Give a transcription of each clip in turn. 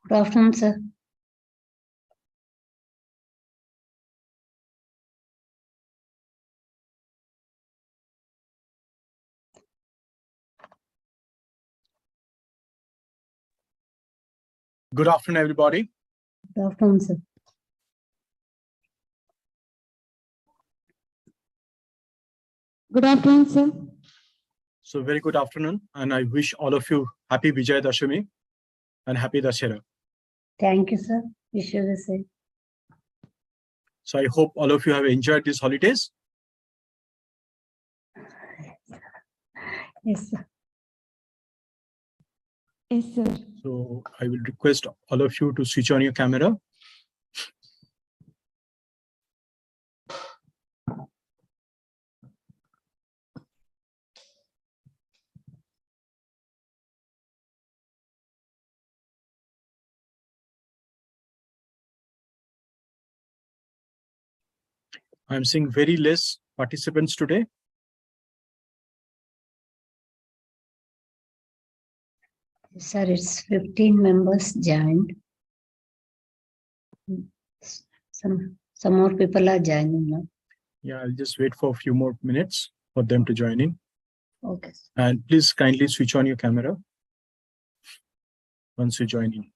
Good afternoon, sir. Good afternoon, everybody. Good afternoon, sir. Good afternoon, sir. So very good afternoon, and I wish all of you happy Vijay Dashami and happy Dashera. Thank you, sir. Wish you the same. So I hope all of you have enjoyed these holidays. Yes, sir. Yes, sir. So I will request all of you to switch on your camera. I'm seeing very less participants today. Sir, it's 15 members joined. Some more people are joining now. Yeah, I'll just wait for a few more minutes for them to join in. Okay. And please kindly switch on your camera once you join in.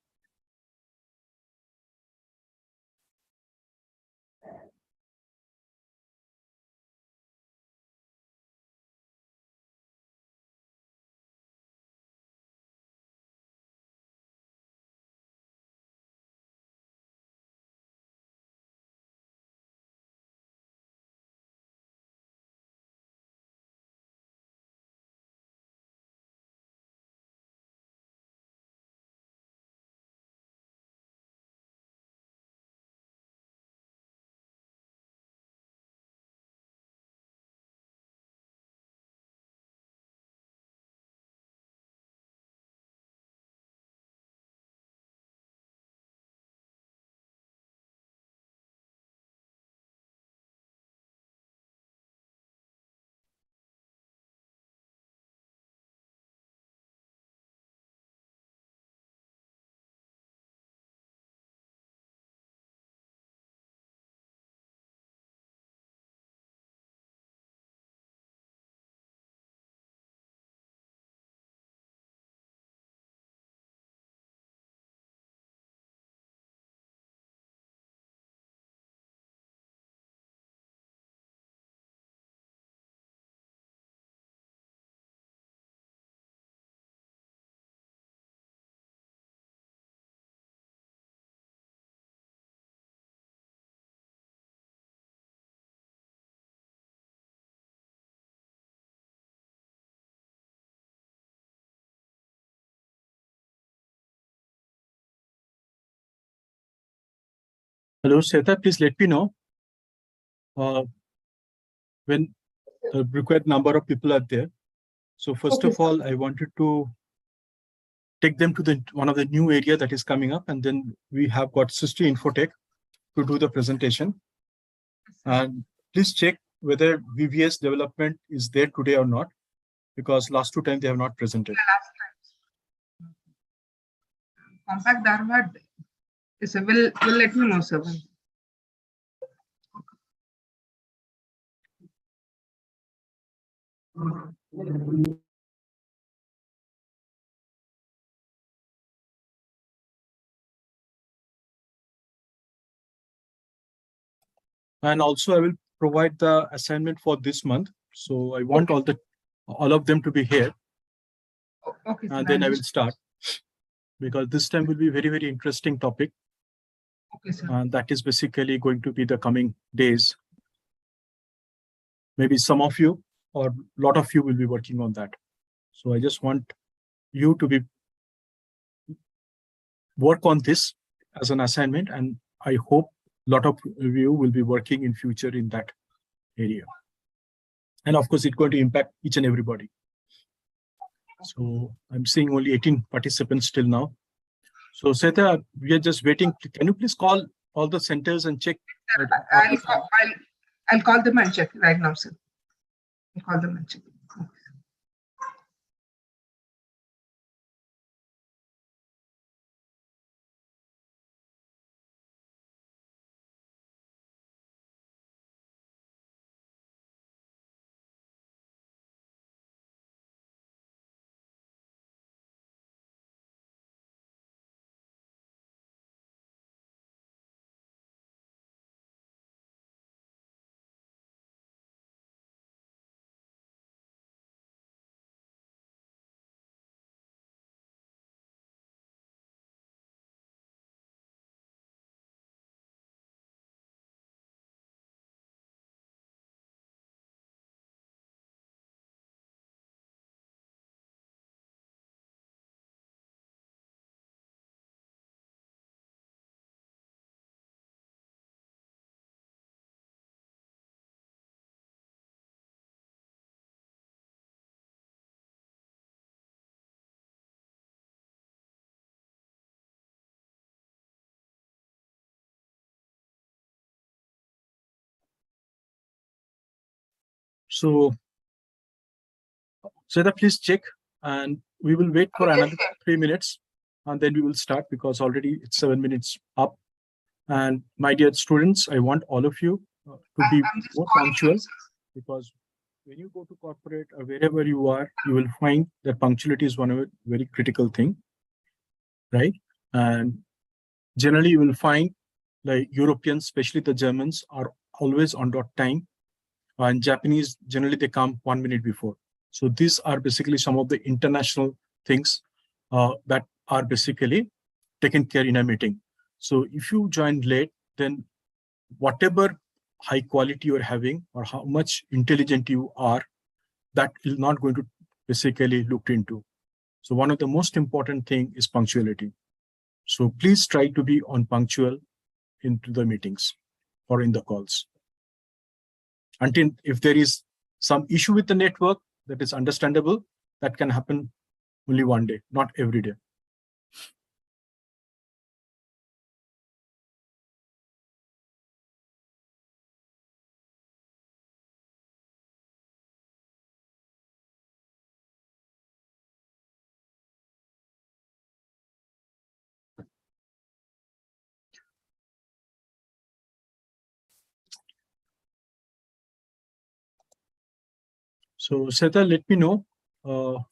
Hello, Seta, please let me know when the required number of people are there. So first of all, I wanted to take them to one of the new area that is coming up, and then we have got Sister Infotech to do the presentation. And please check whether VVS development is there today or not, because last 2 times they have not presented. Compact Dharwad is will let me know, sir. And also I will provide the assignment for this month. So I want all of them to be here. Okay, sir. And then I will start, because this time will be very, very interesting topic. Okay, sir. And that is basically going to be the coming days. Maybe some of you or a lot of you will be working on that. So I just want you to work on this as an assignment, and I hope a lot of you will be working in future in that area. And of course, it's going to impact each and everybody. So I'm seeing only 18 participants till now. So Seta, we are just waiting. Can you please call all the centers and check? I'll call them and check right now, sir. I'll call them and check. So, Seda, please check, and we will wait for another 3 minutes, and then we will start because already it's 7 minutes up. And my dear students, I want all of you to be I'm just more calling punctual, them, sir. because when you go to corporate or wherever you are, you will find that punctuality is one of a very critical thing, right? And generally you will find like Europeans, especially the Germans, are always on dot time, and Japanese, generally they come 1 minute before. So these are basically some of the international things that are basically taken care in a meeting. So if you join late, then whatever high quality you're having or how much intelligent you are, that is not going to basically looked into. So one of the most important thing is punctuality. So please try to be on punctual into the meetings or in the calls. Until if there is some issue with the network, that is understandable, that can happen only one day, not every day. So Seta, let me know. I'll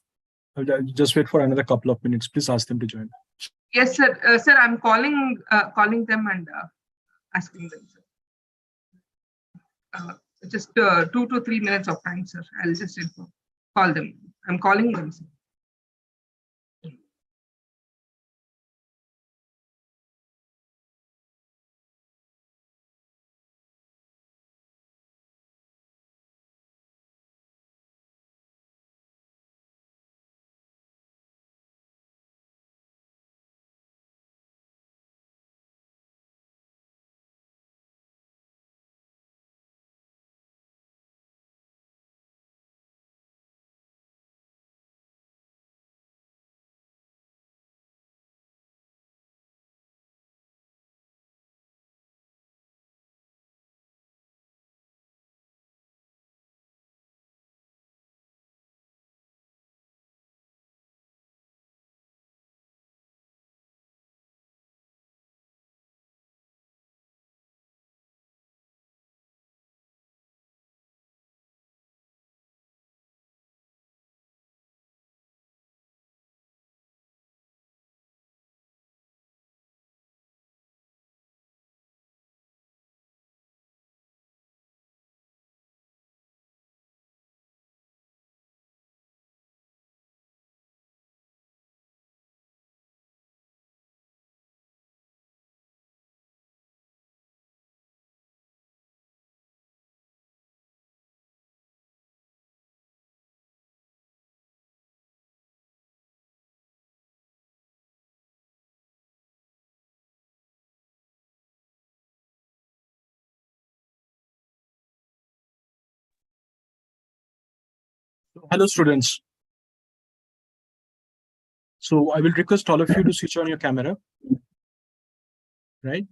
just wait for another couple of minutes. Please ask them to join. Yes, sir. Sir, I'm calling them and asking them, sir. Just 2 to 3 minutes of time, sir. I'll just call them. I'm calling them, sir. Hello, students. So I will request all of you to switch on your camera. Right?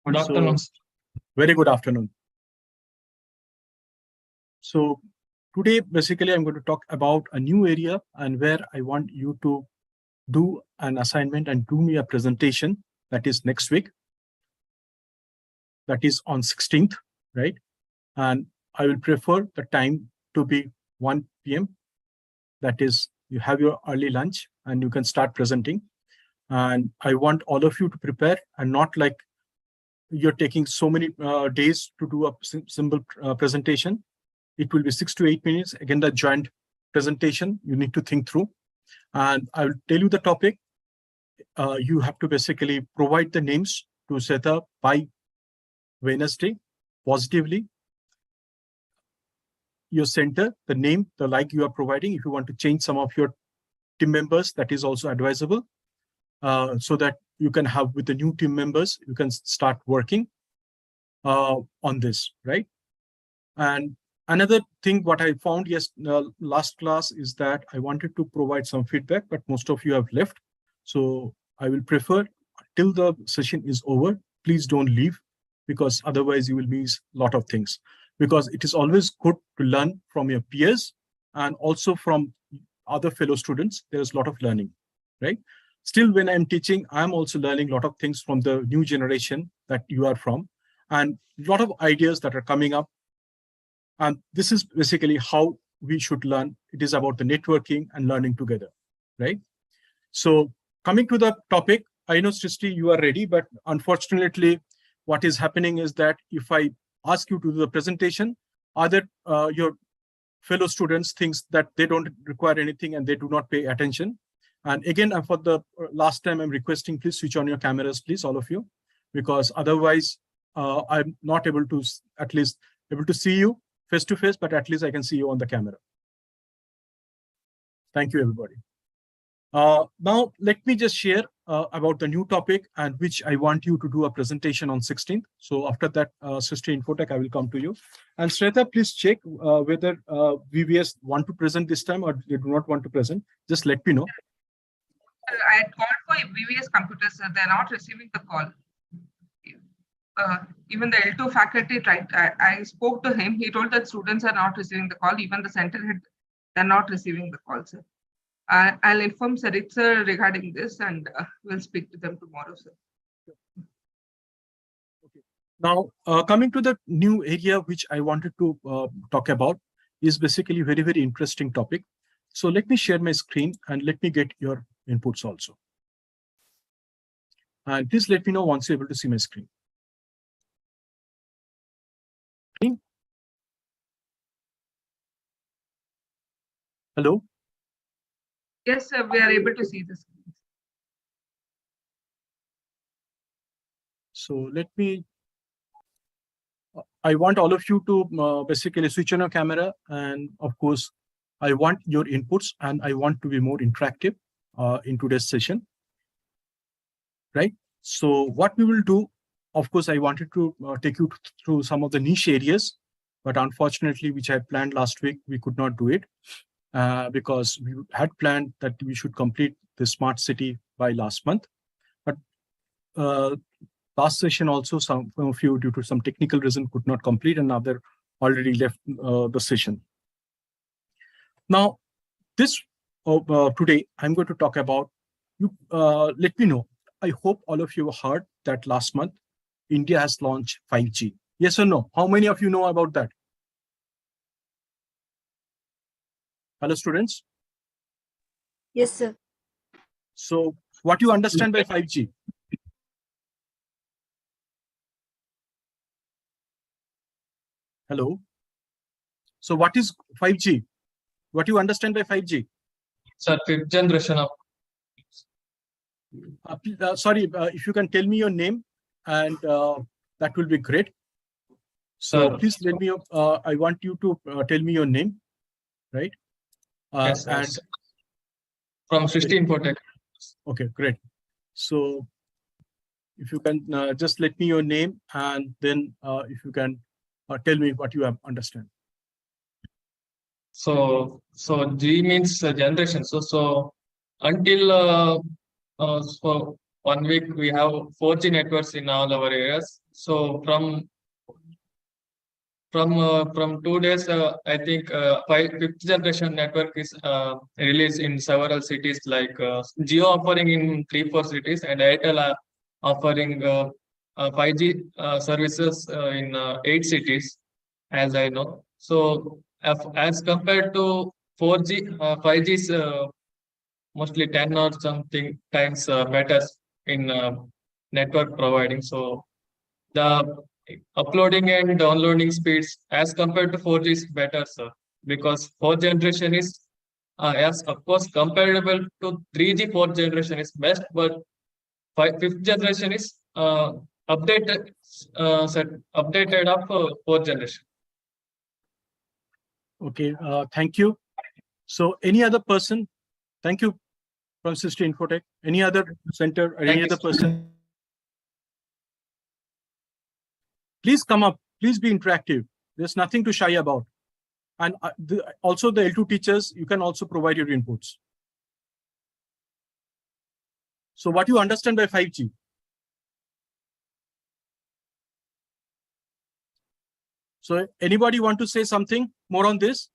Good afternoon. Very good afternoon. So today, basically, I'm going to talk about a new area and where I want you to do an assignment and do me a presentation. That is next week. That is on 16th, right? And I will prefer the time to be 1 p.m. That is, you have your early lunch and you can start presenting. And I want all of you to prepare and not like you're taking so many days to do a simple presentation. It will be 6 to 8 minutes. Again, the joint presentation, you need to think through. And I will tell you the topic. You have to basically provide the names to set up by Wednesday positively. Your center, the name, the like you are providing. If you want to change some of your team members, that is also advisable. So that you can have with the new team members, you can start working on this, right? And another thing, what I found last class is that I wanted to provide some feedback, but most of you have left. So I will prefer till the session is over, please don't leave, because otherwise you will miss a lot of things. because it is always good to learn from your peers and also from other fellow students. There's a lot of learning, right? Still, when I'm teaching, I'm also learning a lot of things from the new generation that you are from, and a lot of ideas that are coming up. And this is basically how we should learn. It is about the networking and learning together, right? So coming to the topic, I know, Srishti, you are ready, but unfortunately, what is happening is that if I ask you to do the presentation, other your fellow students thinks that they don't require anything and they do not pay attention. And again, for the last time, I'm requesting, please switch on your cameras, please, all of you, because otherwise I'm not able to at least able to see you face to face, but at least I can see you on the camera. Thank you, everybody. Now, let me just share about the new topic and which I want you to do a presentation on 16th. So after that, Srishti Infotech, I will come to you. And Shweta, please check whether VVS want to present this time or they do not want to present. Just let me know. I had called for VVS computers. They're not receiving the call. Even the L2 faculty tried. I spoke to him. He told that students are not receiving the call. Even the center head, they're not receiving the call, sir. I'll inform Sarit sir regarding this, and we'll speak to them tomorrow, sir. Okay. Now, coming to the new area which I wanted to talk about is basically very, very interesting topic. So let me share my screen and let me get your inputs also. And please let me know once you're able to see my screen. Hello? Yes, sir, we are able to see this. So let me, I want all of you to basically switch on your camera. And of course, I want your inputs and I want to be more interactive in today's session, right? So what we will do, of course, I wanted to take you through some of the niche areas, but unfortunately, which I planned last week, we could not do it because we had planned that we should complete the smart city by last month. But last session also, some of you, due to some technical reason, could not complete, and other already left the session. Now, this today, I'm going to talk about, you. Let me know. I hope all of you heard that last month, India has launched 5G. Yes or no? How many of you know about that? Hello, students. Yes, sir. So what do you understand by 5G? Hello. So what is 5G? What do you understand by 5G? Sir, fifth generation of. Sorry, if you can tell me your name, and that will be great. So Sir. please let me. I want you to tell me your name, right? Yes, and sir. From Srishti Infotech. Okay, great. So if you can just let me your name, and then if you can tell me what you have understand. So G means generation. So until so 1 week we have 4G networks in all our areas. So from 2 days, I think fifth generation network is released in several cities, like Geo offering in 3-4 cities, and Airtel are offering 5G services in 8 cities, as I know. So as compared to 4G, 5G is mostly 10 or something times better in network providing. So the uploading and downloading speeds as compared to 4G is better, sir, because 4th generation is as of course comparable to 3G. 4th generation is best, but 5th generation is updated of 4th generation. Okay, thank you. So any other person? Thank you from Srishti Infotech. Any other center or any other person? Please come up. Please be interactive. There's nothing to shy about. And also the L2 teachers, you can also provide your inputs. So what you understand by 5G? So anybody want to say something more on this?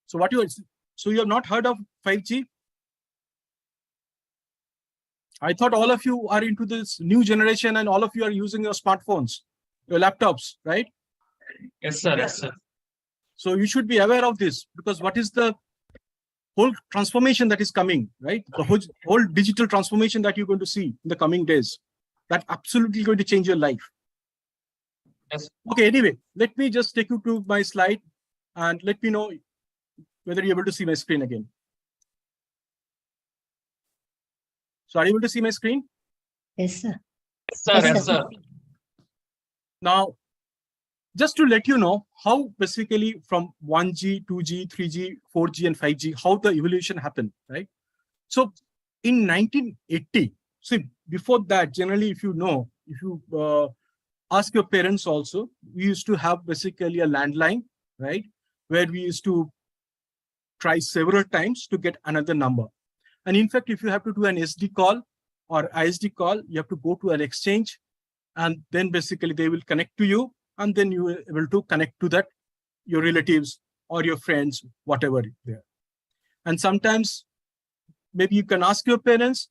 So so you have not heard of 5G? I thought all of you are into this new generation and all of you are using your smartphones, your laptops, right? Yes, sir. Yes, sir. So you should be aware of this, because what is the whole transformation that is coming, right? The whole digital transformation that you're going to see in the coming days, that absolutely going to change your life. Yes. Okay, anyway, let me just take you to my slide and let me know whether you're able to see my screen again. So are you able to see my screen? Yes, sir. Yes, sir. Yes, Yes, sir. sir. Now, just to let you know how basically from 1G, 2G, 3G, 4G, and 5G, how the evolution happened, right? So in 1980, see, before that, generally, if you ask your parents also, we used to have basically a landline, right? Where we used to try several times to get another number. And in fact, if you have to do an SD call or ISD call, you have to go to an exchange, and then basically they will connect to you, and then you are able to connect to that, your relatives or your friends, whatever there. And sometimes maybe you can ask your parents,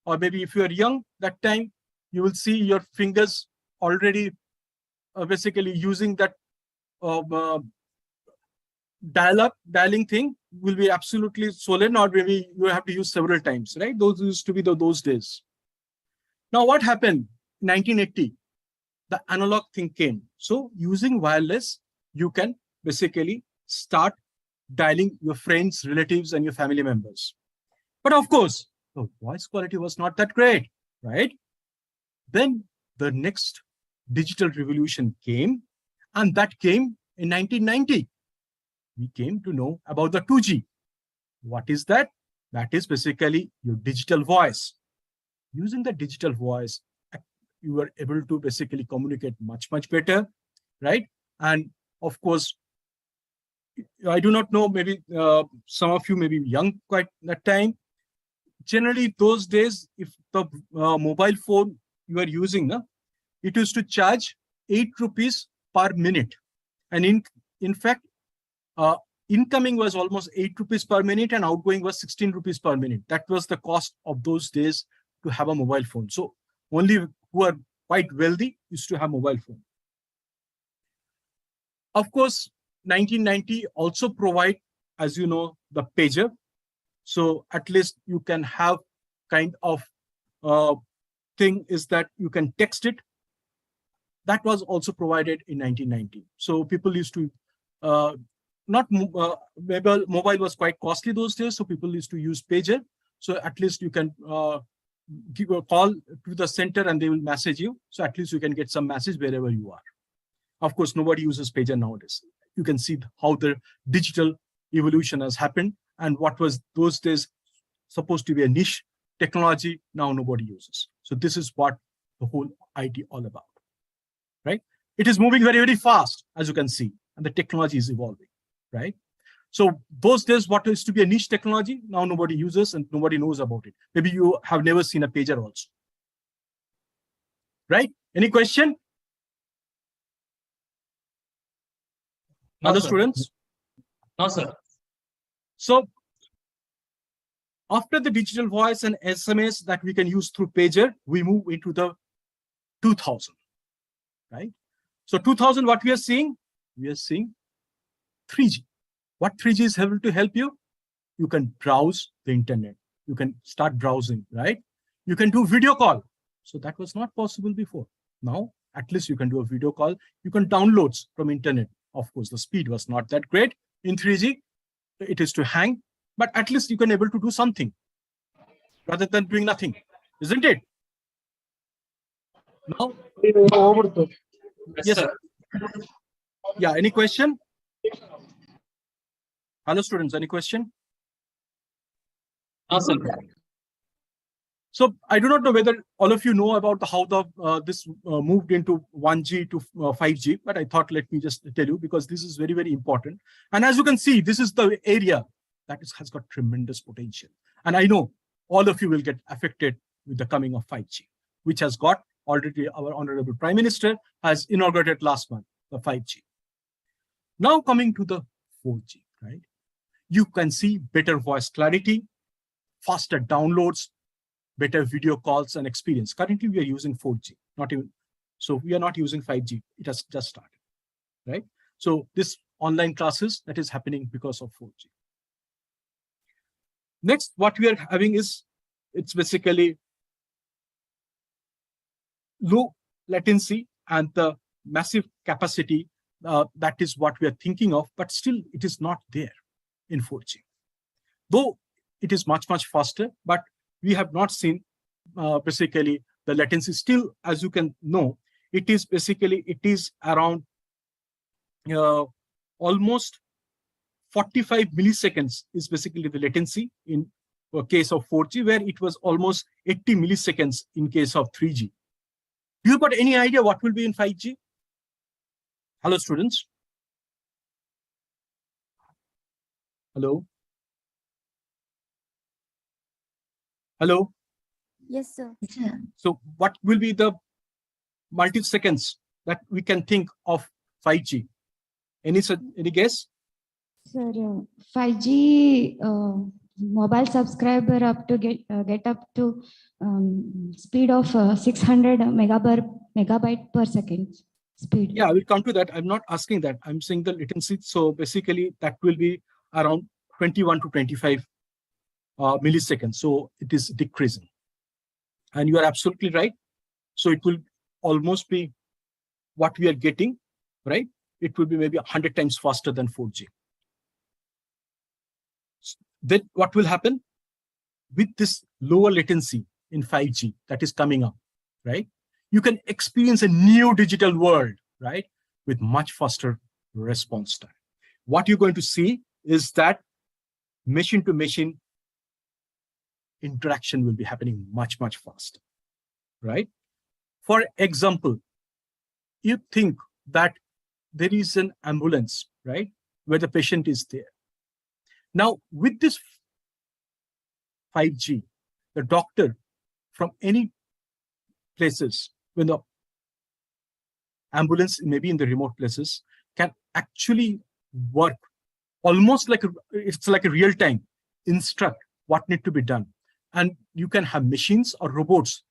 or maybe if you are young that time, you will see your fingers already basically using that dialing thing will be absolutely swollen, or maybe you have to use several times, right? Those used to be those days. Now what happened? 1980, the analog thing came. So using wireless, you can basically start dialing your friends, relatives, and your family members. But of course, the voice quality was not that great, right? Then the next digital revolution came, and that came in 1990. We came to know about the 2G. What is that? That is basically your digital voice. Using the digital voice, you are able to basically communicate much, much better, right? And of course, I do not know, maybe some of you may be young quite that time. Generally, those days, if the mobile phone you are using, it used to charge 8 rupees per minute. And in fact, incoming was almost 8 rupees per minute and outgoing was 16 rupees per minute. That was the cost of those days to have a mobile phone. So only who are quite wealthy used to have mobile phone. Of course, 1990 also provide, as you know, the pager. So at least you can have kind of thing is that you can text it. That was also provided in 1990. So people used to mobile was quite costly those days, so people used to use pager. So at least you can give a call to the center and they will message you. So at least you can get some message wherever you are. Of course, nobody uses pager nowadays. You can see how the digital evolution has happened, and what was those days supposed to be a niche technology, now nobody uses. So this is what the whole IT all about, right? It is moving very, very fast, as you can see, and the technology is evolving, right? So those days, what used to be a niche technology, now nobody uses and nobody knows about it. Maybe you have never seen a pager also, right? Any question? No, Other sir. students? No, sir. So after the digital voice and SMS that we can use through pager, we move into the 2000, right? So 2000, what we are seeing? We are seeing 3G. What 3G is able to help you? You can browse the internet. You can start browsing, right? You can do video call. So that was not possible before. Now, at least you can do a video call. You can download from internet. Of course, the speed was not that great in 3G. It is to hang, but at least you can able to do something rather than doing nothing, isn't it? Now, yes, sir. Yeah, any question? Hello, students, any question? No, sir. So I do not know whether all of you know about how this moved into 1G to 5G, but I thought let me just tell you, because this is very, very important. And as you can see, this is the area that has got tremendous potential. And I know all of you will get affected with the coming of 5G, which has got already our Honorable Prime Minister has inaugurated last month, the 5G. Now coming to the 4G, right? You can see better voice clarity, faster downloads, better video calls and experience. Currently, we are using 4G, so we are not using 5G. It has just started, right? So this online classes that is happening because of 4G. Next, what we are having is, it's basically low latency and the massive capacity. That is what we are thinking of, but still it is not there in 4G. Though it is much, much faster, but we have not seen basically the latency. Still, as you can know, it is around almost 45 milliseconds is basically the latency in case of 4G, where it was almost 80 milliseconds in case of 3G. Do you got any idea what will be in 5G? Hello, students. Hello. Hello. Yes, sir. So what will be the multi-seconds that we can think of 5G? Any guess? Sir, 5G mobile subscriber up to get up to speed of 600 megabyte per second speed. Yeah, I will come to that. I'm not asking that. I'm saying the latency. So basically that will be around 21 to 25 milliseconds. So it is decreasing. And you are absolutely right. So it will almost be what we are getting, right? It will be maybe 100 times faster than 4G. Then what will happen with this lower latency in 5G that is coming up, right? You can experience a new digital world, right? With much faster response time. What you're going to see is that machine to machine interaction will be happening much, much faster, right? For example, you think that there is an ambulance, right? Where the patient is there. Now, with this 5G, the doctor from any places, when the ambulance maybe in the remote places, can actually work almost like it's like a real time, instruct what need to be done. And you can have machines or robots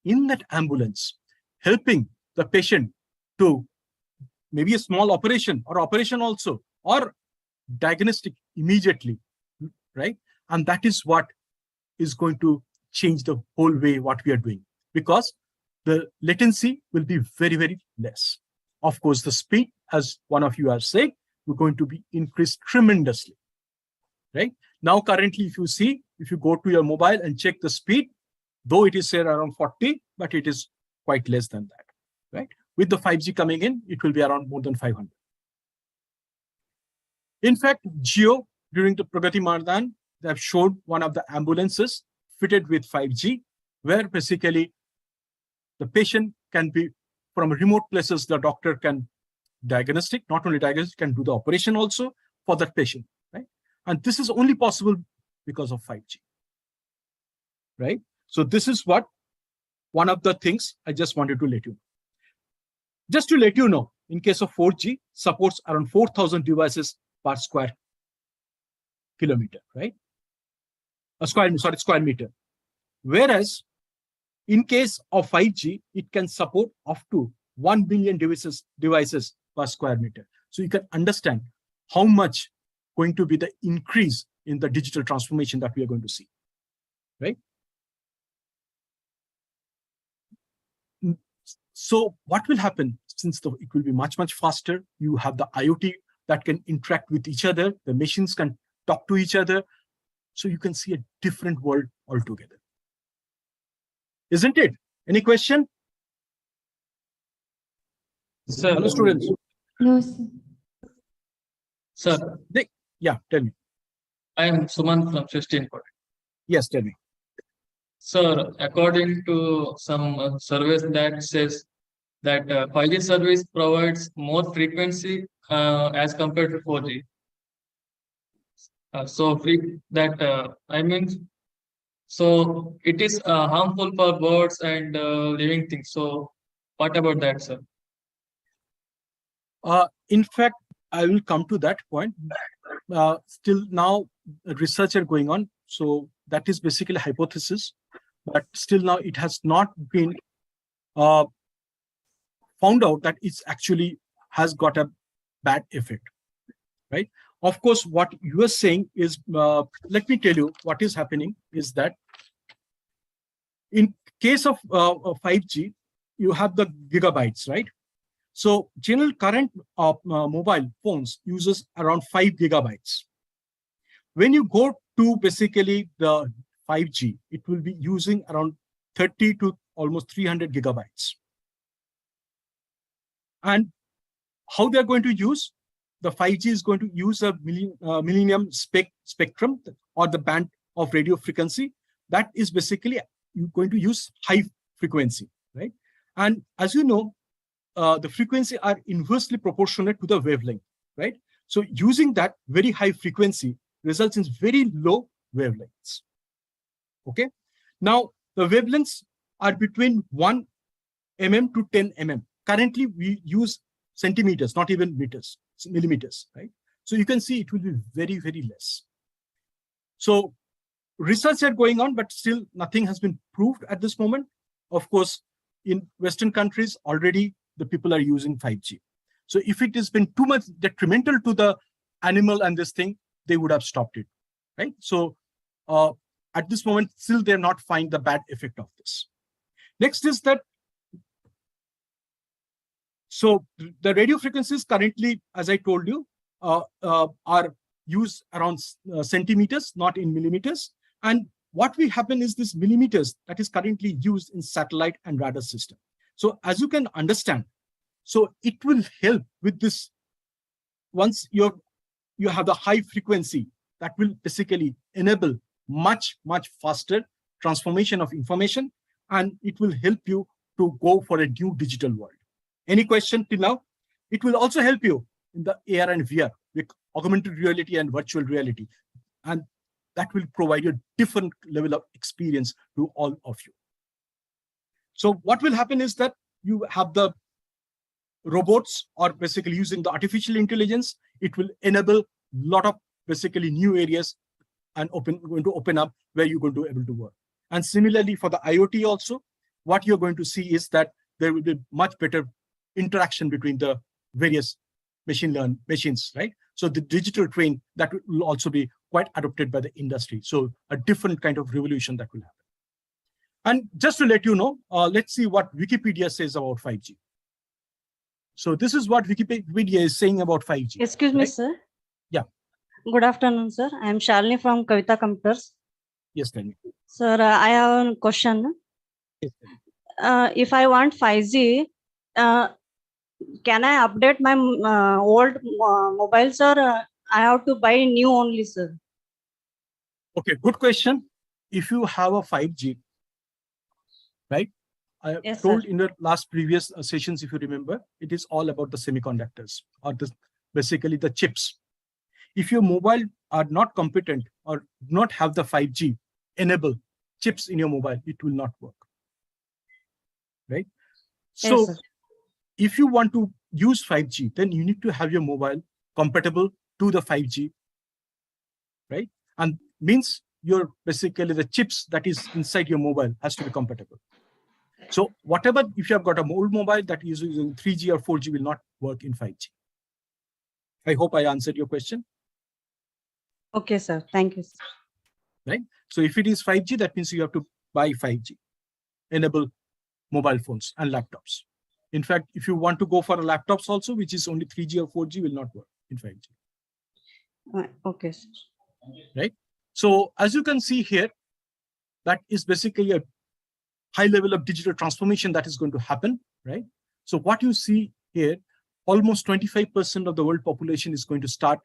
in that ambulance helping the patient to maybe a small operation or operation also, or diagnostic immediately, right? And that is what is going to change the whole way what we are doing, because the latency will be very, very less. Of course, the speed, as one of you are saying, we're going to be increased tremendously, right? Now, currently, if you go to your mobile and check the speed, though it is say around 40, but it is quite less than that, right? With the 5G coming in, it will be around more than 500. In fact, Jio, during the Pragati Mardan, they have showed one of the ambulances fitted with 5G, where basically the patient can be from remote places, the doctor can diagnostic, not only diagnostic, can do the operation also for that patient, right? And this is only possible because of 5G, right? So this is what one of the things I just wanted to let you know. Just to let you know, in case of 4G, supports around 4,000 devices per square kilometer, right? Square meter. Whereas in case of 5G, it can support up to 1 billion devices per square meter. So you can understand how much going to be the increase in the digital transformation that we are going to see, right? So what will happen, since it will be much, much faster, you have the IoT that can interact with each other, the machines can talk to each other, so you can see a different world altogether. Isn't it? Any question? Sir, Hello, students. No, sir. Sir, Yeah, tell me. I am Suman from 16 Code. Yes, tell me. Sir, according to some surveys that says that 5G service provides more frequency as compared to 4G. I mean, So it is harmful for birds and living things. So what about that, sir? In fact, I will come to that point. Still now, research are going on. So that is basically a hypothesis, but still now it has not been found out that it's actually has got a bad effect, right? Of course, what you are saying is, let me tell you what is happening is that in case of 5G, you have the gigabytes, right? So general current mobile phones uses around 5 gigabytes. When you go to basically the 5G, it will be using around 30 to almost 300 gigabytes. And how they're going to use? The 5G is going to use a millennium spectrum or the band of radio frequency. That is basically you're going to use high frequency, right? And as you know, the frequency are inversely proportionate to the wavelength, right? So using that very high frequency results in very low wavelengths. Okay. Now the wavelengths are between 1 mm to 10 mm. Currently, we use centimeters, not even meters, millimeters, right? So you can see it will be very, very less. So research are going on, but still nothing has been proved at this moment. Of course, in Western countries, already the people are using 5G. So if it has been too much detrimental to the animal and this thing, they would have stopped it, right? So at this moment, still they're not finding the bad effect of this. Next is that, so the radio frequencies currently, as I told you, are used around centimeters, not in millimeters. And what will happen is this millimeters that is currently used in satellite and radar system. So as you can understand, so it will help with this. Once you have the high frequency, that will basically enable much, much faster transformation of information, and it will help you to go for a new digital world. Any question till now? It will also help you in the AR and VR with augmented reality and virtual reality. And that will provide you a different level of experience to all of you. So what will happen is that you have the robots, or basically using the artificial intelligence, it will enable a lot of basically new areas and going to open up where you're going to be able to work. And similarly for the IoT also, what you're going to see is that there will be much better interaction between the various machines, right? So the digital twin, that will also be quite adopted by the industry. So a different kind of revolution that will happen. And just to let you know, let's see what Wikipedia says about 5G. So this is what Wikipedia is saying about 5G. Excuse me, sir. Yeah. Good afternoon, sir. I am Shalini from Kavita Computers. Yes, tell me. Sir, I have a question. Yes, If I want 5G, can I update my old mobiles, or I have to buy new only, sir? Okay, good question. If you have a 5G, right? I Yes, told sir. in the last previous sessions, if you remember, it is all about the semiconductors, or basically the chips. If your mobile are not competent or do not have the 5G enable chips in your mobile, it will not work, right? So Yes, sir. if you want to use 5G, then you need to have your mobile compatible to the 5G, right? And means your basically the chips that is inside your mobile has to be compatible. So whatever, if you have got a old mobile that is using 3G or 4G, will not work in 5G. I hope I answered your question. Okay, sir. Thank you, sir. Right? So if it is 5G, that means you have to buy 5G, enable mobile phones and laptops. In fact, if you want to go for a laptops also, which is only 3G or 4G, will not work in 5G. Okay, sir. Right? So as you can see here, that is basically a high level of digital transformation that is going to happen, right? So what you see here, almost 25% of the world population is going to start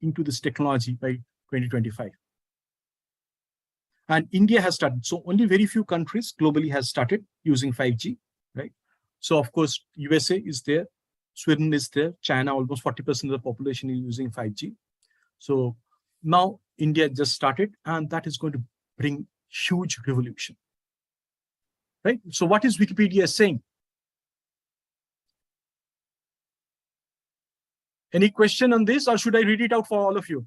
into this technology by 2025. And India has started. So only very few countries globally has started using 5G, right? So of course, USA is there, Sweden is there, China, almost 40% of the population is using 5G. So now India just started, and that is going to bring huge revolution. Right? So what is Wikipedia saying? Any question on this, or should I read it out for all of you?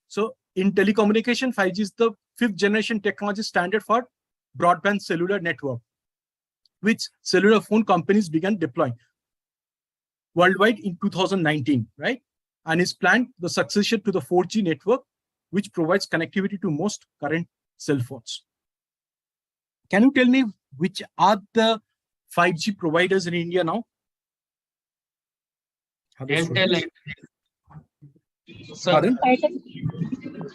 So in telecommunication, 5G is the 5th generation technology standard for broadband cellular network, which cellular phone companies began deploying worldwide in 2019, right? And is planned the successor to the 4G network, which provides connectivity to most current cell phones. Can you tell me which are the 5G providers in India now? Airtel and sir, Pardon?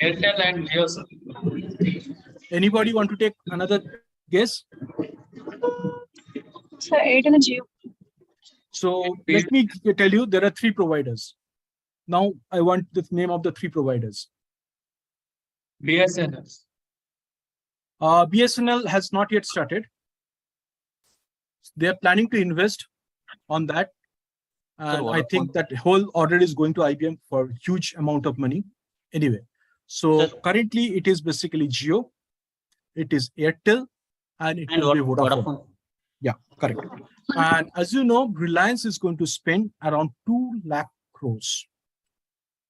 Airtel and Jio, sir. Anybody want to take another guess? Sir, Airtel and Jio. So let me tell you, there are 3 providers. Now I want the name of the 3 providers. BSNL. BSNL has not yet started. They are planning to invest on that. And I think that whole order is going to IBM for huge amount of money. Anyway, so currently it is basically Jio, it is Airtel, and it will be Vodafone. Yeah, correct. And as you know, Reliance is going to spend around 2 lakh crores.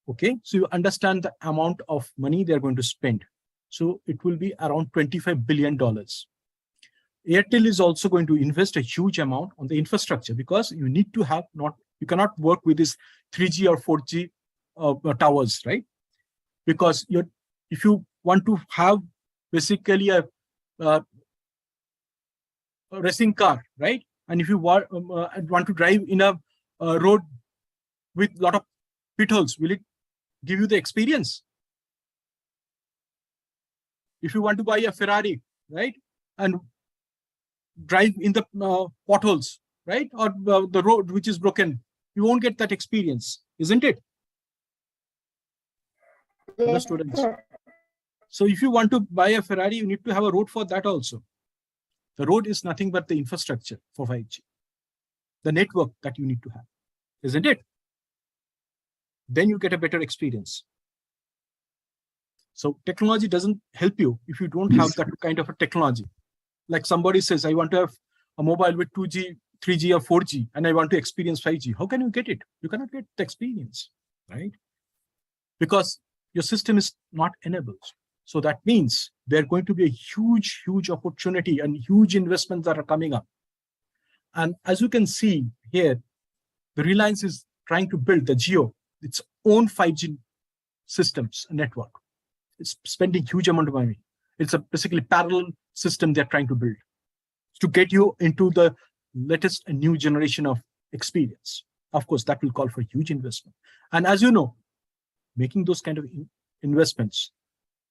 Okay, so you understand the amount of money they're going to spend. So it will be around $25 billion. Airtel is also going to invest a huge amount on the infrastructure, because you need to have you cannot work with this 3G or 4G towers, right? Because if you want to have basically a racing car, right? And if you want to drive in a road with a lot of pitholes, will it give you the experience? If you want to buy a Ferrari, right, and drive in the potholes, right, or the road which is broken, you won't get that experience, isn't it? Hello, students. So if you want to buy a Ferrari, you need to have a road for that also. The road is nothing but the infrastructure for 5G, the network that you need to have, isn't it? Then you get a better experience. So technology doesn't help you if you don't have that kind of a technology. Like somebody says, I want to have a mobile with 2G, 3G or 4G, and I want to experience 5G. How can you get it? You cannot get the experience, right? Because your system is not enabled. So that means there's going to be a huge, huge opportunity and huge investments that are coming up. And as you can see here, the Reliance is trying to build the Jio, its own 5G systems network. It's spending huge amount of money. It's a basically parallel system they're trying to build to get you into the latest and new generation of experience. Of course, that will call for huge investment. And as you know, making those kind of investments,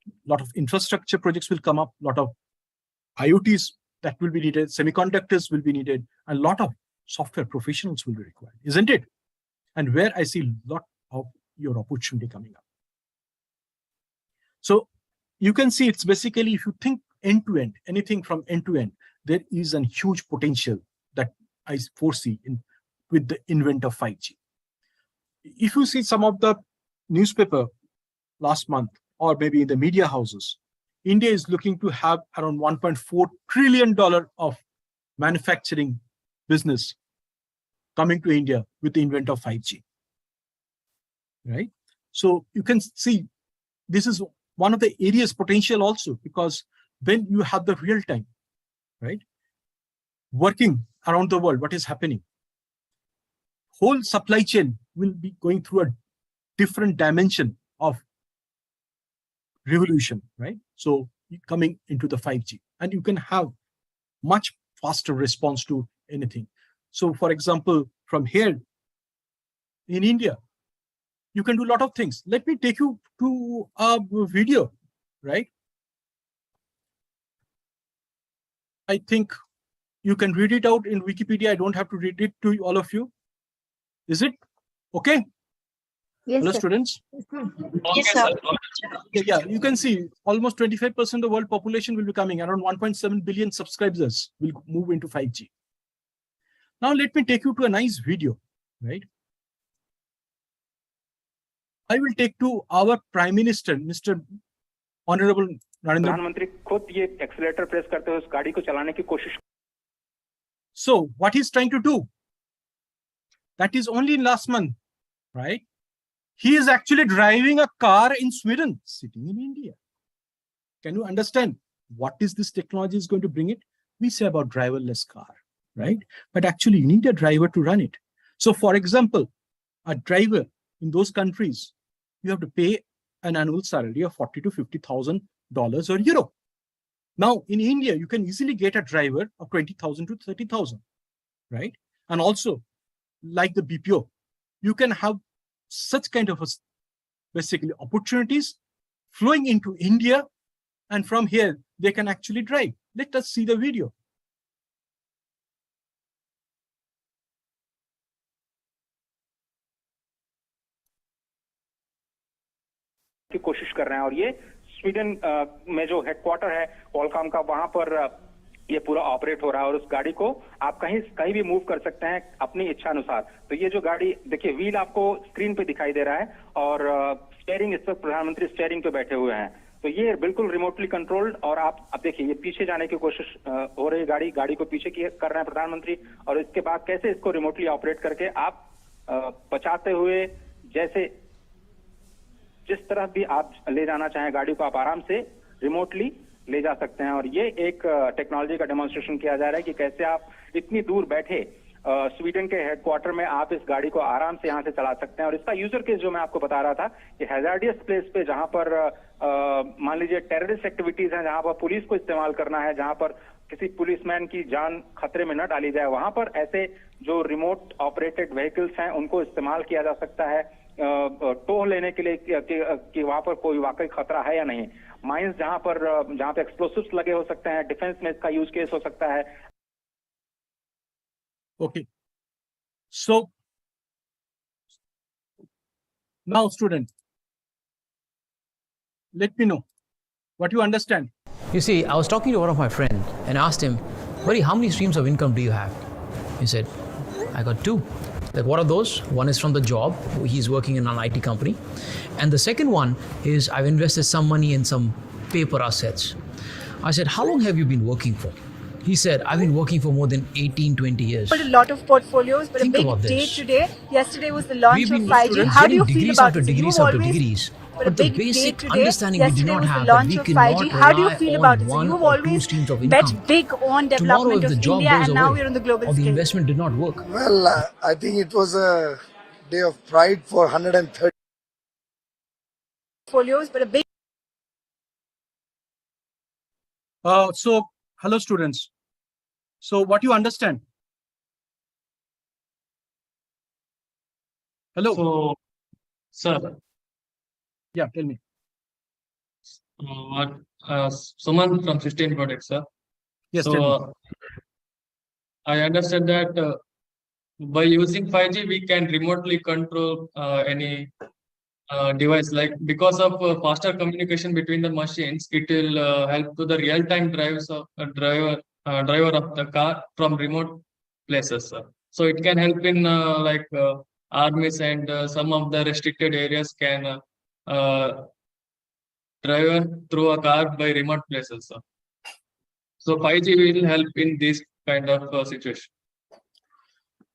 a lot of infrastructure projects will come up, a lot of IoTs that will be needed, semiconductors will be needed, and a lot of software professionals will be required, isn't it? And where I see a lot of your opportunity coming up. So you can see it's basically, if you think end-to-end, anything from end-to-end, there is a huge potential that I foresee with the invent of 5G. If you see some of the newspaper last month, or maybe in the media houses, India is looking to have around $1.4 trillion of manufacturing business coming to India with the invent of 5G, right? So you can see this is one of the areas potential also, because when you have the real time, right, working around the world, what is happening, whole supply chain will be going through a different dimension of revolution, right? So coming into the 5G, and you can have much faster response to anything. So for example, from here in India, you can do a lot of things. Let me take you to a video, right? I think you can read it out in Wikipedia. I don't have to read it to all of you. Is it okay? Yes, Hello, sir. students. Yes, sir. Yeah, you can see almost 25% of the world population will be coming. Around 1.7 billion subscribers will move into 5G. Now let me take you to a nice video, right? I will take to our Prime Minister, Mr. Honorable Narendra. प्रधानमंत्री खुद ये accelerator press करते हुए उस गाड़ी को चलाने की कोशिश. So what he's trying to do, that is only in last month, right? He is actually driving a car in Sweden, sitting in India. Can you understand what is this technology is going to bring it? We say about driverless car, right? But actually you need a driver to run it. So for example, a driver in those countries, you have to pay an annual salary of $40,000 to $50,000 or euro. Now in India, you can easily get a driver of 20,000 to 30,000, right? And also like the BPO, you can have such kind of basically opportunities flowing into India, and from here they can actually drive. Let us see the video. की कोशिश कर रहे हैं और ये Sweden में जो headquarter है कॉलकॉम का, वहां पर ये पूरा ऑपरेट हो रहा है और उस गाड़ी को आप कहीं भी मूव कर सकते हैं अपनी इच्छा अनुसार. तो ये जो गाड़ी देखिए, व्हील आपको स्क्रीन पे दिखाई दे रहा है और स्टीयरिंग, इस वक्त प्रधानमंत्री स्टीयरिंग पे बैठे हुए हैं. तो ये बिल्कुल रिमोटली कंट्रोल्ड. और आप अब देखिए, ये पीछे जाने की कोशिश हो रही है, गाड़ी को पीछे कर रहे हैं प्रधानमंत्री, और इसके बाद कैसे इसको रिमोटली ऑपरेट करके आप बचाते हुए, जैसे जिस तरह भी आप ले जाना चाहें गाड़ी को, आप आराम से रिमोटली ले जा सकते हैं. और ये एक टेक्नोलॉजी का डेमोन्स्ट्रेशन किया जा रहा है कि कैसे आप इतनी दूर बैठे स्वीडन के हेडक्वार्टर में आप इस गाड़ी को आराम से यहां से चला सकते हैं. और इसका यूजर केस जो मैं आपको बता रहा था कि हैजार्डियस प्लेस पे, जहां पर मान लीजिए टेररिस्ट एक्टिविटीज हैं, जहां पर पुलिस को इस्तेमाल करना है, जहां पर किसी पुलिसमैन की जान खतरे में न डाली जाए, वहां पर ऐसे जो रिमोट ऑपरेटेड व्हीकल्स हैं उनको इस्तेमाल किया जा सकता है टोह लेने के लिए कि वहां पर कोई वाकई खतरा है या नहीं. माइंस जहां पे एक्सप्लोसिव्स लगे हो सकते हैं, डिफेंस में इसका यूज केस हो सकता है. Okay. So now student, let me know what you understand. You see, I was talking to one of my friends and asked him, buddy, how many streams of income do you have? He said, I got two. Like, what are those? One is from the job. He's working in an IT company. And the second one is I've invested some money in some paper assets. I said, how long have you been working for? He said, I've been working for more than 18, 20 years. A lot of portfolios, but Think a big about day this. today. Yesterday was the launch We've of been 5G. How do you feel degrees about after it? degrees You've after always, degrees. but a But the big day basic today. understanding we did Yesterday not was have the that launch we of cannot 5G. How do you rely feel on about it? So one you've or two always streams of bet income. big on Tomorrow, development if the of job India, goes and now away we're on the global or the scale. investment did not work, Well, I think it was a day of pride for 130. Portfolios, but a big. So hello students. So what you understand? Hello. So, sir, Yeah, tell me. Suman from 16 Products, sir. Yes, So, tell me. I understand that by using 5G, we can remotely control any device. Like, because of faster communication between the machines, it will help to the real-time driver of the car from remote places, sir. So it can help in armies and some of the restricted areas can drive through a car by remote places, sir. So 5G will help in this kind of situation.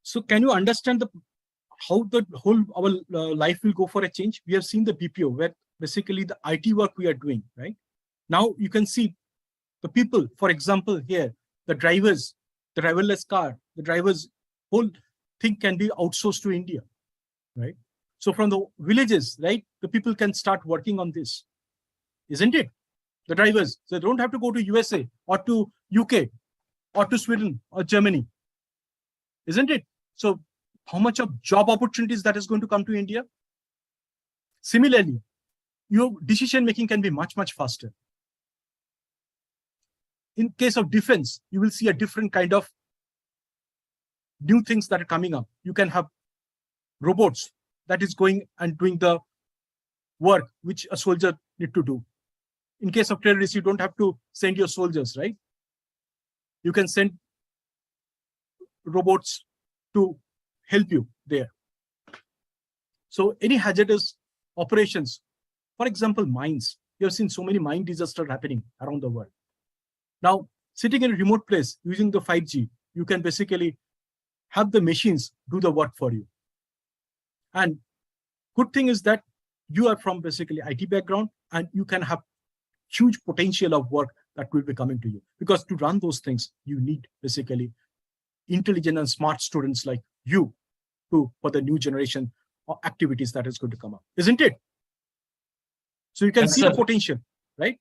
So can you understand how the whole our life will go for a change? We have seen the BPO where basically the IT work we are doing, right? Now you can see the people, for example, here, the drivers, the driverless car, the drivers, whole thing can be outsourced to India, right? So from the villages, right, the people can start working on this, isn't it? The drivers, they don't have to go to USA or to UK or to Sweden or Germany, isn't it? So how much of job opportunities that is going to come to India? Similarly, your decision making can be much, much faster. In case of defense, you will see a different kind of new things that are coming up. You can have robots that is going and doing the work which a soldier need to do. In case of terrorists, you don't have to send your soldiers, right? You can send robots to help you there. So any hazardous operations. For example, mines. You have seen so many mine disasters happening around the world. Now, sitting in a remote place using the 5G, you can basically have the machines do the work for you. And good thing is that you are from basically IT background and you can have huge potential of work that will be coming to you. Because to run those things, you need basically intelligent and smart students like you for the new generation of activities that is going to come up, isn't it? So you can Yes, see sir. the potential, right?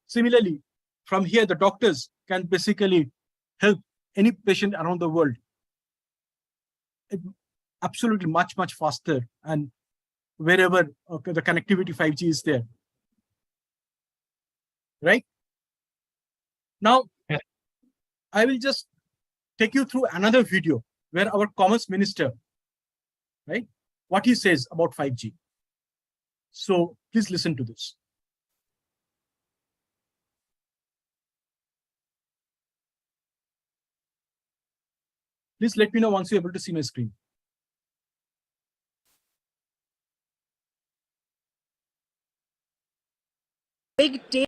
Similarly, from here, the doctors can basically help any patient around the world absolutely much faster, and wherever the connectivity 5G is there, right? Now, Yeah. I will just take you through another video where our commerce minister, right, what he says about 5G. So please listen to this. Please let me know once you're able to see my screen. Big day.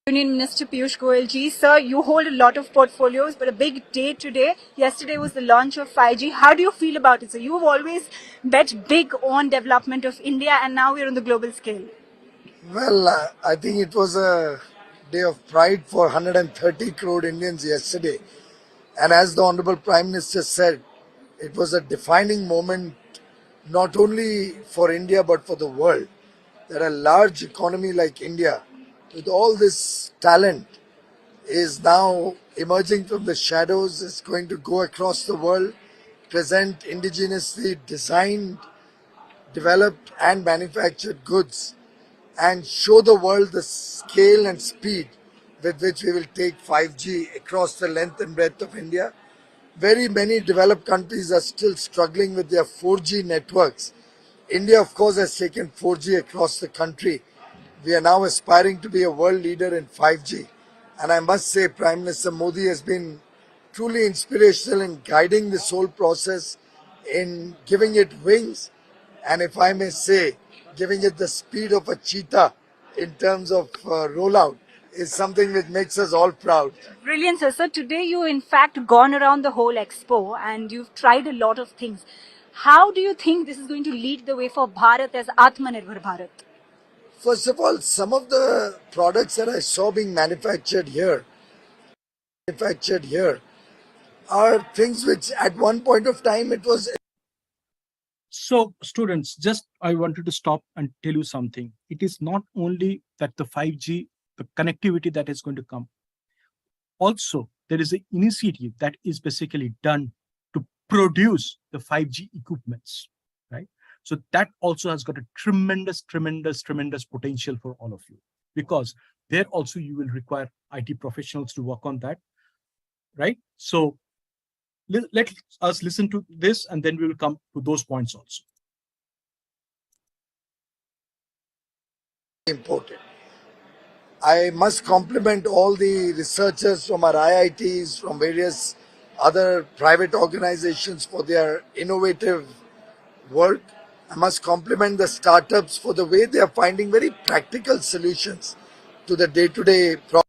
Union Minister Piyush Goyal ji, sir, you hold a lot of portfolios, but a big day today. Yesterday was the launch of 5G. How do you feel about it, sir? You've always bet big on development of India, and now we're on the global scale. Well, I think it was a day of pride for 130 crore Indians yesterday. And as the Honorable Prime Minister said, it was a defining moment not only for India but for the world. That a large economy like India, with all this talent, is now emerging from the shadows, is going to go across the world, present indigenously designed, developed and manufactured goods, and show the world the scale and speed with which we will take 5G across the length and breadth of India. Very many developed countries are still struggling with their 4G networks. India, of course, has taken 4G across the country. We are now aspiring to be a world leader in 5G. And I must say, Prime Minister Modi has been truly inspirational in guiding this whole process, in giving it wings, and if I may say, giving it the speed of a cheetah in terms of rollout is something which makes us all proud. Brilliant, sir. So today you, in fact, gone around the whole expo and you've tried a lot of things. How do you think this is going to lead the way for Bharat as Atmanirbhar Bharat? First of all, some of the products that I saw being manufactured here are things which at one point of time it was. So students, just I wanted to stop and tell you something. It is not only that the 5G, the connectivity that is going to come. Also, there is an initiative that is basically done to produce the 5G equipments, right? So that also has got a tremendous potential for all of you, because there also you will require IT professionals to work on that, right? So let us listen to this and then we will come to those points also. Important. I must compliment all the researchers from our IITs, from various other private organizations for their innovative work. I must compliment the startups for the way they are finding very practical solutions to the day-to-day problems.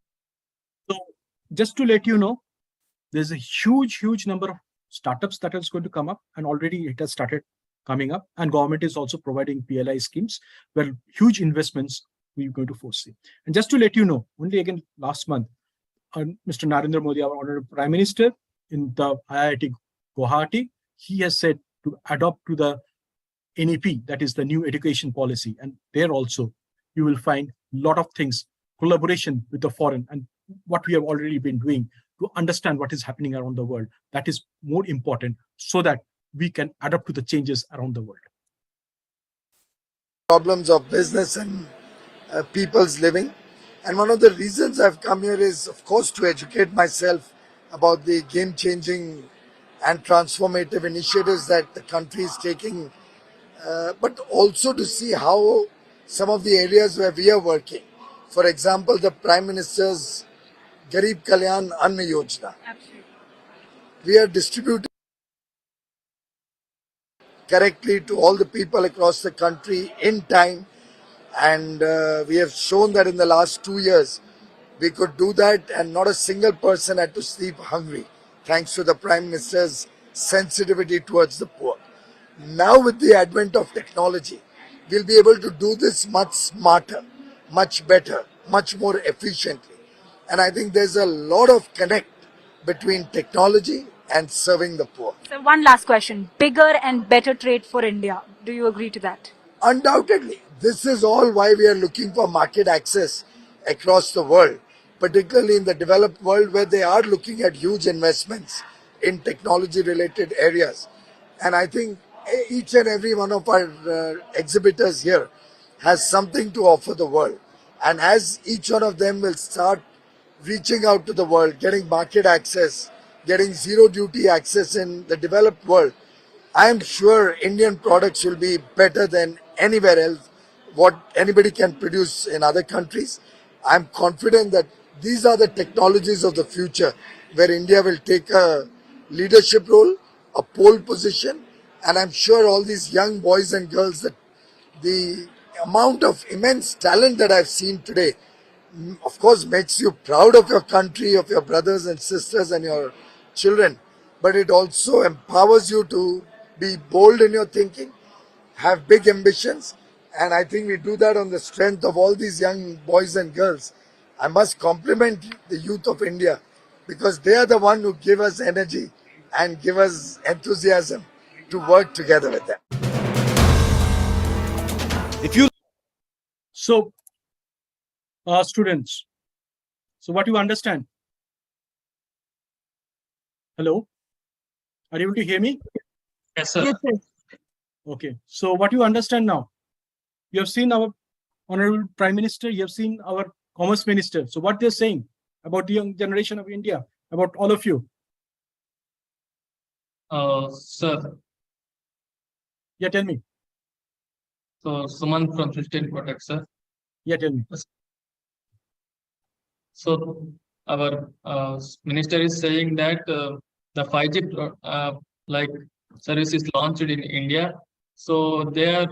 So just to let you know, there's a huge number of startups that is going to come up, and already it has started coming up, and government is also providing PLI schemes where huge investments we're going to foresee. And just to let you know, only again last month, Mr. Narendra Modi, our Honorable Prime Minister, in the IIT Guwahati, he has said to adopt to the NEP, that is the new education policy. And there also, you will find a lot of things, collaboration with the foreign, and what we have already been doing to understand what is happening around the world. That is more important so that we can adapt to the changes around the world. Problems of business and people's living. And one of the reasons I've come here is, of course, to educate myself about the game-changing and transformative initiatives that the country is taking, but also to see how some of the areas where we are working, for example, the Prime Minister's Garib Kalyan Anna Yojana. Absolutely. We are distributing correctly to all the people across the country in time. And we have shown that in the last 2 years, we could do that and not a single person had to sleep hungry, thanks to the Prime Minister's sensitivity towards the poor. Now with the advent of technology, we'll be able to do this much smarter, much better, much more efficiently. And I think there's a lot of connect between technology and serving the poor. So one last question. Bigger and better trade for India. Do you agree to that? Undoubtedly, this is all why we are looking for market access across the world, particularly in the developed world where they are looking at huge investments in technology related areas. And I think each and every one of our exhibitors here has something to offer the world. And as each one of them will start reaching out to the world, getting market access, getting zero duty access in the developed world, I am sure Indian products will be better than anywhere else, what anybody can produce in other countries. I'm confident that these are the technologies of the future where India will take a leadership role, a pole position, and I'm sure all these young boys and girls, that the amount of immense talent that I've seen today, of course, makes you proud of your country, of your brothers and sisters and your children, but it also empowers you to be bold in your thinking, have big ambitions, and I think we do that on the strength of all these young boys and girls. I must compliment the youth of India because they are the one who give us energy and give us enthusiasm to work together with them. So, students, so what you understand? Hello? Are you able to hear me? Yes, sir. Okay. So what you understand now? You have seen our Honorable Prime Minister, you have seen our Commerce Minister. So what they're saying about the young generation of India, about all of you? Sir, Yeah, tell me. so Suman from 15 Protect, sir. Yeah, tell me. So our minister is saying that the 5G like service is launched in India. So they are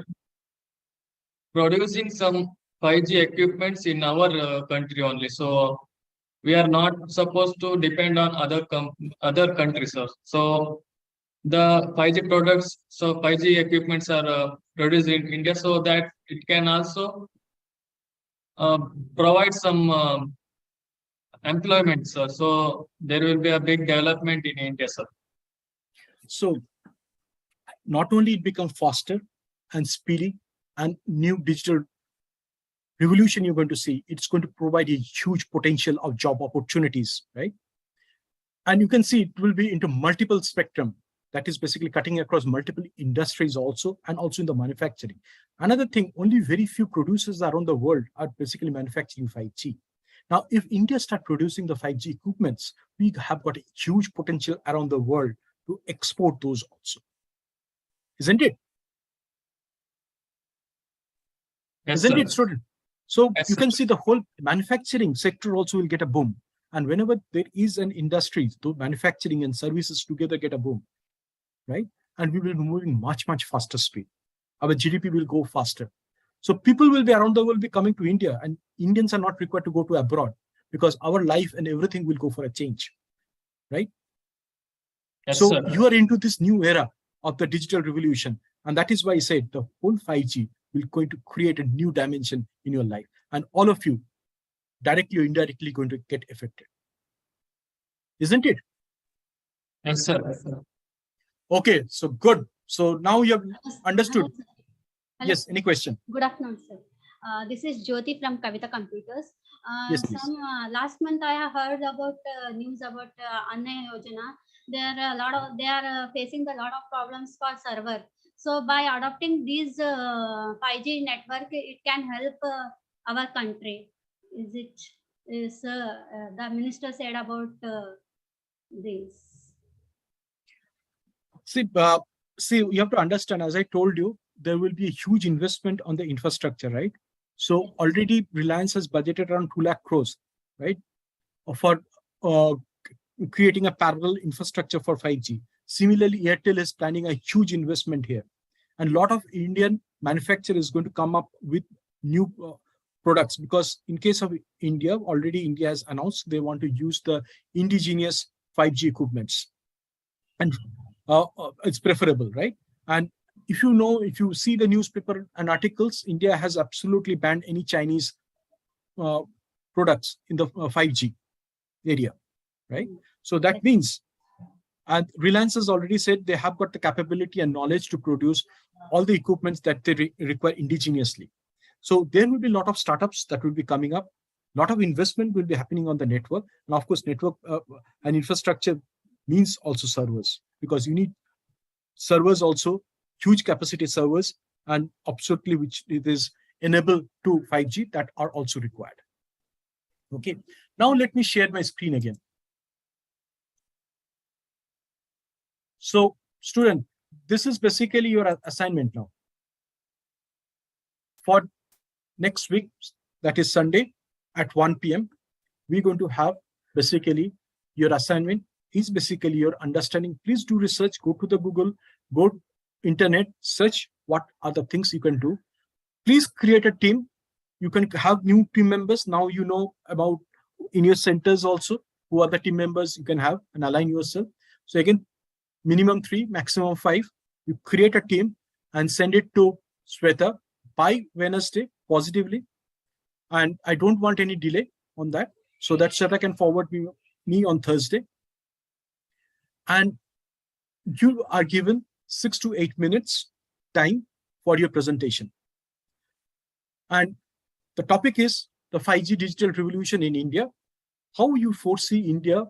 producing some 5G equipments in our country only. So we are not supposed to depend on other countries, sir. So the 5G products, so 5G equipments are produced in India, so that it can also provide some employment, sir. So there will be a big development in India, sir. So not only it becomes faster and speedy and new digital revolution you're going to see, it's going to provide a huge potential of job opportunities, right? And you can see it will be into multiple spectrum. That is basically cutting across multiple industries also, and also in the manufacturing. Another thing, only very few producers around the world are basically manufacturing 5G. Now, if India start producing the 5G equipments, we have got a huge potential around the world to export those also. Isn't it? Yes, Isn't sir. it, student? So Yes, you sir. can see the whole manufacturing sector also will get a boom. And whenever there is an industry, the manufacturing and services together get a boom, right? And we will be moving much, much faster speed. Our GDP will go faster. So people will be around the world be coming to India, and Indians are not required to go to abroad because our life and everything will go for a change, right? Yes, So sir. you are into this new era of the digital revolution. And that is why I said the whole 5G will going to create a new dimension in your life. And all of you, directly or indirectly, going to get affected. Isn't it? Yes, sir. Okay, so good. So now you have understood. Hello. Yes, any question? Good afternoon, sir. This is Jyoti from Kavita Computers. Yes, please. Last month I have heard about news about Anna Yojana. They are facing a lot of problems for server. So by adopting these 5G network, it can help our country. The minister said about this? See, you have to understand, as I told you, there will be a huge investment on the infrastructure, right? So already Reliance has budgeted around 2 lakh crores, right? For creating a parallel infrastructure for 5G. Similarly, Airtel is planning a huge investment here. And a lot of Indian manufacturer is going to come up with new products, because in case of India, already India has announced they want to use the indigenous 5G equipments. And it's preferable, right? And if you see the newspaper and articles, India has absolutely banned any Chinese products in the 5G area, right? So that means, and Reliance has already said they have got the capability and knowledge to produce all the equipments that they require indigenously. So there will be a lot of startups that will be coming up. A lot of investment will be happening on the network. And of course, network and infrastructure means also servers, because you need servers also, huge capacity servers, and absolutely which it is enabled to 5G that are also required. Okay, now let me share my screen again. So student, this is basically your assignment now. For next week, that is Sunday at 1 p.m., we're going to have basically your assignment is basically your understanding. Please do research, go to the Google, go internet, search what are the things you can do. Please create a team. You can have new team members. Now you know about in your centers also, who are the team members you can have and align yourself. So again, minimum 3, maximum 5. You create a team and send it to Sweta by Wednesday positively. And I don't want any delay on that, so that Sweta can forward me on Thursday. And you are given 6 to 8 minutes time for your presentation. And the topic is the 5G digital revolution in India. How you foresee India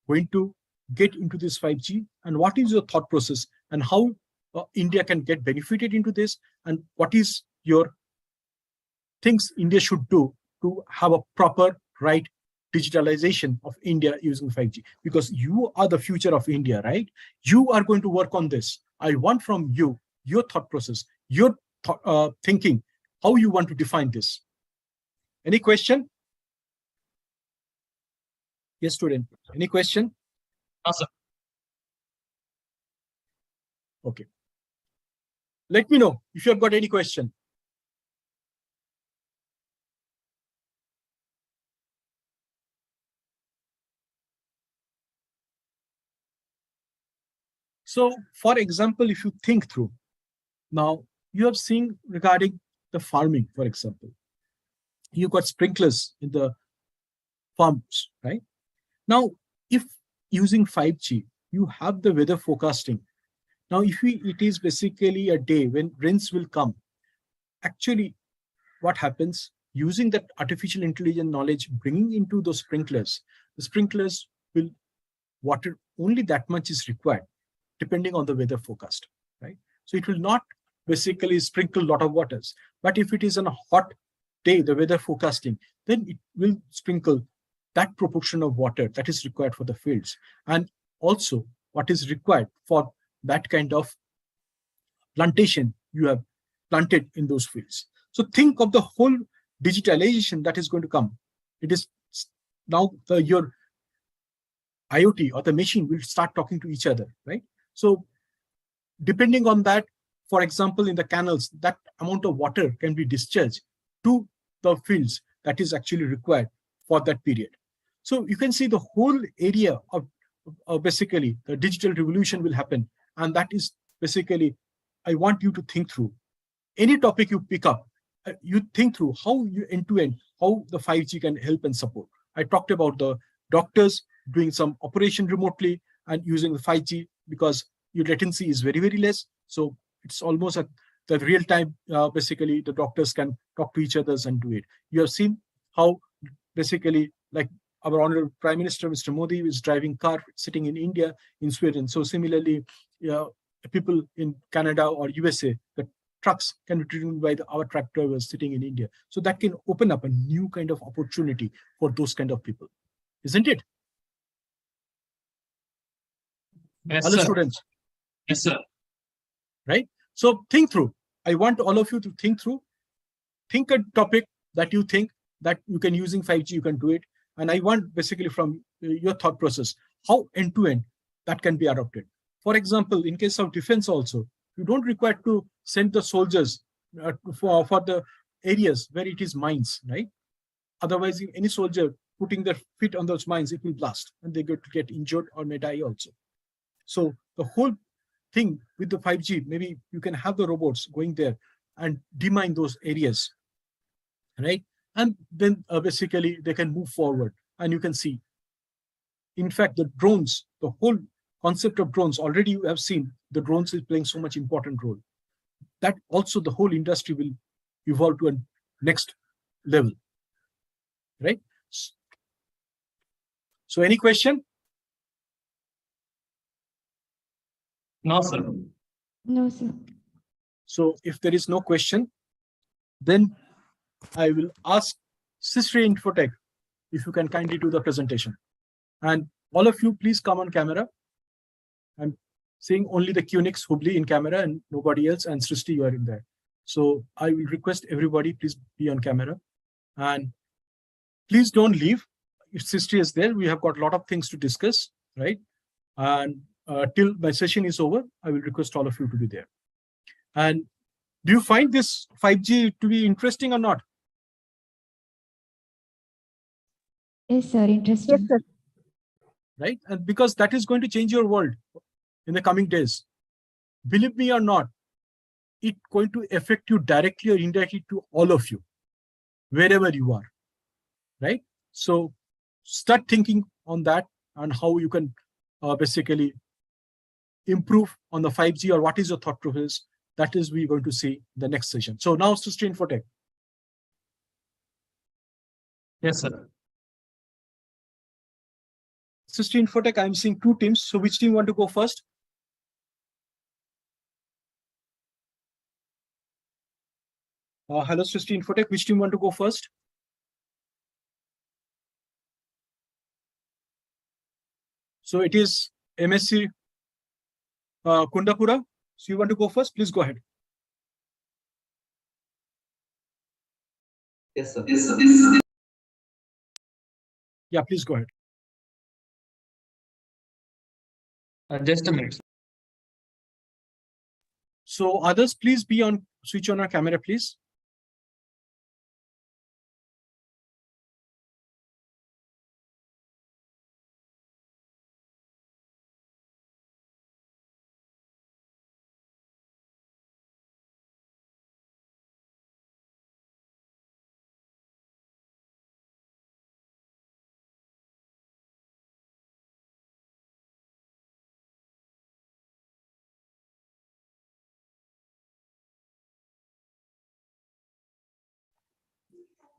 going to get into this 5G, and what is your thought process, and how India can get benefited into this, and what is your things India should do to have a proper right digitalization of India using 5G, because you are the future of India, right? You are going to work on this. I want from you, your thought process, your thinking, how you want to define this. Any question? Yes, student. Any question? Awesome. Okay. Let me know if you have got any question. So, for example, if you think through, now you have seen regarding the farming, for example, you got sprinklers in the farms, right? Now, if using 5G, you have the weather forecasting. Now, if it is basically a day when rains will come, actually, what happens using that artificial intelligence knowledge, bringing into those sprinklers, the sprinklers will water only that much is required, depending on the weather forecast, right? So it will not basically sprinkle a lot of waters. But if it is on a hot day, the weather forecasting, then it will sprinkle that proportion of water that is required for the fields. And also what is required for that kind of plantation you have planted in those fields. So think of the whole digitalization that is going to come. It is now your IoT or the machine will start talking to each other, right? So depending on that, for example, in the canals, that amount of water can be discharged to the fields that is actually required for that period. So you can see the whole area of basically the digital revolution will happen. And that is basically, I want you to think through. Any topic you pick up, you think through how you end-to-end, how the 5G can help and support. I talked about the doctors doing some operation remotely and using the 5G because your latency is very, very less. So it's almost at the real time, basically the doctors can talk to each other and do it. You have seen how basically like our Honorable Prime Minister, Mr. Modi, is driving car sitting in India, in Sweden. So similarly, people in Canada or USA, the trucks can be driven by our truck drivers sitting in India. So that can open up a new kind of opportunity for those kind of people, isn't it? Yes, Other sir. students. Yes, sir. Right? So think through. I want all of you to think through. Think a topic that you think that you can using 5G, you can do it. And I want basically from your thought process, how end-to-end that can be adopted. For example, in case of defense also, You don't require to send the soldiers for the areas where it is mines, right? Otherwise, any soldier putting their feet on those mines, it will blast and they get injured or may die also. So the whole thing with the 5G, maybe you can have the robots going there and demine those areas, right? And then basically they can move forward and you can see. In fact, the drones, the whole concept of drones, already you have seen the drones is playing so much important role. That also the whole industry will evolve to a next level, right? So any question? No, sir. No, sir. So if there is no question, then I will ask Sister Infotech if you can kindly do the presentation. And all of you, please come on camera. I'm seeing only the QNX Hubli in camera and nobody else, and Srishti, you are in there. So I will request everybody, please be on camera. And please don't leave. If Srishti is there, we have got a lot of things to discuss, right? And till my session is over, I will request all of you to be there. And do you find this 5G to be interesting or not? Yes, sir. Interesting. Yes, sir. Right? And because that is going to change your world in the coming days. Believe me or not, it's going to affect you directly or indirectly to all of you, wherever you are, right? So start thinking on that and how you can basically improve on the 5G, or what is your thought process. That is we're going to see the next session. So now Sister Infotech. Yes, sir. Sister Infotech, I'm seeing two teams. So which team want to go first? Hello, Sister Infotech. Which team want to go first? So it is MSc Kundapura. So you want to go first? Please go ahead. Yes, sir. Yeah, please go ahead. Just a minute. So others, please be on, switch on our camera, please.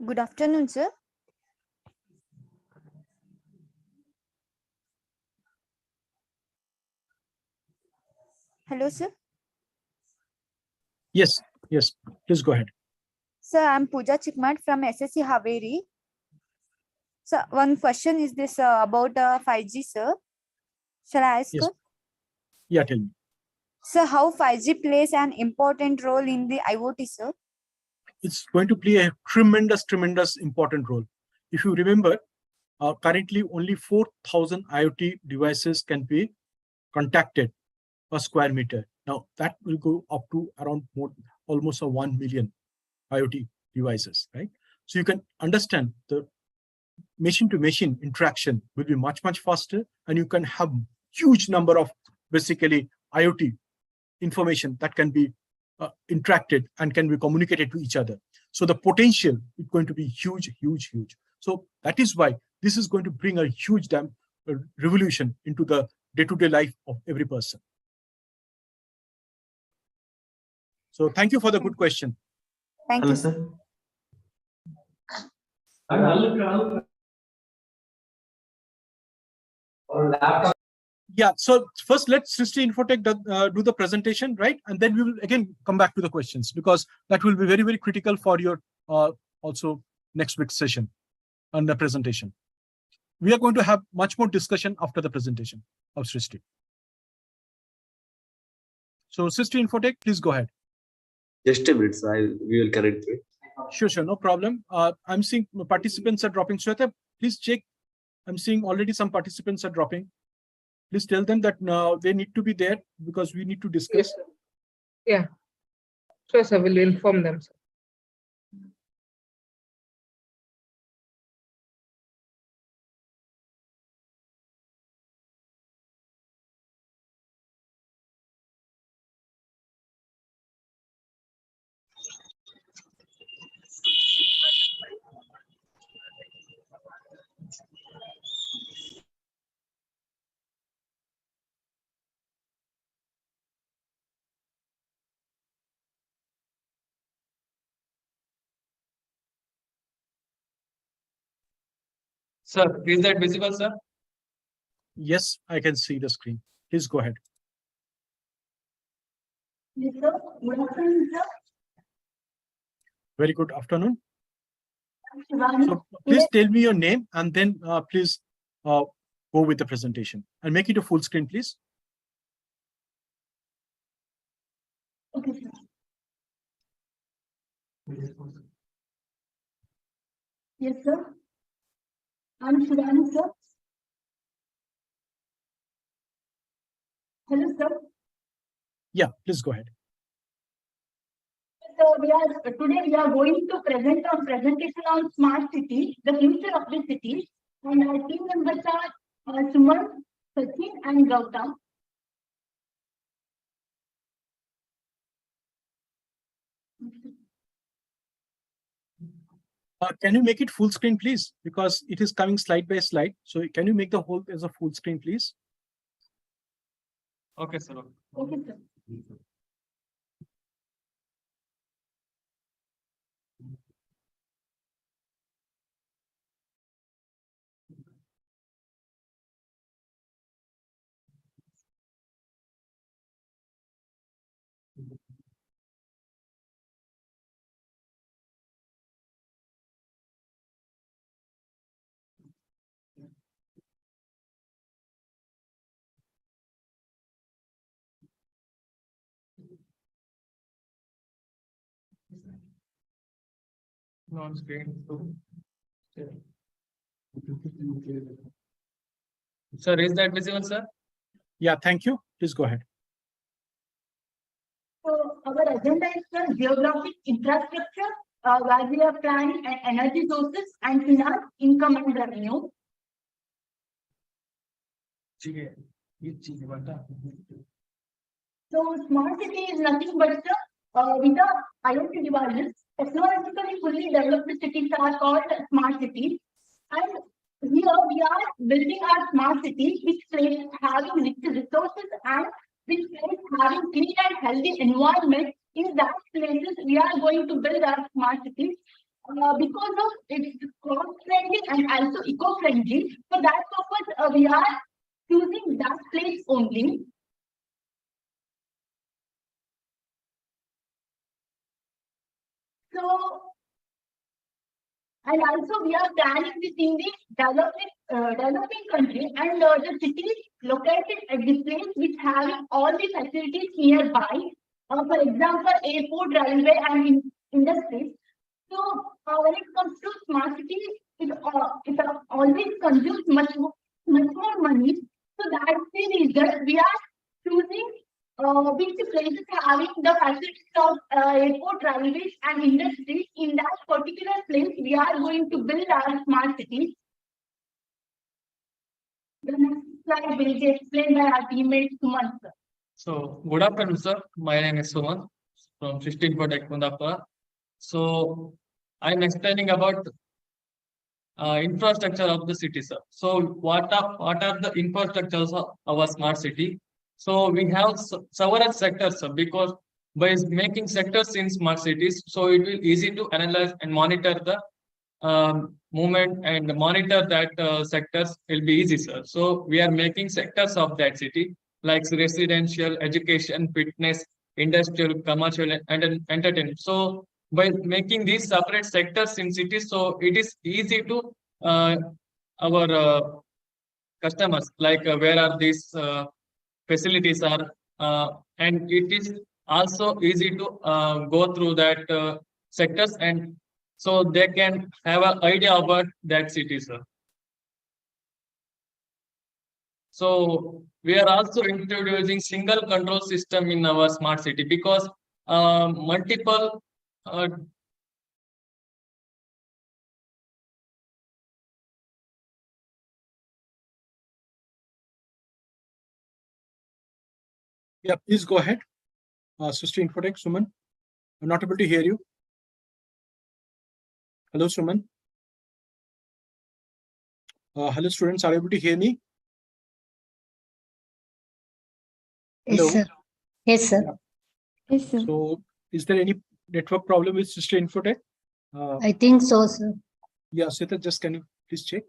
Good afternoon, sir. Hello, sir. Yes, yes, please go ahead. Sir, I'm Pooja Chikmat from SSC Haveri. Sir, one question is this about 5G, sir. Shall I ask? Yes. Yeah, tell me. Sir, how 5G plays an important role in the IoT, sir? It's going to play a tremendous important role. If you remember, currently only 4,000 IoT devices can be contacted per square meter. Now that will go up to around almost 1 million IoT devices, right? So you can understand the machine-to-machine interaction will be much faster, and you can have huge number of basically IoT information that can be interacted and can be communicated to each other. So the potential is going to be huge. So that is why this is going to bring a huge revolution into the day-to-day life of every person. So thank you for the good question. Thank you, sir. Yeah, so first let's Srishti Infotech do the presentation, right? And then we will again come back to the questions, because that will be very critical for your also next week's session and the presentation. We are going to have much more discussion after the presentation of Srishti. So Srishti Infotech, please go ahead. Just a minute, sir. We will connect it. Sure, no problem. I'm seeing participants are dropping. Shweta, please check. I'm seeing already some participants are dropping. Please tell them that they need to be there because we need to discuss. Yeah. Sure, sir. Will inform them, sir. Sir, is that visible, sir? Yes, I can see the screen. Please go ahead. Yes, sir. Good afternoon, sir. Very good afternoon. Shivani. So please tell me your name and then please go with the presentation and make it a full screen, please. Okay, sir. Yes, sir. I'm Shivani, sir. Hello, sir. Yeah, please go ahead. So today we are going to present our presentation on smart city, the future of the city. And our team members are Suman, Sachin, and Gautam. Can you make it full screen, please? Because it is coming slide by slide. So can you make the whole as a full screen, please? Okay, sir. Okay, sir. Non screen. Sir, is that visible, sir? Yeah, thank you. Please go ahead. So our agenda is for geographic infrastructure, where we are planning energy sources and finance, income and revenue. So smart city is nothing but with the IoT devices, technologically fully developed cities are called smart cities. And here we are building our smart city, which place having rich resources and which place having clean and healthy environment. In that places, we are going to build our smart cities. Because of its cost-friendly and also eco-friendly. For that purpose, we are choosing that place only. So, and also we are planning this in the developing country, and the cities located at the place which having all the facilities nearby. For example, airport, railway, and industries. So, when it comes to smart cities, it always consumes much more money. So that's the reason we are choosing which places having the facilities of airport, railways, and industries. In that particular place, we are going to build our smart cities. The next slide will be explained by our teammate Suman, sir. So, good afternoon, sir. My name is Suman from 16 Tech Kundapura. So, I'm explaining about infrastructure of the city, sir. So, what are the infrastructures of our smart city? So, we have several sectors, sir, because by making sectors in smart cities, so it will easy to analyze and monitor the movement and monitor that sectors will be easy, sir. So, we are making sectors of that city like residential, education, fitness, industrial, commercial, and entertainment. So, by making these separate sectors in cities, so it is easy to our customers, like where are these facilities are, and it is also easy to go through that sectors, and so they can have an idea about that city, sir. So we are also introducing single control system in our smart city because multiple Yeah, please go ahead. Sister Infotech, Suman. I'm not able to hear you. Hello, Suman. Hello, students. Are you able to hear me? Hello. Yes, sir. Yes, sir. Yeah. Yes, sir. So, is there any network problem with Sister Infotech? I think so, sir. Yeah, Sita, just can you please check?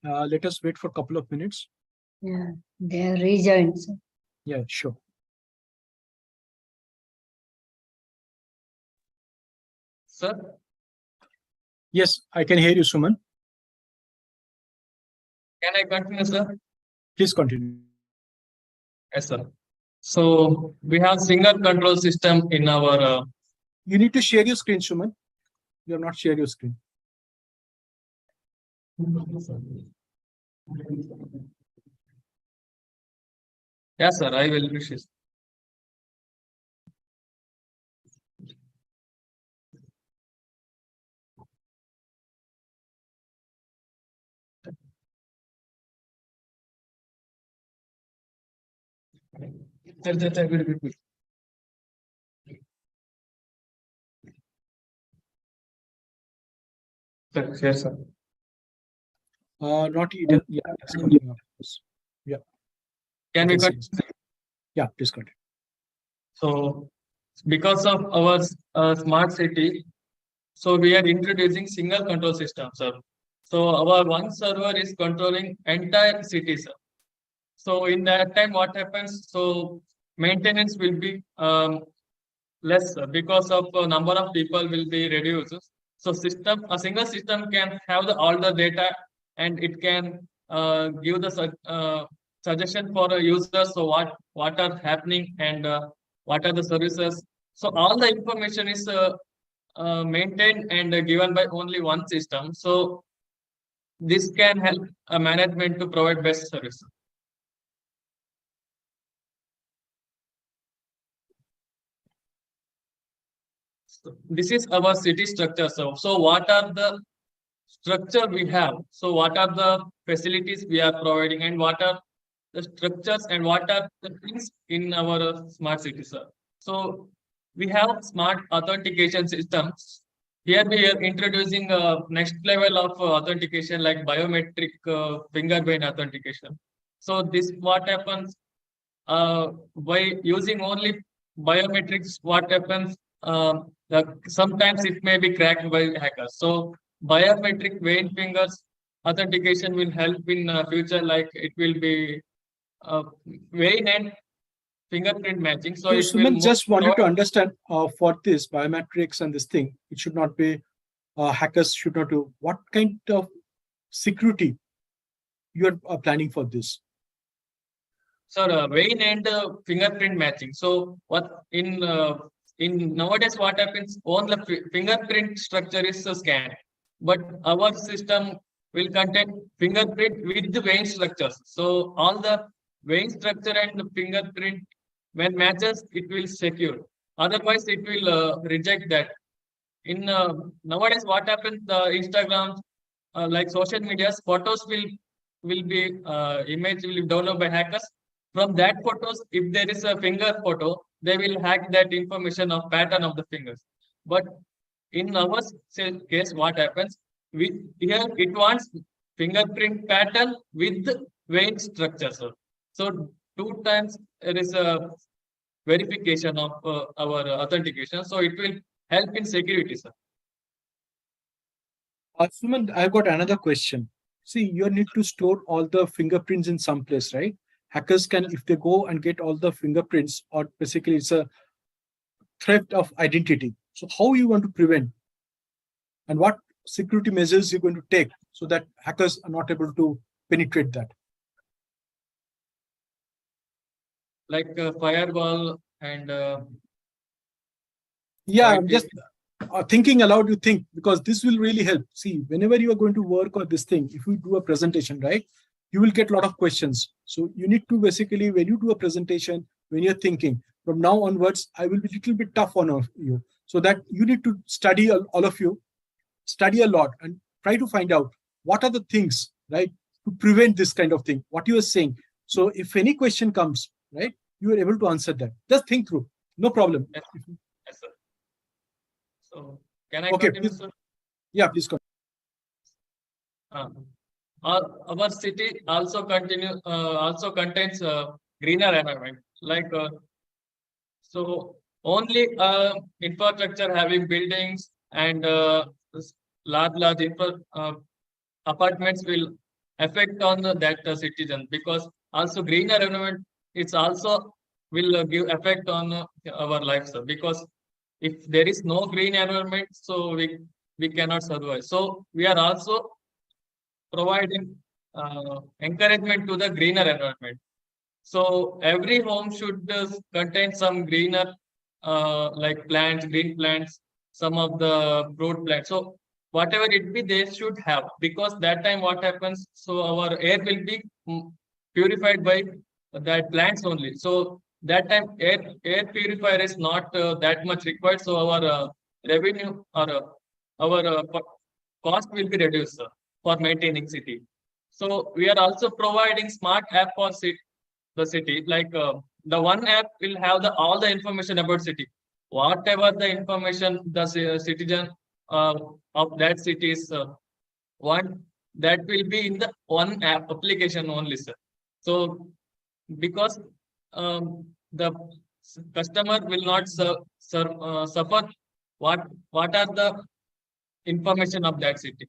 Let us wait for a couple of minutes. Yeah, they are rejoined, sir. Yeah, sure. Sir? Yes, I can hear you, Suman. Can I continue, sir? Please continue. Yes, sir. So we have single control system in our. You need to share your screen, Suman. You have not shared your screen. Yes, sir. I will wish it. Yes, sir. Not either. Yeah, it's coming up. Yeah. Can we see continue? it. Yeah, please continue. So because of our smart city, so we are introducing single control system, sir. So our one server is controlling entire city, sir. So in that time, what happens? So maintenance will be less because of number of people will be reduced. So a single system can have all the data and it can give the suggestion for a user. So what are happening and what are the services. So all the information is maintained and given by only one system. So this can help management to provide best service. So this is our city structure. So what are the structure we have? So what are the facilities we are providing and what are the structures and what are the things in our smart city, sir? So we have smart authentication systems. Here we are introducing next level of authentication like biometric fingerprint authentication. So this what happens by using only biometrics, what happens? Sometimes it may be cracked by hackers. So biometric vein fingers authentication will help in future, like it will be vein and fingerprint matching. So it will Suman just wanted to provide- understand for this biometrics and this thing, it should not be hackers should not do. What kind of security you are planning for this? Sir, vein and fingerprint matching. So what in nowadays what happens? On the fingerprint structure is scanned, but our system will contain fingerprint with the vein structures. So all the vein structure and the fingerprint when matches, it will secure. Otherwise, it will reject that. In nowadays, what happens? The Instagram, like social medias, photos will be image will be downloaded by hackers. From that photos, if there is a finger photo, they will hack that information of pattern of the fingers. But in our case, what happens? Here it wants fingerprint pattern with vein structure. So 2 times there is a verification of our authentication. So it will help in security, sir. Suman, I've got another question. See, you need to store all the fingerprints in some place, right? Hackers can, if they go and get all the fingerprints, or basically it's a theft of identity. So how you want to prevent? And what security measures you're going to take so that hackers are not able to penetrate that? Like firewall and Yeah, I'm white just thinking aloud. You think, because this will really help. See, whenever you are going to work on this thing, if you do a presentation, right, you will get a lot of questions. So you need to basically, when you do a presentation, when you're thinking from now onwards, I will be a little bit tough on you, so that you need to study, all of you study a lot and try to find out what are the things, right, to prevent this kind of thing, what you are saying. So if any question comes, right, you are able to answer that. Just think through, no problem. Yes, sir. So can I Okay, continue, please. sir? Yeah, please continue. Our city also contains greener environment, like so only infrastructure having buildings and large apartments will affect on that citizen, because also greener environment it's also will give effect on our life, sir, because if there is no green environment, so we cannot survive. So we are also providing encouragement to the greener environment. So every home should contain some greener, like plants, green plants, some of the fruit plants. So whatever it be, they should have, because that time what happens? So our air will be purified by that plants only. So that time air purifier is not that much required. So our revenue or our cost will be reduced for maintaining city. So we are also providing smart app for the city. Like the one app will have all the information about city. Whatever the information the citizen of that city is want, that will be in the one app application only, sir. So because the customer will not suffer what are the information of that city.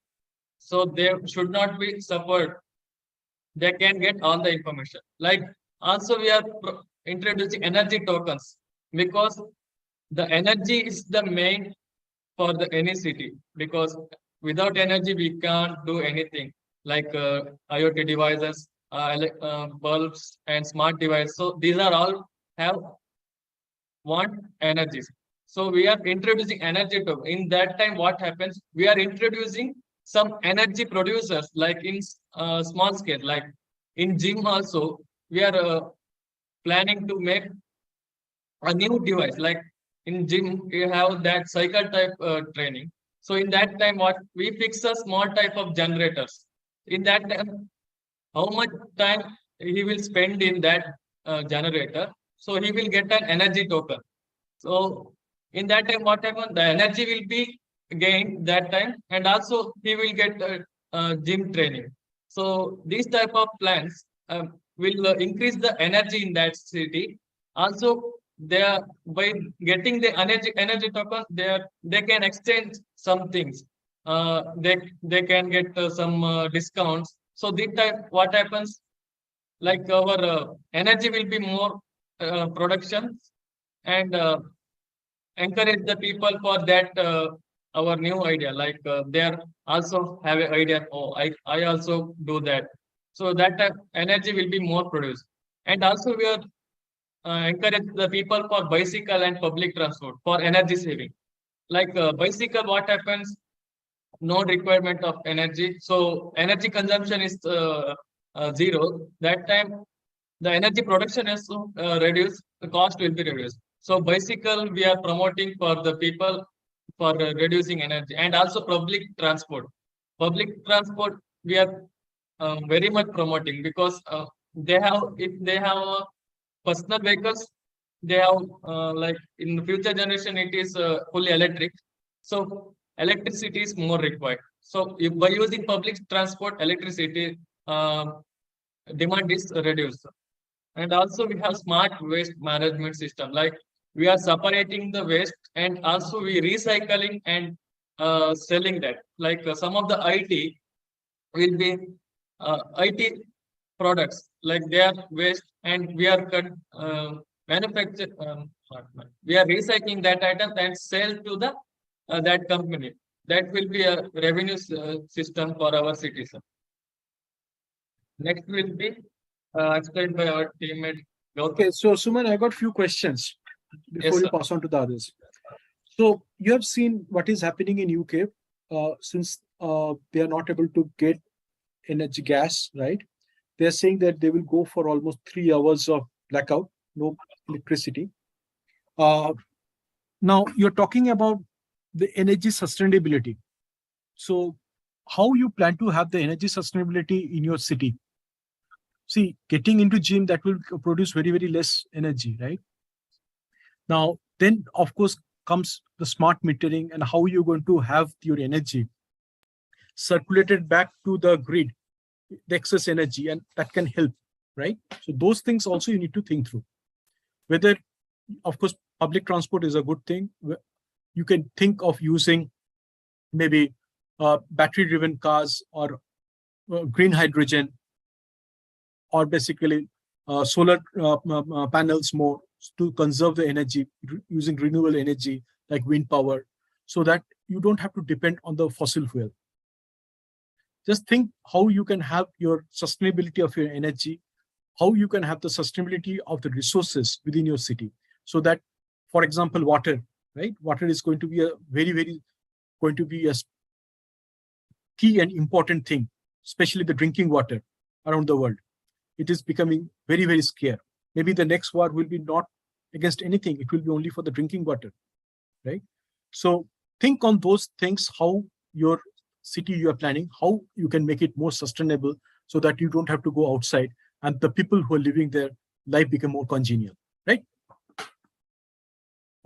So they should not be suffered. They can get all the information. Like also we are introducing energy tokens, because the energy is the main for the any city, because without energy we can't do anything, like IoT devices, bulbs and smart devices. So these are all have want energies. So we are introducing energy token. In that time, what happens? We are introducing some energy producers, like in small scale, like in gym also. We are planning to make a new device. Like in gym, we have that cycle type training. So in that time, what we fix a small type of generators. In that time, how much time he will spend in that generator, so he will get an energy token. So in that time, what happens? The energy will be gained that time, and also he will get gym training. So these type of plans will increase the energy in that city. Also, they are by getting the energy token, they can exchange some things. They can get some discounts. So this type, what happens? Like our energy will be more production, and encourage the people for that our new idea. Like they are also have an idea. Oh, I also do that. So that energy will be more produced. And also we are encourage the people for bicycle and public transport for energy saving. Like bicycle, what happens? No requirement of energy, so energy consumption is zero. That time the energy production is reduced, the cost will be reduced. So bicycle we are promoting for the people for reducing energy. And also public transport we are very much promoting, because they have, if they have personal vehicles, they have like in the future generation it is fully electric, so electricity is more required. So if by using public transport, electricity demand is reduced. And also we have smart waste management system, like we are separating the waste, and also we recycling and selling that. Like some of the IT will be IT products, like they are waste, and we are manufacture we are recycling that item and sell to the that company. That will be a revenue system for our citizen. Next will be explained by our teammate. Okay, so Suman, I got few questions before Yes, you sir. pass on to the others. So you have seen what is happening in UK since they are not able to get energy gas, right? They are saying that they will go for almost 3 hours of blackout, no electricity. Now you're talking about the energy sustainability. So how you plan to have the energy sustainability in your city? See, getting into gym, that will produce very, very less energy, right? Now, then of course comes the smart metering and how you're going to have your energy circulated back to the grid, the excess energy, and that can help, right? So those things also you need to think through. Whether, of course, public transport is a good thing. You can think of using maybe battery-driven cars or green hydrogen, or basically solar panels more to conserve the energy using renewable energy like wind power, so that you don't have to depend on the fossil fuel. Just think how you can have your sustainability of your energy, how you can have the sustainability of the resources within your city, so that, for example, water, right? Water is going to be a very going to be a key and important thing, especially the drinking water around the world. It is becoming very scarce. Maybe the next war will be not against anything. It will be only for the drinking water, right? So think on those things, how your city you are planning, how you can make it more sustainable so that you don't have to go outside and the people who are living there, life become more congenial, right?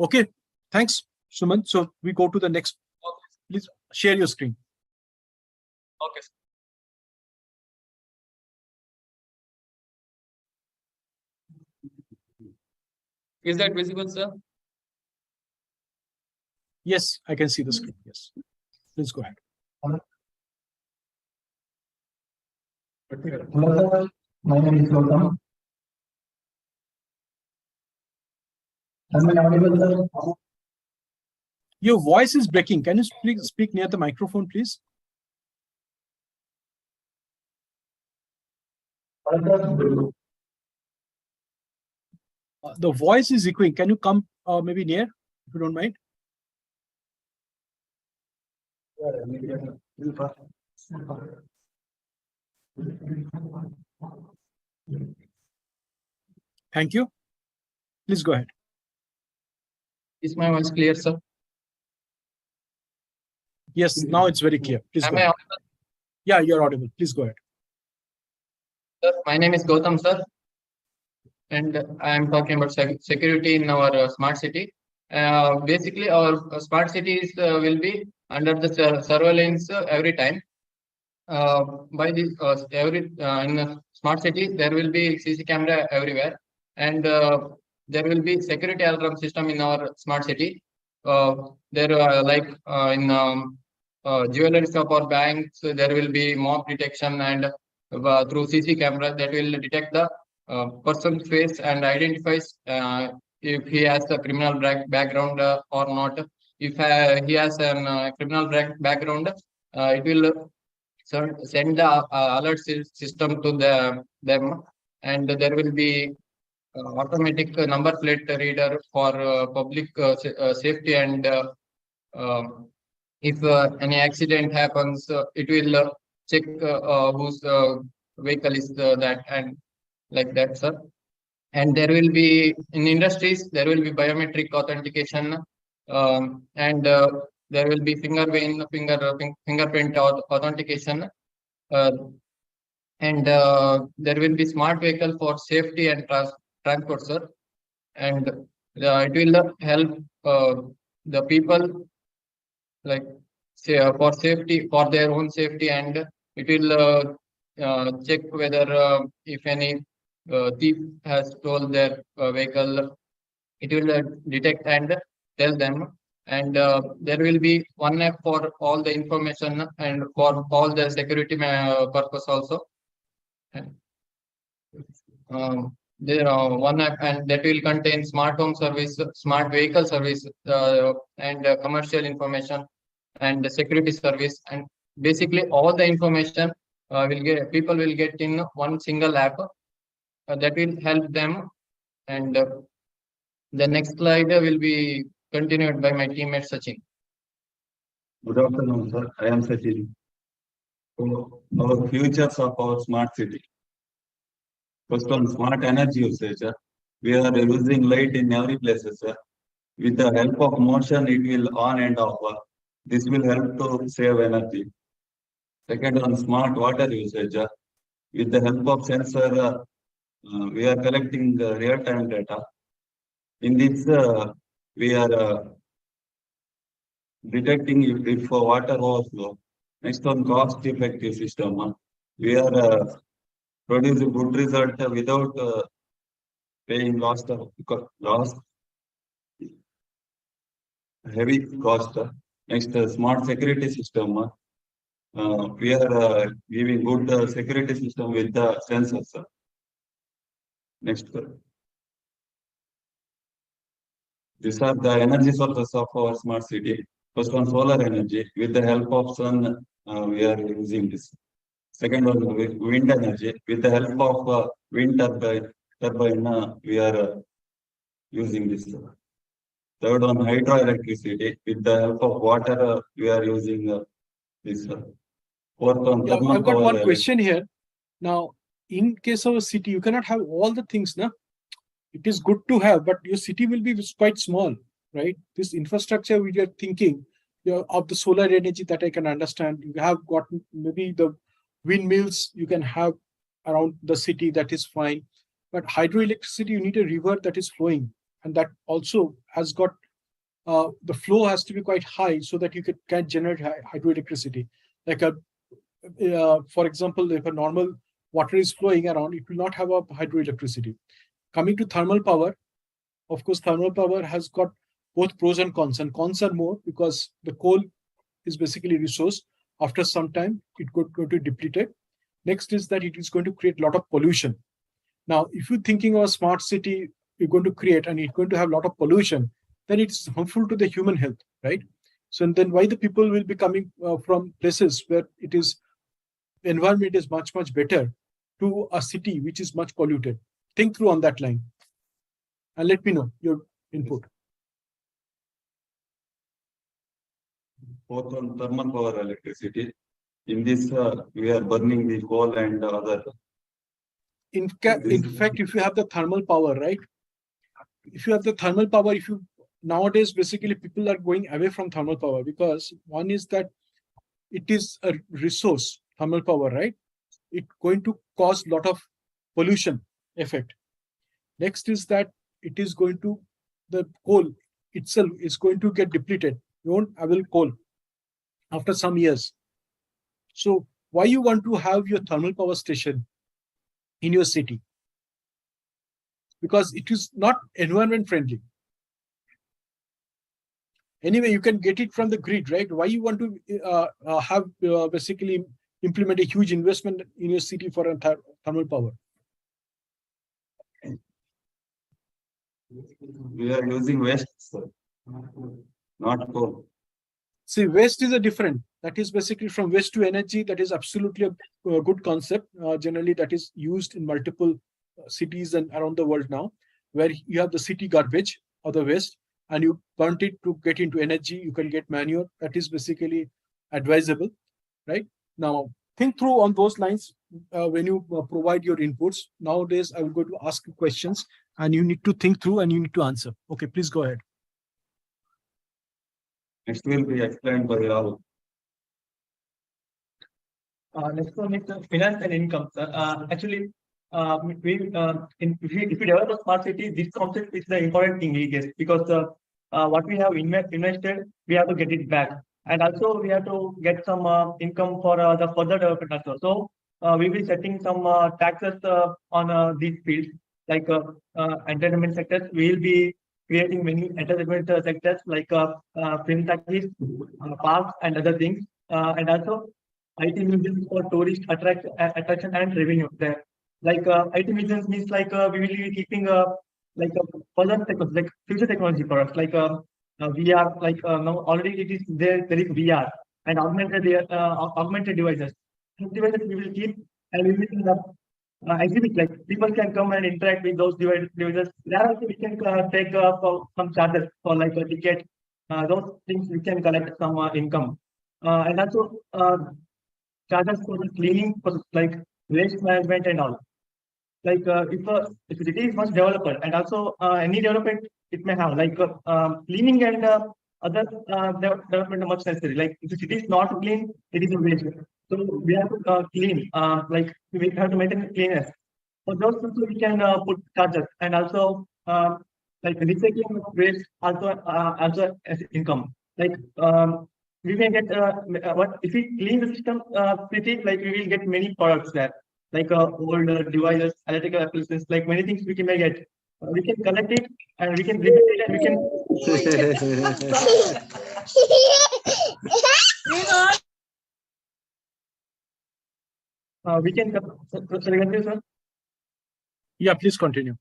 Okay, thanks, Suman. So we go to the next. Please share your screen. Okay. Is that visible, sir? Yes, I can see the screen. Yes, please go ahead. Hello, sir. My name is Gautam. Am I audible, sir? Your voice is breaking. Can you please speak near the microphone, please? The voice is echoing. Can you come maybe near, if you don't mind? Thank you. Please go ahead. Is my voice clear, sir? Yes, now it's very clear. Please Am go I ahead. audible? Yeah, you're audible. Please go ahead. Sir, my name is Gautam, sir, and I am talking about security in our smart city. Basically, our smart cities will be under the surveillance every time. By the in a smart city, there will be CC camera everywhere, and there will be security alarm system in our smart city. There, like in jewelry shop or banks, there will be mob detection, and through CC camera that will detect the person's face and identifies if he has a criminal background or not. If he has a criminal background, it will send the alert system to them, and there will be automatic number plate reader for public safety, and if any accident happens, it will check whose vehicle is that, and like that, sir. And there will be, in industries, there will be biometric authentication, and there will be fingerprint authentication, and there will be smart vehicle for safety and transport, sir. And it will help the people, like, say, for safety, for their own safety, and it will check whether if any thief has stole their vehicle, it will detect and tell them. And there will be one app for all the information and for all the security purpose also. There are one app, and that will contain smart home service, smart vehicle service, and commercial information, and the security service, and basically all the information people will get in one single app that will help them. And the next slide will be continued by my teammate Sachin. Good afternoon, sir. I am Sachin. So, our futures of our smart city. First one, smart energy usage. Sir. We are using light in every place, sir. With the help of motion, it will on and off. This will help to save energy. Second one, smart water usage. With the help of sensor, we are collecting real-time data. In this, we are detecting if water overflow. Next one, cost-effective system. We are producing good result without paying lost heavy cost. Next, smart security system. We are giving good security system with the sensors. Next. These are the energy sources of our smart city. First one, solar energy. With the help of sun, we are using this. Second one, wind energy. With the help of wind turbine, we are using this. Third one, hydroelectricity. With the help of water, we are using this. Fourth one, Yeah, thermal I've got power one question here. Now, in case of a city, you cannot have all the things, na? It is good to have, but your city will be quite small, right? This infrastructure we are thinking, of the solar energy, that I can understand. You have got maybe the windmills you can have around the city, that is fine. But hydroelectricity, you need a river that is flowing, and that also has got the flow has to be quite high so that you can generate hydroelectricity. Like for example, if a normal water is flowing around, it will not have a hydroelectricity. Coming to thermal power, of course, thermal power has got both pros and cons. And cons are more because the coal is basically resource. After some time, it could go to depleted. Next is that it is going to create a lot of pollution. Now, if you're thinking of a smart city you're going to create and it's going to have a lot of pollution, then it's harmful to the human health, right? So and then why the people will be coming from places where it is environment is much, much better to a city which is much polluted. Think through on that line and let me know your input. Fourth one, thermal power electricity. In this, we are burning the coal and other. In fact, if you have the thermal power, right? If you have the thermal power, nowadays, basically people are going away from thermal power because one is that it is a resource, thermal power, right? It's going to cause a lot of pollution effect. Next is that it is going to, the coal itself is going to get depleted. You won't avail coal after some years. So why you want to have your thermal power station in your city? Because it is not environment friendly. Anyway, you can get it from the grid, right? Why you want to have basically implement a huge investment in your city for a thermal power? We are using waste, sir, not coal. See, waste is a different. That is basically from waste to energy. That is absolutely a good concept. Generally, that is used in multiple cities and around the world now, where you have the city garbage or the waste, and you burn it to get into energy. You can get manure. That is basically advisable, right? Now, think through on those lines when you provide your inputs. Nowadays, I will go to ask you questions, and you need to think through and you need to answer. Okay, please go ahead. Next will be explained by Rahul. Next one is finance and income. Actually, if we develop a smart city, this concept is the important thing, I guess, because what we have invested, we have to get it back, and also we have to get some income for the further development also. So we will be setting some taxes on these fields, like entertainment sectors. We will be creating many entertainment sectors like film taxis, parks, and other things, and also IT museums for tourist attraction and revenue there. Like IT museums means like we will be keeping like further technology, like future technology for us, like VR, like now already it is there. There is VR and augmented devices, devices we will keep, and we will exhibit, like people can come and interact with those devices. There also we can take for some charges for like a ticket. Those things we can collect some income, and also charges for the cleaning, for like waste management and all. Like if the city is much developed, and also any development it may have, like cleaning and other development are much necessary. Like if the city is not clean, it is a waste. So we have to clean, like we have to maintain cleanliness. For those also we can put charges, and also like recycling of waste also as income. Like we may get what if we clean the system pretty, like we will get many products there, like old devices, electrical appliances, like many things we can get. We can collect it and we can repeat it, and we can. We can. Sorry, sir. Yeah, please continue.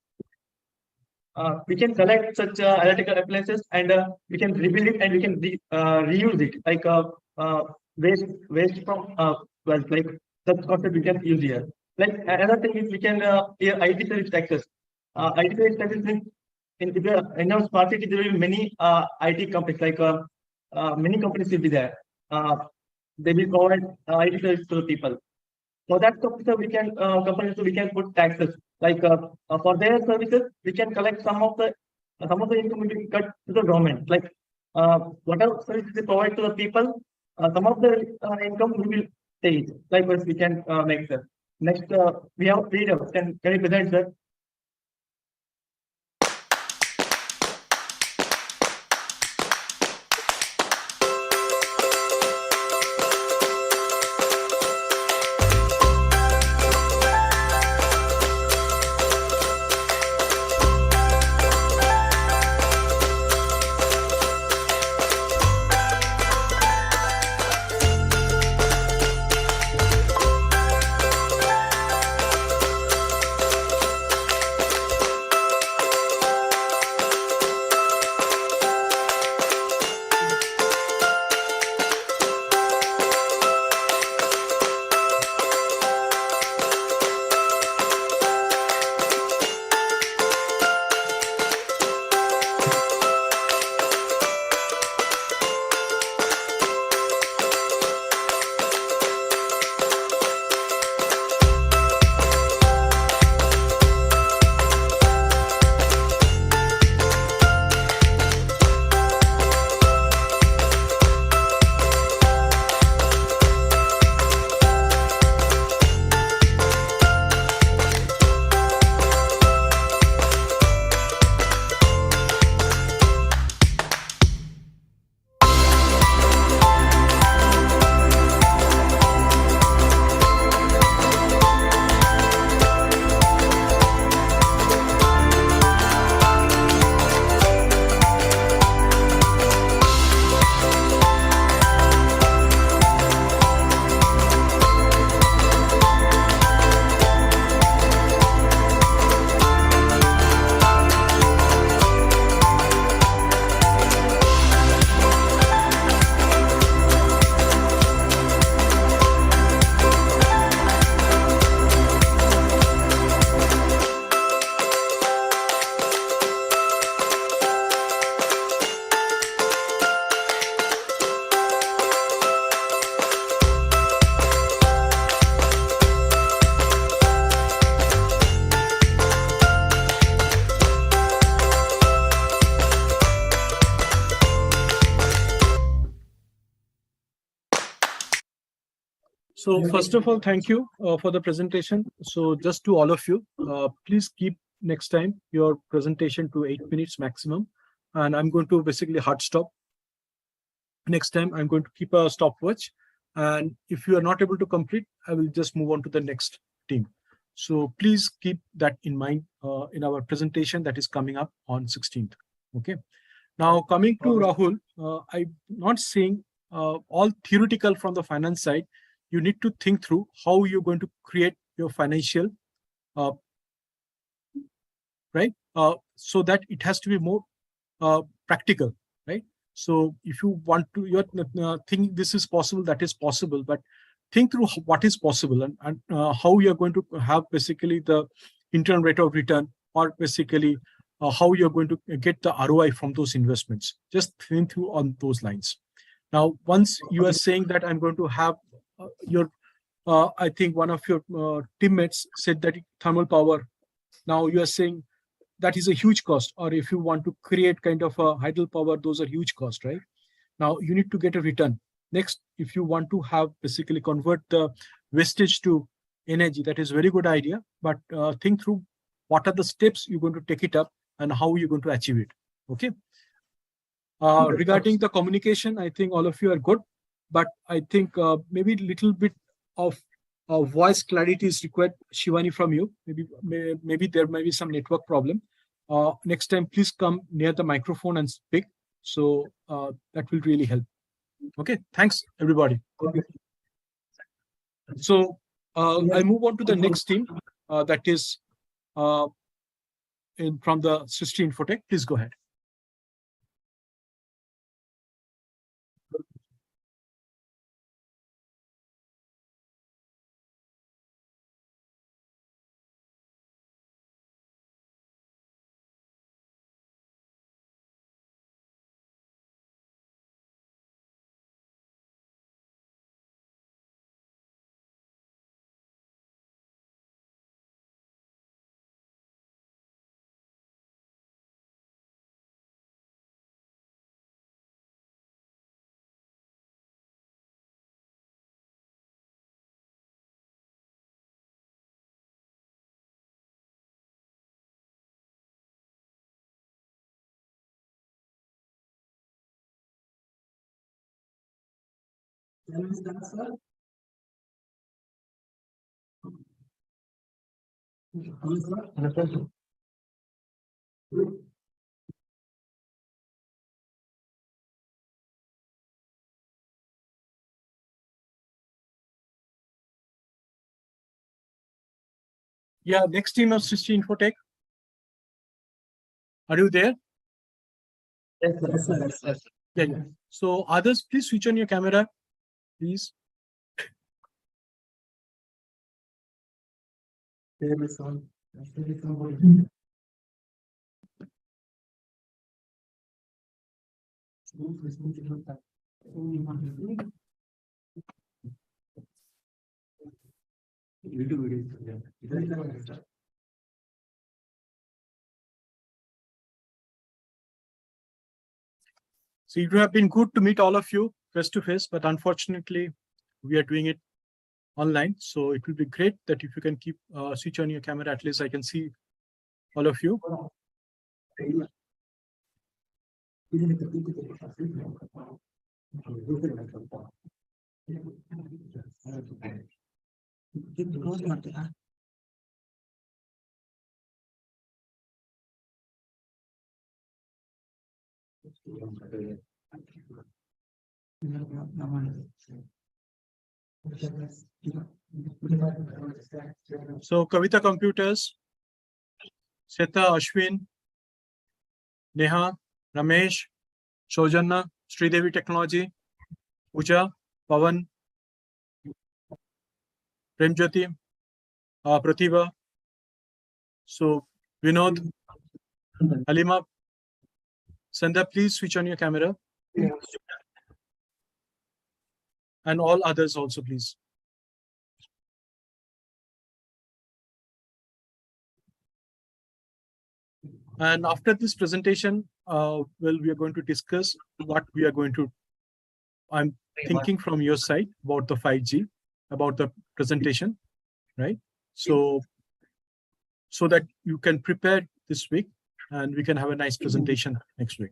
We can collect such electrical appliances, and we can rebuild it, and we can reuse it, like waste from well, like such concept we can use here. Like another thing is we can IT service taxes. IT service taxes means in our smart city there will be many IT companies, like many companies will be there. They will provide IT service to the people. For that purpose, we can companies we can put taxes, like for their services we can collect some of the income will be cut to the government. Like whatever services they provide to the people, some of the income we will take. Likewise, we can make that. Next, we have freedom. Can you present that? So first of all, thank you for the presentation. So just to all of you, please keep next time your presentation to 8 minutes maximum. And I'm going to basically hard stop. Next time, I'm going to keep a stopwatch. And if you are not able to complete, I will just move on to the next team. So please keep that in mind in our presentation that is coming up on 16th. Okay. Now coming to Rahul, I'm not saying all theoretical from the finance side. You need to think through how you're going to create your financial, right? So that it has to be more practical, right? So if you want to, you think this is possible, that is possible, but think through what is possible and how you're going to have basically the internal rate of return, or basically how you're going to get the ROI from those investments. Just think through on those lines. Now, once you are saying that I'm going to have I think one of your teammates said that thermal power. Now you are saying that is a huge cost, or if you want to create kind of a hydropower, those are huge costs, right? Now you need to get a return. Next, if you want to have basically convert the wastage to energy, that is very good idea, but think through what are the steps you're going to take it up and how you're going to achieve it. Okay. Regarding the communication, I think all of you are good, but I think maybe a little bit of voice clarity is required, Shivani, from you. Maybe there may be some network problem. Next time, please come near the microphone and speak. So that will really help. Okay, thanks everybody. Okay. So I move on to the next team, that is from the Srishti Infotech. Please go ahead. Yeah, next team of Srishti Infotech. Are you there? Yes. Yeah. So others, please switch on your camera, please. So it would have been good to meet all of you face to face, but unfortunately, we are doing it online. So it will be great that if you can keep switch on your camera, at least I can see all of you. So Kavita Computers, Seta, Ashwin, Neha, Ramesh, Shojanna, Sridevi Technology, Pooja, Pavan, Premjyoti, Pratibha, so Vinod, Halima, Sandhya, please switch on your camera. And all others also, please. And after this presentation, we are going to discuss what we are going to, I'm thinking from your side about the 5G, about the presentation, right? So that you can prepare this week and we can have a nice presentation next week.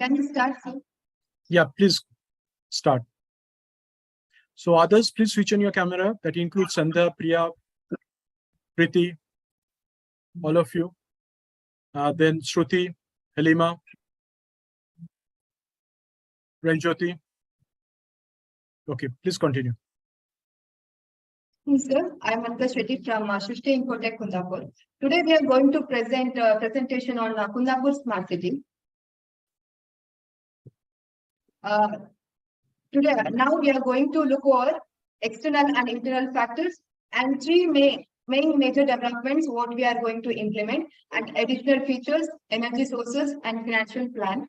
Can you start, sir? Yeah, please start. So others, please switch on your camera. That includes Sandhya, Priya, Priti, all of you. Then Shruti, Halima, Ranjyoti. Okay, please continue. Sir, I am Anka Shetty from Shrishti Infotech Kundapur. Today we are going to present presentation on Kundapur Smart City. Now we are going to look over external and internal factors and three main major developments what we are going to implement and additional features, energy sources and financial plan.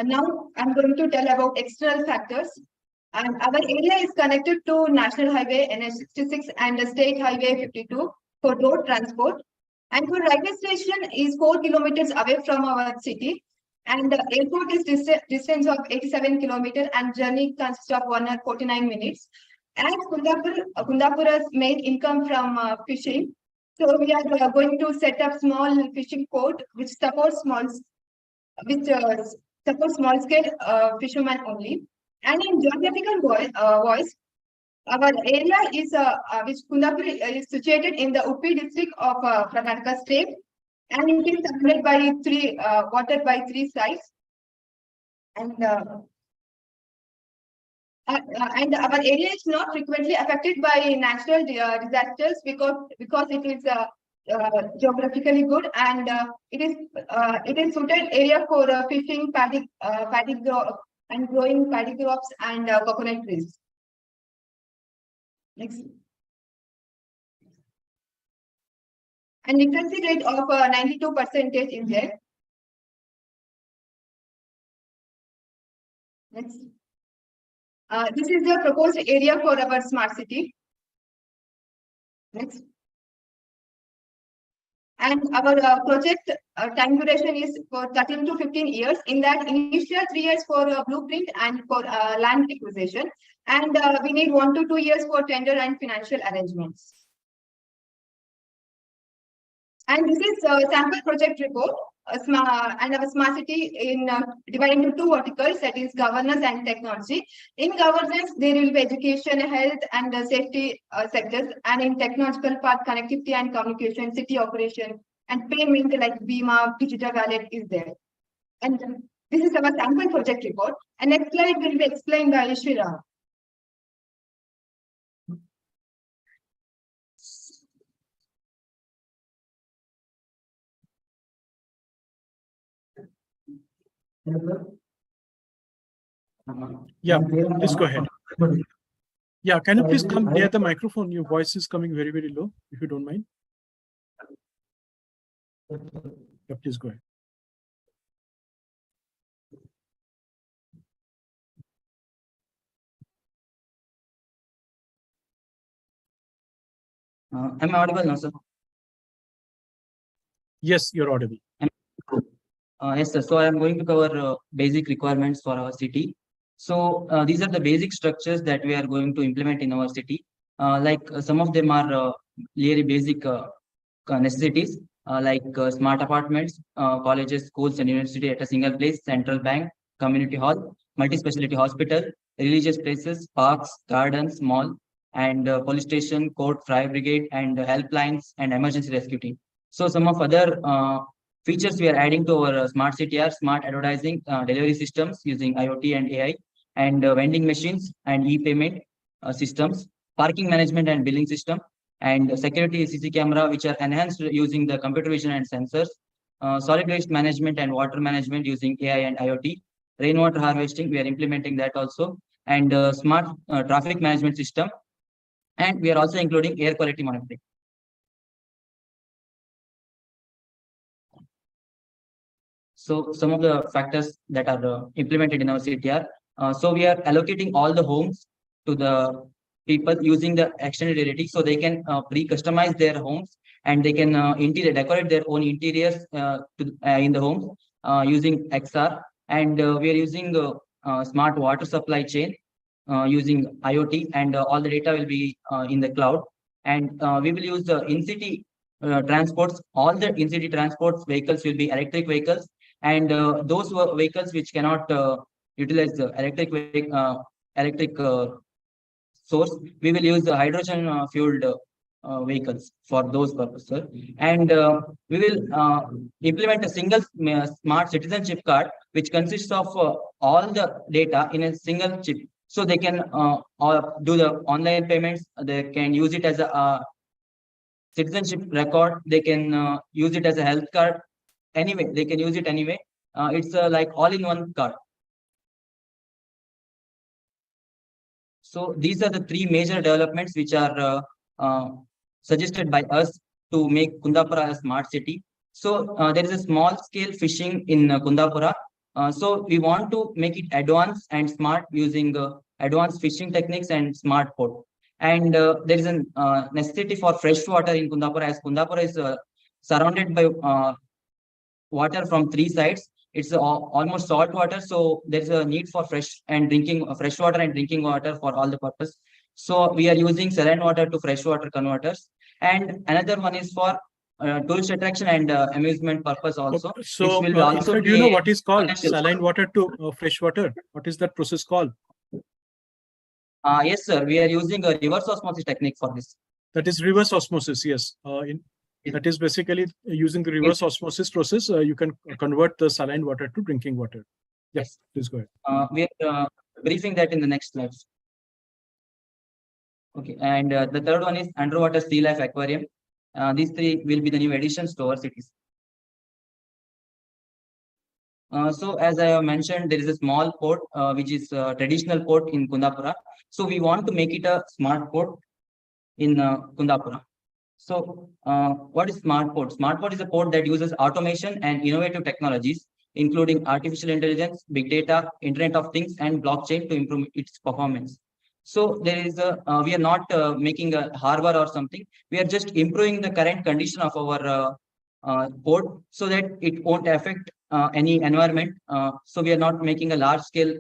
Now I'm going to tell about external factors. And our area is connected to National Highway NH66 and the State Highway 52 for road transport. And for railway station is 4 kilometers away from our city. And the airport is distance of 87 kilometers and journey consists of 1 hour 49 minutes. As Kundapura's main income from fishing, so we are going to set up small fishing port which supports small scale fishermen only. And in geographical voice, our area is which Kundapur is situated in the Uppi district of Karnataka state, and it is surrounded by watered by 3 sides. And our area is not frequently affected by natural disasters because it is geographically good, and it is suited area for fishing, paddy and growing paddy crops and coconut trees. Next. And literacy rate of 92% is there. Next. This is the proposed area for our smart city. Next. And our project time duration is for 13 to 15 years. In that, initial 3 years for blueprint and for land acquisition. And we need 1 to 2 years for tender and financial arrangements. And this is a sample project report. And our smart city in divided into 2 verticals, that is governance and technology. In governance, there will be education, health, and safety sectors. And in technological part, connectivity and communication, city operation, and payment like Bima, digital wallet is there. And this is our sample project report. And next slide will be explained by Ishira. Yeah, please go ahead. Yeah, can you please come near the microphone? Your voice is coming very, very low, if you don't mind. Yeah, please go ahead. Am I audible now, sir? Yes, you're audible. Yes, sir. So I am going to cover basic requirements for our city. So these are the basic structures that we are going to implement in our city. Some of them are really basic necessities, smart apartments, colleges, schools, and university at a single place, central bank, community hall, multi-specialty hospital, religious places, parks, gardens, mall, and police station, court, fire brigade, and helplines and emergency rescue team. So some of other features we are adding to our smart city are smart advertising, delivery systems using IoT and AI, and vending machines and e-payment systems, parking management and billing system, and security CC camera, which are enhanced using the computer vision and sensors, solid waste management and water management using AI and IoT, rainwater harvesting, we are implementing that also, and smart traffic management system, and we are also including air quality monitoring. So some of the factors that are implemented in our city are, so we are allocating all the homes to the people using the extended reality, so they can pre-customize their homes and they can decorate their own interiors in the homes using XR, and we are using smart water supply chain using IoT, and all the data will be in the cloud, and we will use the in-city transports. All the in-city transports vehicles will be electric vehicles, and those vehicles which cannot utilize the electric source, we will use the hydrogen fueled vehicles for those purposes. And we will implement a single smart citizenship card, which consists of all the data in a single chip. So they can do the online payments. They can use it as a citizenship record. They can use it as a health card. Anyway, they can use it anyway. It's like all-in-one card. So these are the three major developments which are suggested by us to make Kundapura a smart city. So there is a small scale fishing in Kundapura. So we want to make it advanced and smart using advanced fishing techniques and smart port. And there is a necessity for fresh water in Kundapura, as Kundapura is surrounded by water from three sides. It's almost salt water, so there's a need for fresh water and drinking water for all the purpose. So we are using saline water to fresh water converters, and another one is for tourist attraction and amusement purpose also. So, which will also do you know what is called financial. saline water to fresh water? What is that process called? Yes, sir. We are using a reverse osmosis technique for this. That is reverse osmosis. Yes. That is basically using the reverse osmosis process. You can convert the saline water to drinking water. Yes, please go ahead. We are briefing that in the next slides. Okay, and the third one is underwater sea life aquarium. These three will be the new additions to our cities. So as I have mentioned, there is a small port, which is a traditional port in Kundapura. So we want to make it a smart port in Kundapura. So what is smart port? Smart port is a port that uses automation and innovative technologies, including artificial intelligence, big data, Internet of Things, and blockchain to improve its performance. So there is we are not making a harbor or something. We are just improving the current condition of our port so that it won't affect any environment. So we are not making a large scale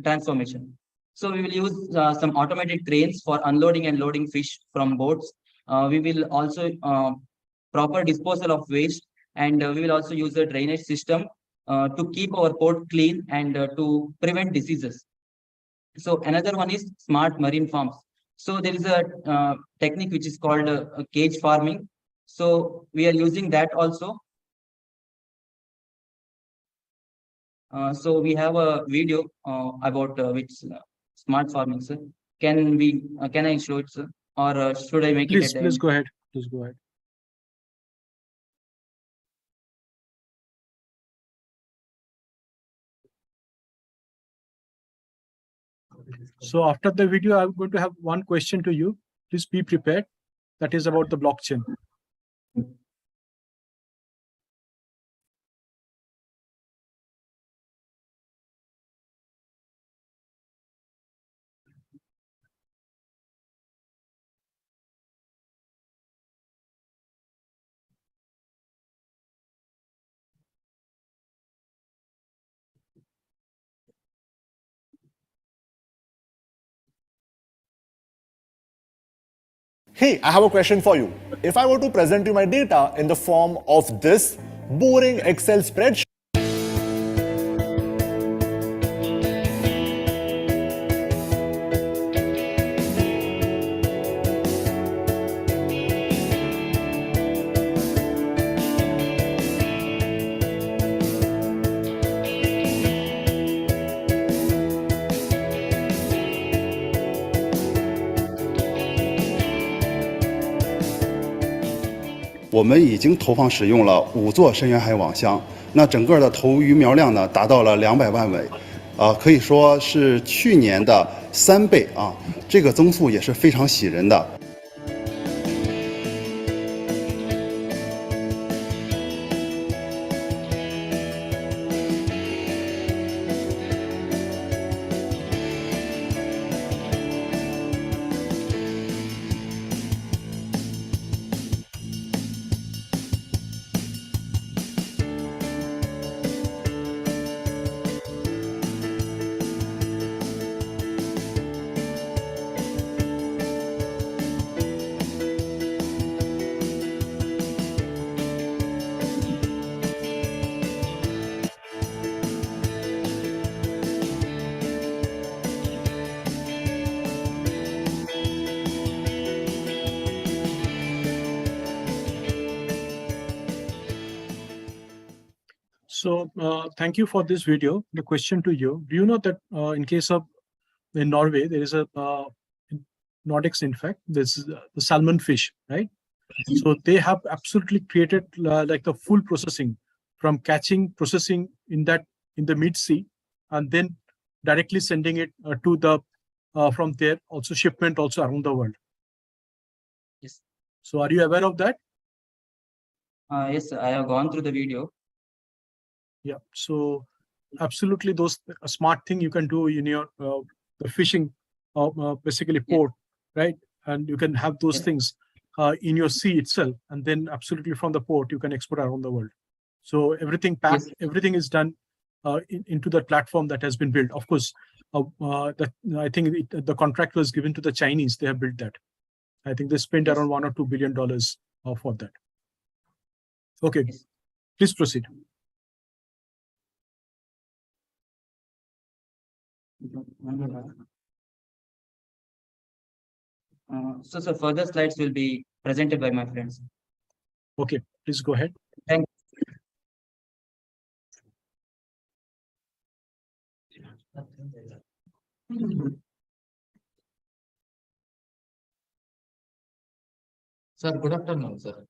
transformation. So we will use some automated cranes for unloading and loading fish from boats. We will also proper disposal of waste, and we will also use a drainage system to keep our port clean and to prevent diseases. So another one is smart marine farms. So there is a technique which is called cage farming. So we are using that also. So we have a video about which smart farming, sir. Can I show it, sir? Or should I make it? Please go ahead. Please go ahead. So after the video, I'm going to have one question to you. Please be prepared. That is about the blockchain. Hey, I have a question for you. If I were to present you my data in the form of this boring Excel spreadsheet,我们已经投放使用了5座深远海网箱，那整个的投鱼苗量呢达到了200万尾，可以说是去年的3倍啊，这个增速也是非常喜人的。So thank you for this video. The question to you: do you know that in case of in Norway there is a Nordics, in fact, this is the salmon fish, right? So they have absolutely created like the full processing from catching, processing in the mid sea, and then directly sending it to the from there also shipment also around the world. Yes. So are you aware of that? Yes, I have gone through the video. Yeah. So absolutely, those a smart thing you can do in your the fishing, basically port, right? And you can have those things in your sea itself, and then absolutely from the port you can export around the world. So everything packed, everything is done into the platform that has been built. Of course, that I think the contract was given to the Chinese. They have built that. I think they spent around $1 or $2 billion for that. Okay, please proceed. So further slides will be presented by my friends. Okay, please go ahead. Thank you. Sir, good afternoon, sir.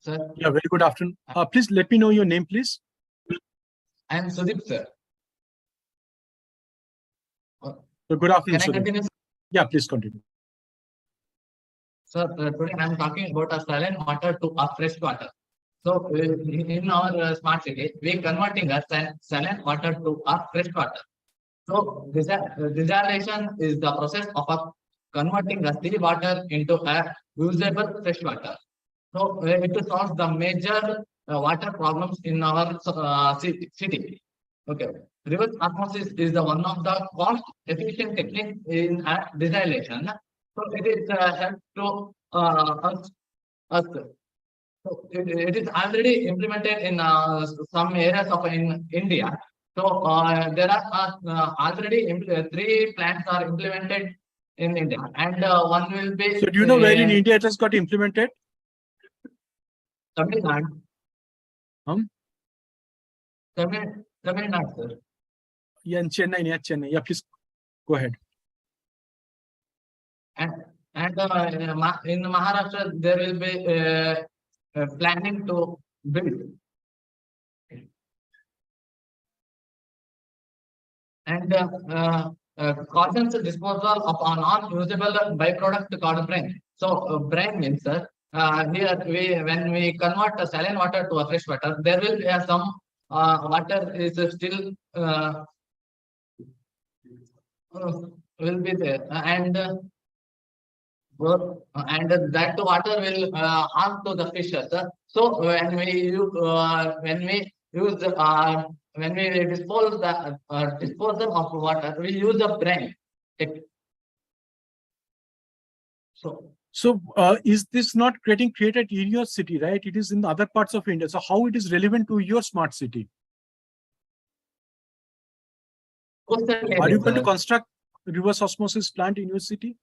Sir? Yeah, very good afternoon. Please let me know your name, please. I am Sudip, sir. So good afternoon, Can I Sudip. continue? Yeah, please continue. Sir, today I am talking about a saline water to a fresh water. So in our smart city, we converting a saline water to a fresh water. So desalination is the process of converting a sea water into a usable fresh water. So it solves the major water problems in our city. Okay. Reverse osmosis is the one of the cost-efficient technique in desalination. So it is help to us. So it is already implemented in some areas of in India. So there are already 3 plants are implemented in India, and one will be. So do you know where in India it has got implemented? Tamil Nadu. Tamil Nadu, sir. Yeah, in Chennai, near Chennai. Yeah, please go ahead. And in Maharashtra, there will be planning to build. And carbon's disposal of a non-usable byproduct called brine. So brine means here when we convert a saline water to a fresh water, there will be some water is still will be there, and that water will harm to the fishes. So when we dispose the disposal of water, we use a brine. So is this not created in your city, right? It is in the other parts of India. So how it is relevant to your smart city? Are you going to construct reverse osmosis plant in your city?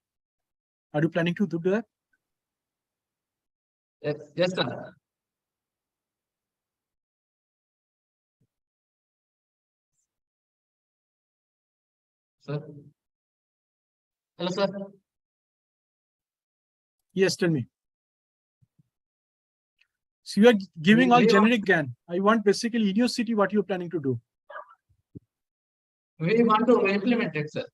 Are you planning to do that? Yes, sir. Sir. Hello, sir. Yes, tell me. So you are giving all generic GAN. I want basically in your city what you're planning to do. We want to implement it, sir.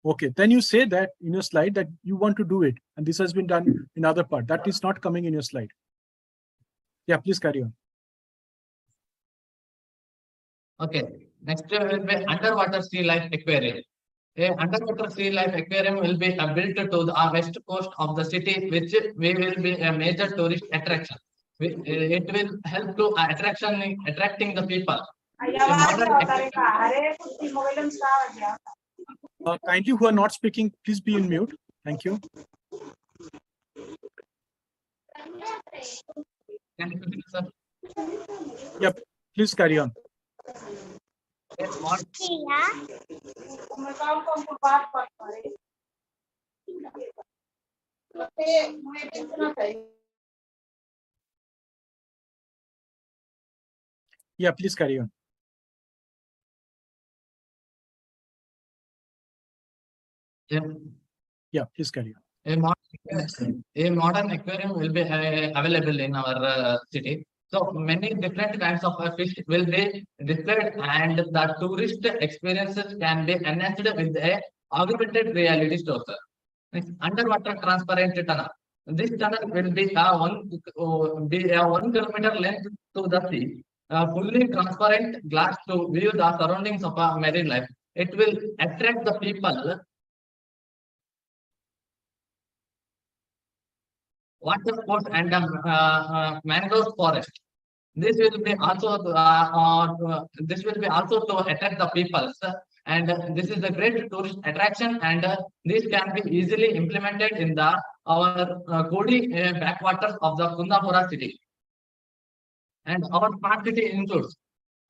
Okay, then you say that in your slide that you want to do it, and this has been done in other part. That is not coming in your slide. Yeah, please carry on. Okay, next will be underwater sea life aquarium. A underwater sea life aquarium will be built to the west coast of the city, which will be a major tourist attraction. It will help to attracting the people. Kindly, who are not speaking, please be in mute. Thank you. Yep, please carry on. Yeah, please carry on. Yeah, please carry on. A modern aquarium will be available in our city. So many different kinds of fish will be displayed, and the tourist experiences can be enhanced with a augmented reality store. Underwater transparent tunnel. This tunnel will be a 1 kilometer length to the sea. Fully transparent glass to view the surroundings of a marine life. It will attract the people. Water sports and mangrove forest. This will be also this will be also to attract the people, and this is a great tourist attraction, and this can be easily implemented in the our Kodi backwaters of the Kundapura city. And our smart city includes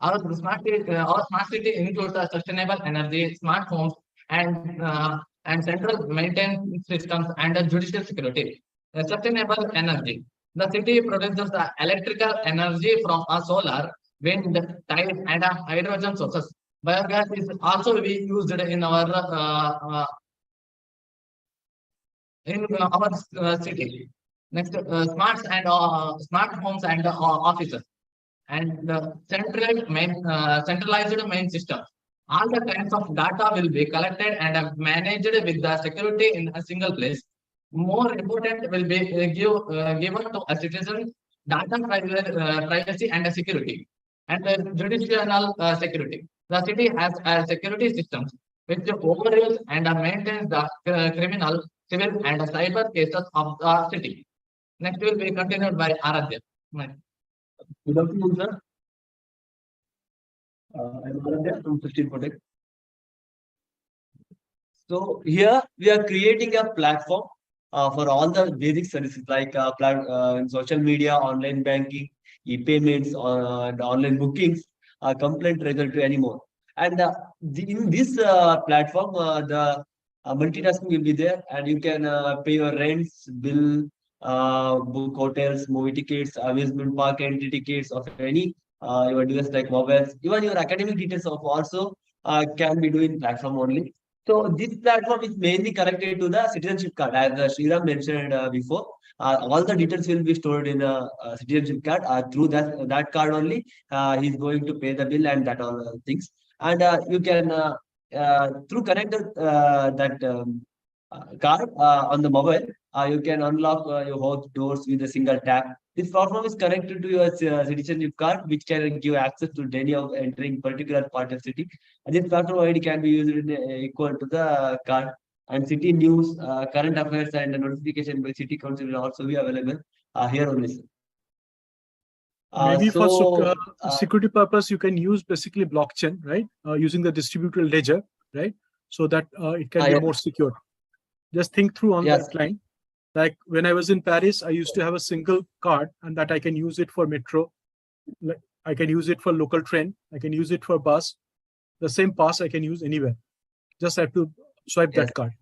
our smart city includes sustainable energy, smart homes, and central maintenance systems and judicial security. Sustainable energy. The city produces the electrical energy from a solar, wind, tide, and hydrogen sources. Biogas is also be used in our city. Next, smart homes and offices, and centralized main system. All the kinds of data will be collected and managed with the security in a single place. More important will be given to a citizen data privacy and security, and judicial security. The city has security systems which oversees and maintains the criminal, civil, and cyber cases of the city. Next will be continued by Aradhya. Good afternoon, sir. I'm Aradhya from 15 Protect. So here we are creating a platform for all the basic services like social media, online banking, e-payments, and online bookings, complaint resolution anymore. And in this platform, the multitasking will be there, and you can pay your rents, bill, book hotels, movie tickets, amusement park entry tickets of any your device like mobiles, even your academic details of also can be doing platform only. So this platform is mainly connected to the citizenship card, as Sriram mentioned before. All the details will be stored in a citizenship card. Through that card only, he's going to pay the bill and that all things. And you can through connect that card on the mobile, you can unlock your house doors with a single tap. This platform is connected to your citizenship card, which can give access to any of entering particular part of city. And this platform ID can be used in, equal to the card. And city news, current affairs, and notification by city council will also be available here only. Sir. Maybe for security purpose, you can use basically blockchain, right? Using the distributed ledger, right? So that it can be more secure. Just think through on that line. Like when I was in Paris, I used to have a single card, and that I can use it for metro. Like I can use it for local train. I can use it for bus. The same pass I can use anywhere. Just have to swipe that card.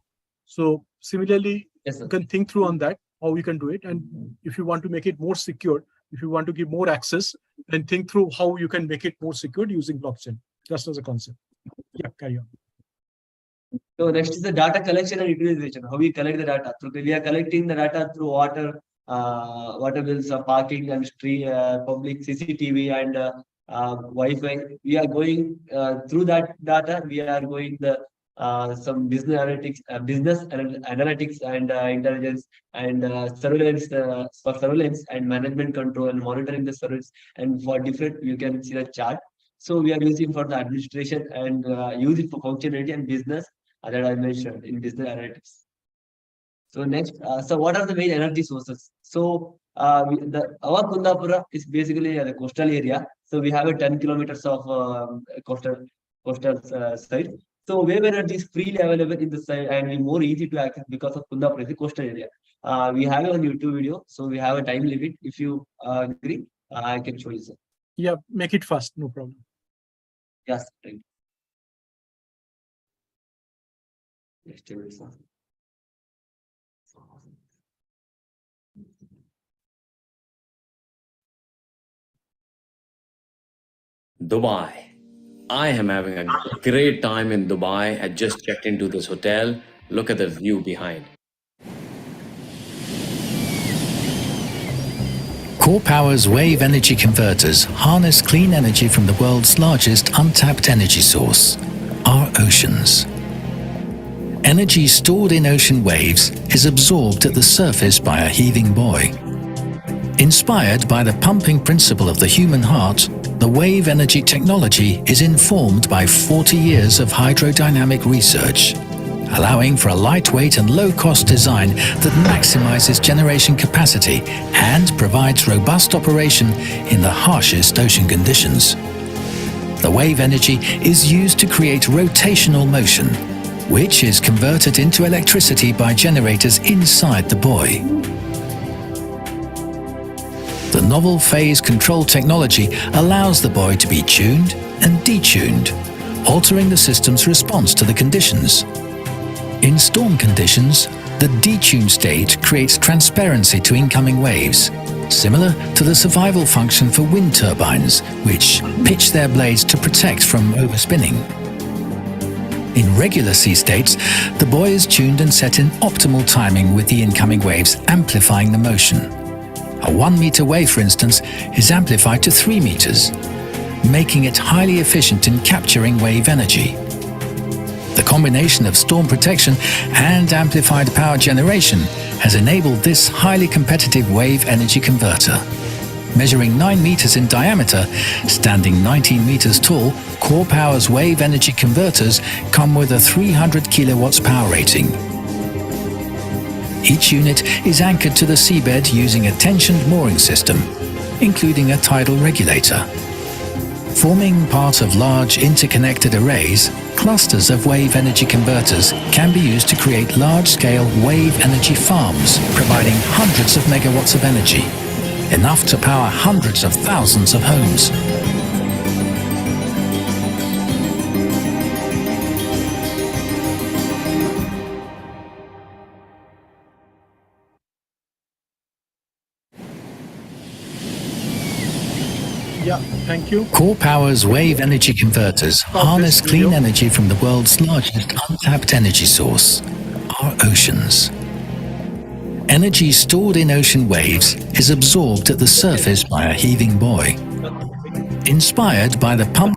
So similarly, you can think through on that, how you can do it. And if you want to make it more secure, if you want to give more access, then think through how you can make it more secure using blockchain, just as a concept. Yeah, carry on. So next is the data collection and utilization. How we collect the data? So we are collecting the data through water bills, parking and street, public CCTV and Wi-Fi. We are going through that data. We are going the some business analytics and intelligence and surveillance for surveillance and management control and monitoring the service. And for different, you can see the chart. So we are using for the administration and use it for functionality and business that I mentioned in business analytics. So next, so what are the main energy sources? So our Kundapura is basically the coastal area. So we have a 10 kilometers of coastal side. So wave energy is freely available in the side and more easy to access because of Kundapura is the coastal area. We have it on YouTube video, so we have a time limit. If you agree, I can show you. Sir. Yeah, make it fast, no problem. Yes, thank you. Dubai. I am having a great time in Dubai. I just checked into this hotel. Look at the view behind. Core Power's wave energy converters harness clean energy from the world's largest untapped energy source, our oceans. Energy stored in ocean waves is absorbed at the surface by a heaving buoy. Inspired by the pumping principle of the human heart, the wave energy technology is informed by 40 years of hydrodynamic research, allowing for a lightweight and low-cost design that maximizes generation capacity and provides robust operation in the harshest ocean conditions. The wave energy is used to create rotational motion, which is converted into electricity by generators inside the buoy. The novel phase control technology allows the buoy to be tuned and detuned, altering the system's response to the conditions. In storm conditions, the detuned state creates transparency to incoming waves, similar to the survival function for wind turbines, which pitch their blades to protect from overspinning. In regular sea states, the buoy is tuned and set in optimal timing with the incoming waves amplifying the motion. A 1 meter wave, for instance, is amplified to 3 meters, making it highly efficient in capturing wave energy. The combination of storm protection and amplified power generation has enabled this highly competitive wave energy converter. Measuring 9 meters in diameter, standing 19 meters tall, Core Power's wave energy converters come with a 300 kilowatts power rating. Each unit is anchored to the seabed using a tensioned mooring system, including a tidal regulator. Forming part of large interconnected arrays, clusters of wave energy converters can be used to create large-scale wave energy farms, providing hundreds of megawatts of energy, enough to power hundreds of thousands of homes. Yeah, thank you. Core Power's wave energy converters harness clean energy from the world's largest untapped energy source, our oceans. Energy stored in ocean waves is absorbed at the surface by a heaving buoy. Inspired by the pump.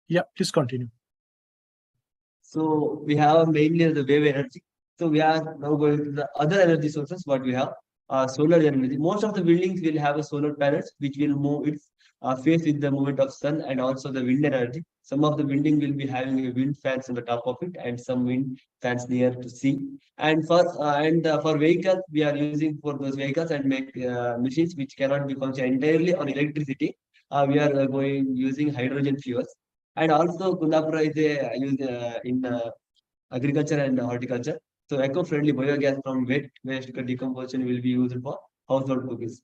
Yeah, please continue. So we have mainly the wave energy. So we are now going to the other energy sources. What we have, solar energy. Most of the buildings will have a solar panels, which will move its face with the movement of sun, and also the wind energy. Some of the building will be having a wind fans on the top of it, and some wind fans near to sea. And for vehicles, we are using for those vehicles and make machines which cannot be functioned entirely on electricity. We are using hydrogen fuels. And also Kundapura is used in agriculture and horticulture. So eco-friendly biogas from wet waste decomposition will be used for household cookies.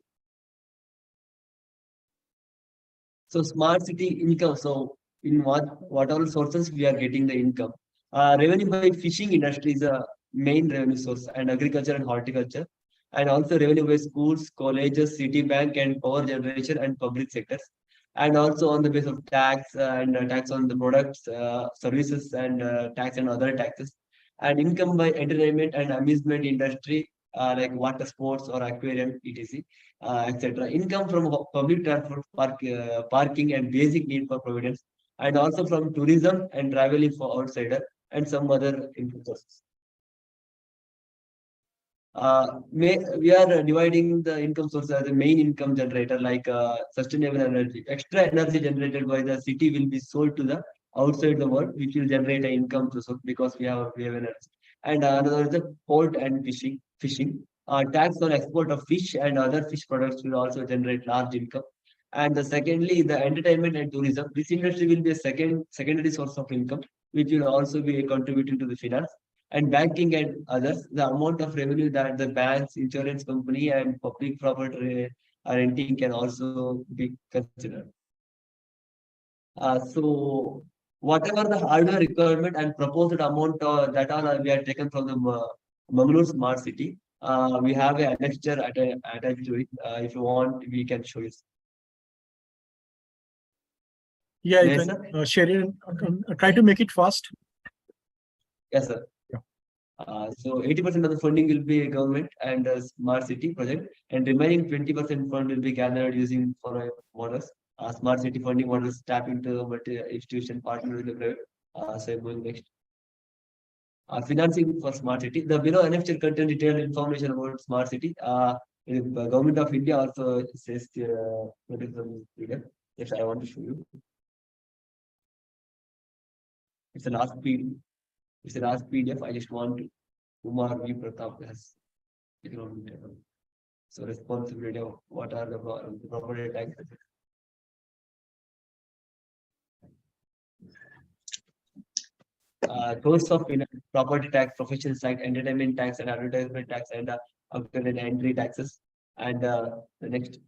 So smart city income. So in what all sources we are getting the income. Revenue by fishing industry is a main revenue source, and agriculture and horticulture. And also revenue by schools, colleges, city bank, and power generation and public sectors. And also on the basis of tax and tax on the products, services, and tax and other taxes. And income by entertainment and amusement industry, like water sports or aquarium, etc., etc. Income from public transport, parking, and basic need for providence, and also from tourism and traveling for outsider, and some other income sources. We are dividing the income source as a main income generator, like sustainable energy. Extra energy generated by the city will be sold to the outside the world, which will generate an income source because we have energy. And another is the port and fishing. Tax on export of fish and other fish products will also generate large income. And secondly, the entertainment and tourism. This industry will be a secondary source of income, which will also be contributing to the finance. And banking and others, the amount of revenue that the banks, insurance company, and public property renting can also be considered. So whatever the hardware requirement and proposed amount that all we are taken from the Mangalore Smart City, We have a lecture attached to it. If you want, we can show you. Yeah, you Yes, can share it. Try to make it fast. Yes, sir. Yeah. So 80% of the funding will be government and smart city project, and remaining 20% fund will be gathered using for models. Smart city funding models tap into institution partner with the private. So going next. Financing for smart city. The below annexure contain detailed information about smart city. The government of India also says yes, I want to show you. It's the last PDF. It's the last PDF. I just want to Kumar V. Pratap has economic development. So responsibility of what are the property taxes. Course of property tax professions like entertainment tax and advertisement tax and alternate entry taxes. And the next.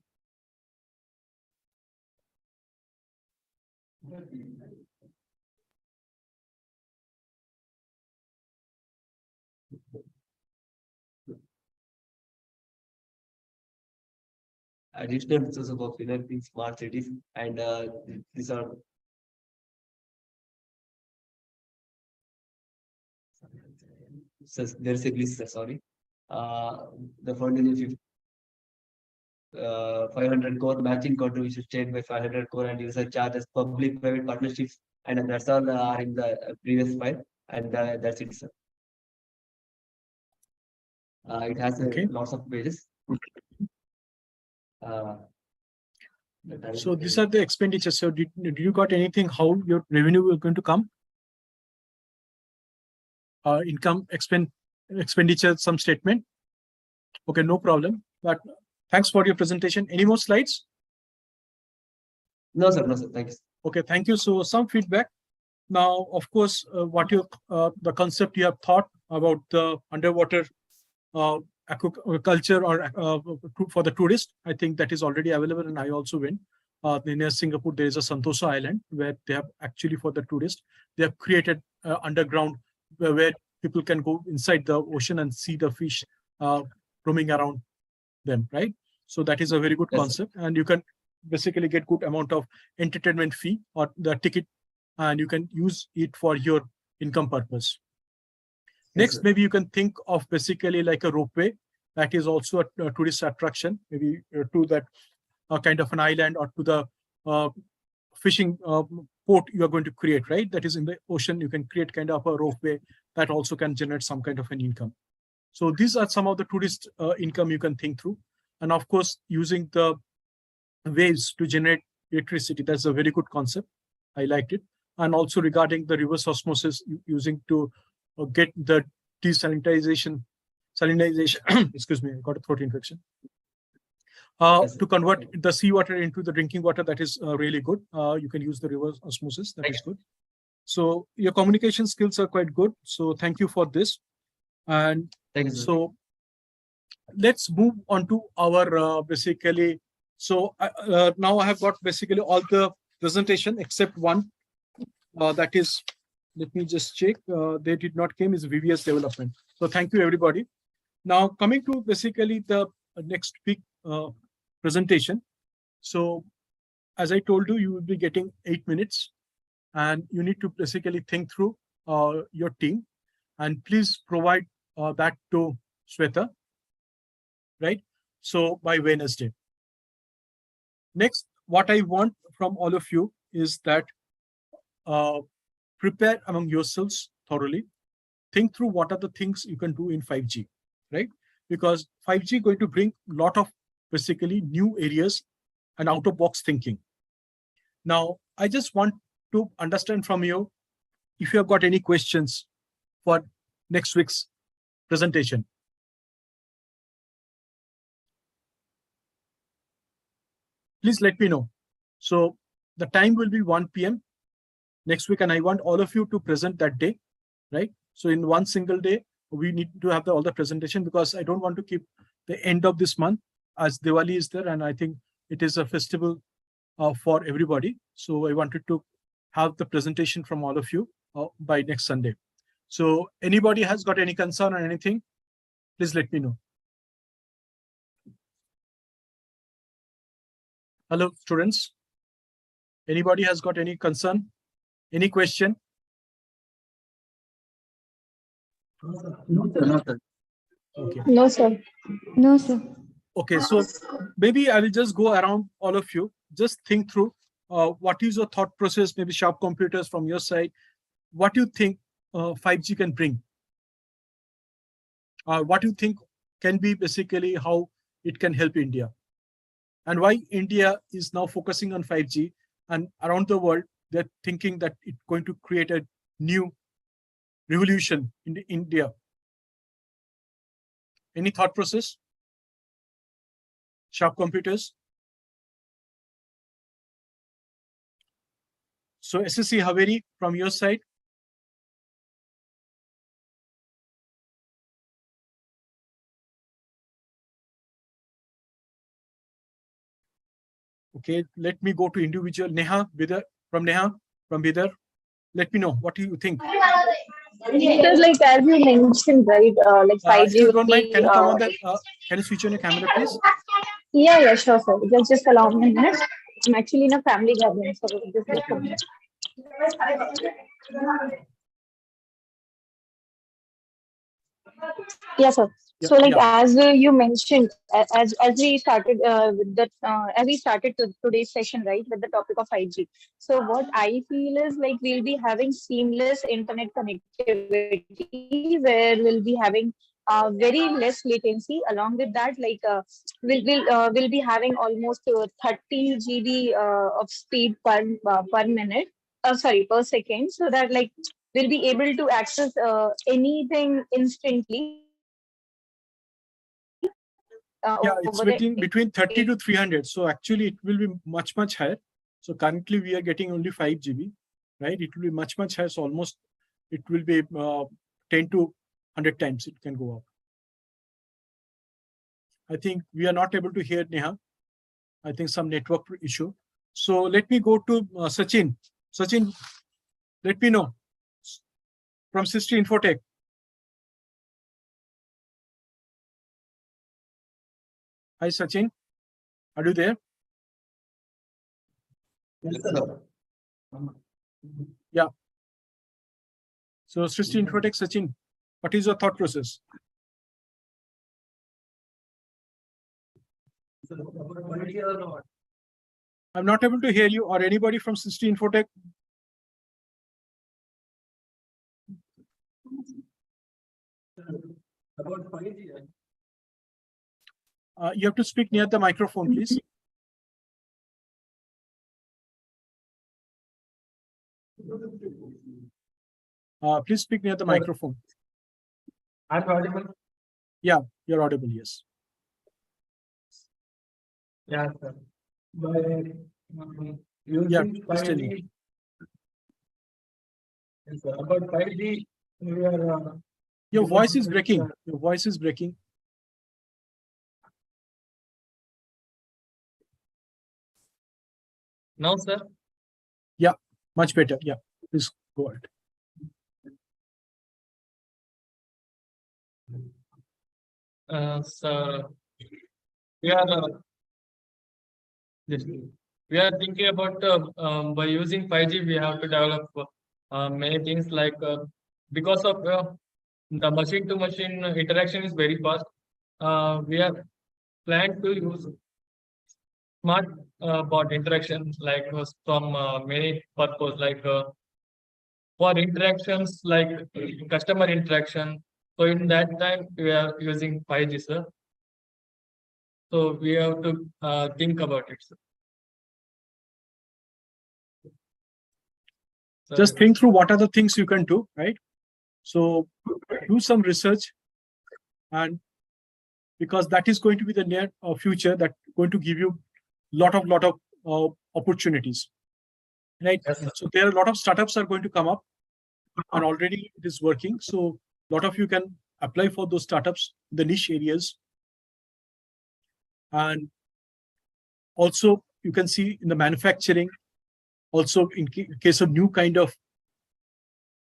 Additional resources of financing smart cities, and these are there's a list, sorry. The fund is 500 crore matching contribution state by 500 crore and user charges public private partnerships, and that's all are in the previous file, and that's it, sir. It has lots of pages. So these are the expenditures. So did you got anything how your revenue is going to come? Income, expenditure, some statement. Okay, no problem. But thanks for your presentation. Any more slides? No, sir. No, sir. Thanks. Okay, thank you. So some feedback. Now, of course, what you the concept you have thought about the underwater aquaculture or for the tourist, I think that is already available, and I also went. Near Singapore, there is a Sentosa Island where they have actually for the tourist, they have created underground where people can go inside the ocean and see the fish roaming around them, right? So that is a very good concept, and you can basically get good amount of entertainment fee or the ticket, and you can use it for your income purpose. Next, maybe you can think of basically like a ropeway that is also a tourist attraction, maybe to that kind of an island or to the fishing port you are going to create, right? That is in the ocean. You can create kind of a ropeway that also can generate some kind of an income. So these are some of the tourist income you can think through. And of course, using the waves to generate electricity, that's a very good concept. I liked it. And also regarding the reverse osmosis using to get the desalinization, excuse me, I got a throat infection. To convert the seawater into the drinking water, that is really good. You can use the reverse osmosis, that is good. So your communication skills are quite good. So thank you for this. And so let's move on to our basically. So now I have got basically all the presentation except one that is, let me just check. They did not came is VVS development. So thank you everybody. Now coming to basically the next big presentation. So as I told you, you will be getting 8 minutes and you need to basically think through your team, and please provide that to Shweta, right? So by Wednesday. Next, what I want from all of you is that prepare among yourselves thoroughly. Think through what are the things you can do in 5G, right? Because 5G is going to bring a lot of basically new areas and out-of-box thinking. Now, I just want to understand from you if you have got any questions for next week's presentation. Please let me know. So the time will be 1 p.m. next week, and I want all of you to present that day, right? So in one single day, we need to have all the presentation, because I don't want to keep the end of this month as Diwali is there, and I think it is a festival for everybody. So I wanted to have the presentation from all of you by next Sunday. So anybody has got any concern or anything, please let me know. Hello, students. Anybody has got any concern? Any question? No, sir. Okay. No, sir. No, sir. Okay, so maybe I will just go around all of you. Just think through what is your thought process, maybe sharp computers from your side. What do you think 5G can bring? What do you think can be basically how it can help India? And why India is now focusing on 5G, and around the world, they're thinking that it's going to create a new revolution in India. Any thought process? Sharp computers? So SSC Haveri, from your side? Okay, let me go to individual. Neha, Bidar, from Bidar. Let me know, what do you think? Because like as you mentioned, right, like 5G If you will don't mind, be, can you come on that? Can you switch on your camera, please? yeah, sure, sir. Just allow me a minute. I'm actually in a family gathering, so just a minute. Yeah, sir. So like as you mentioned, as we started with that, as we started today's session, right, with the topic of 5G. So what I feel is like we'll be having seamless internet connectivity where we'll be having very less latency. Along with that, like we'll be having almost 30 GB of speed per minute. Sorry, per second. So that like we'll be able to access anything instantly. Yeah, it's between 30 to 300. So actually, it will be much higher. So currently, we are getting only 5 GB, right? It will be much higher. So almost it will be 10 to 100 times it can go up. I think we are not able to hear Neha. I think some network issue. So let me go to Sachin. Sachin, let me know from Sister Infotech. Hi, Sachin. Are you there? Yes, sir. Yeah. So, Sister Infotech, Sachin, what is your thought process? I'm not able to hear you or anybody from Sister Infotech. About 5G. You have to speak near the microphone, please. Please speak near the microphone. I'm audible? Yeah, you're audible, yes. Yeah, sir. By using 5G, yes, sir. About 5G, we are. Your voice is breaking. Your voice is breaking. Now, sir? Yeah, much better. Yeah, please go ahead. So we are we are thinking about by using 5G, we have to develop many things like because of the machine-to-machine interaction is very fast. We are planned to use smart bot interaction like from many purpose like for interactions like customer interaction. So in that time we are using 5G, sir. So we have to think about it, sir. Just think through what are the things you can do, right? So do some research, and because that is going to be the near future that going to give you lot of opportunities, right? Yes, so there are a lot of startups are going to come up, and already it is working. So a lot of you can apply for those startups, the niche areas, and also you can see in the manufacturing, also in case of new kind of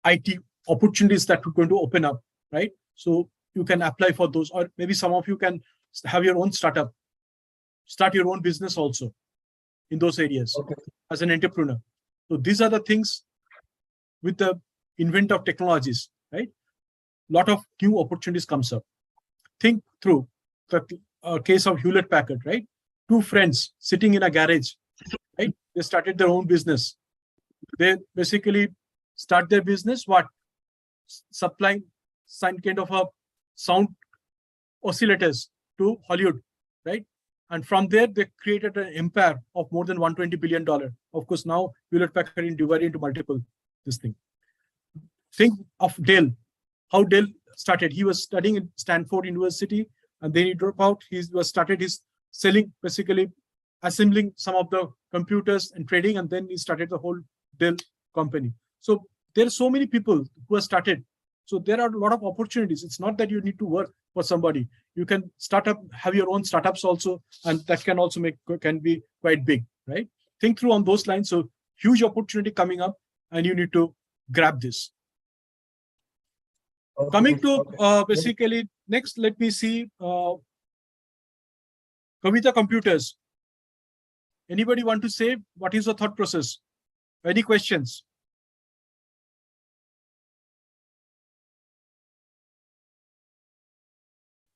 IT opportunities that are going to open up, right? So you can apply for those, or maybe some of you can have your own startup, start your own business also. in those areas as an entrepreneur. So these are the things with the invent of technologies, right? Lot of new opportunities comes up. Think through the case of Hewlett Packard, right? Two friends sitting in a garage, right? They started their own business. They basically start their business, what? Supplying some kind of a sound oscillators to Hollywood, right? And from there, they created an empire of more than $120 billion. Of course, now Hewlett Packard is divided into multiple this thing. Think of Dell, how Dell started. He was studying in Stanford University, and then he dropped out. He was started his selling, basically assembling some of the computers and trading, and then he started the whole Dell company. So there are so many people who have started. So there are a lot of opportunities. It's not that you need to work for somebody. You can start up, have your own startups also, and that can also can be quite big, right? Think through on those lines. So huge opportunity coming up, and you need to grab this. Coming to basically next, let me see Kavita Computers. Anybody want to say what is the thought process? Any questions?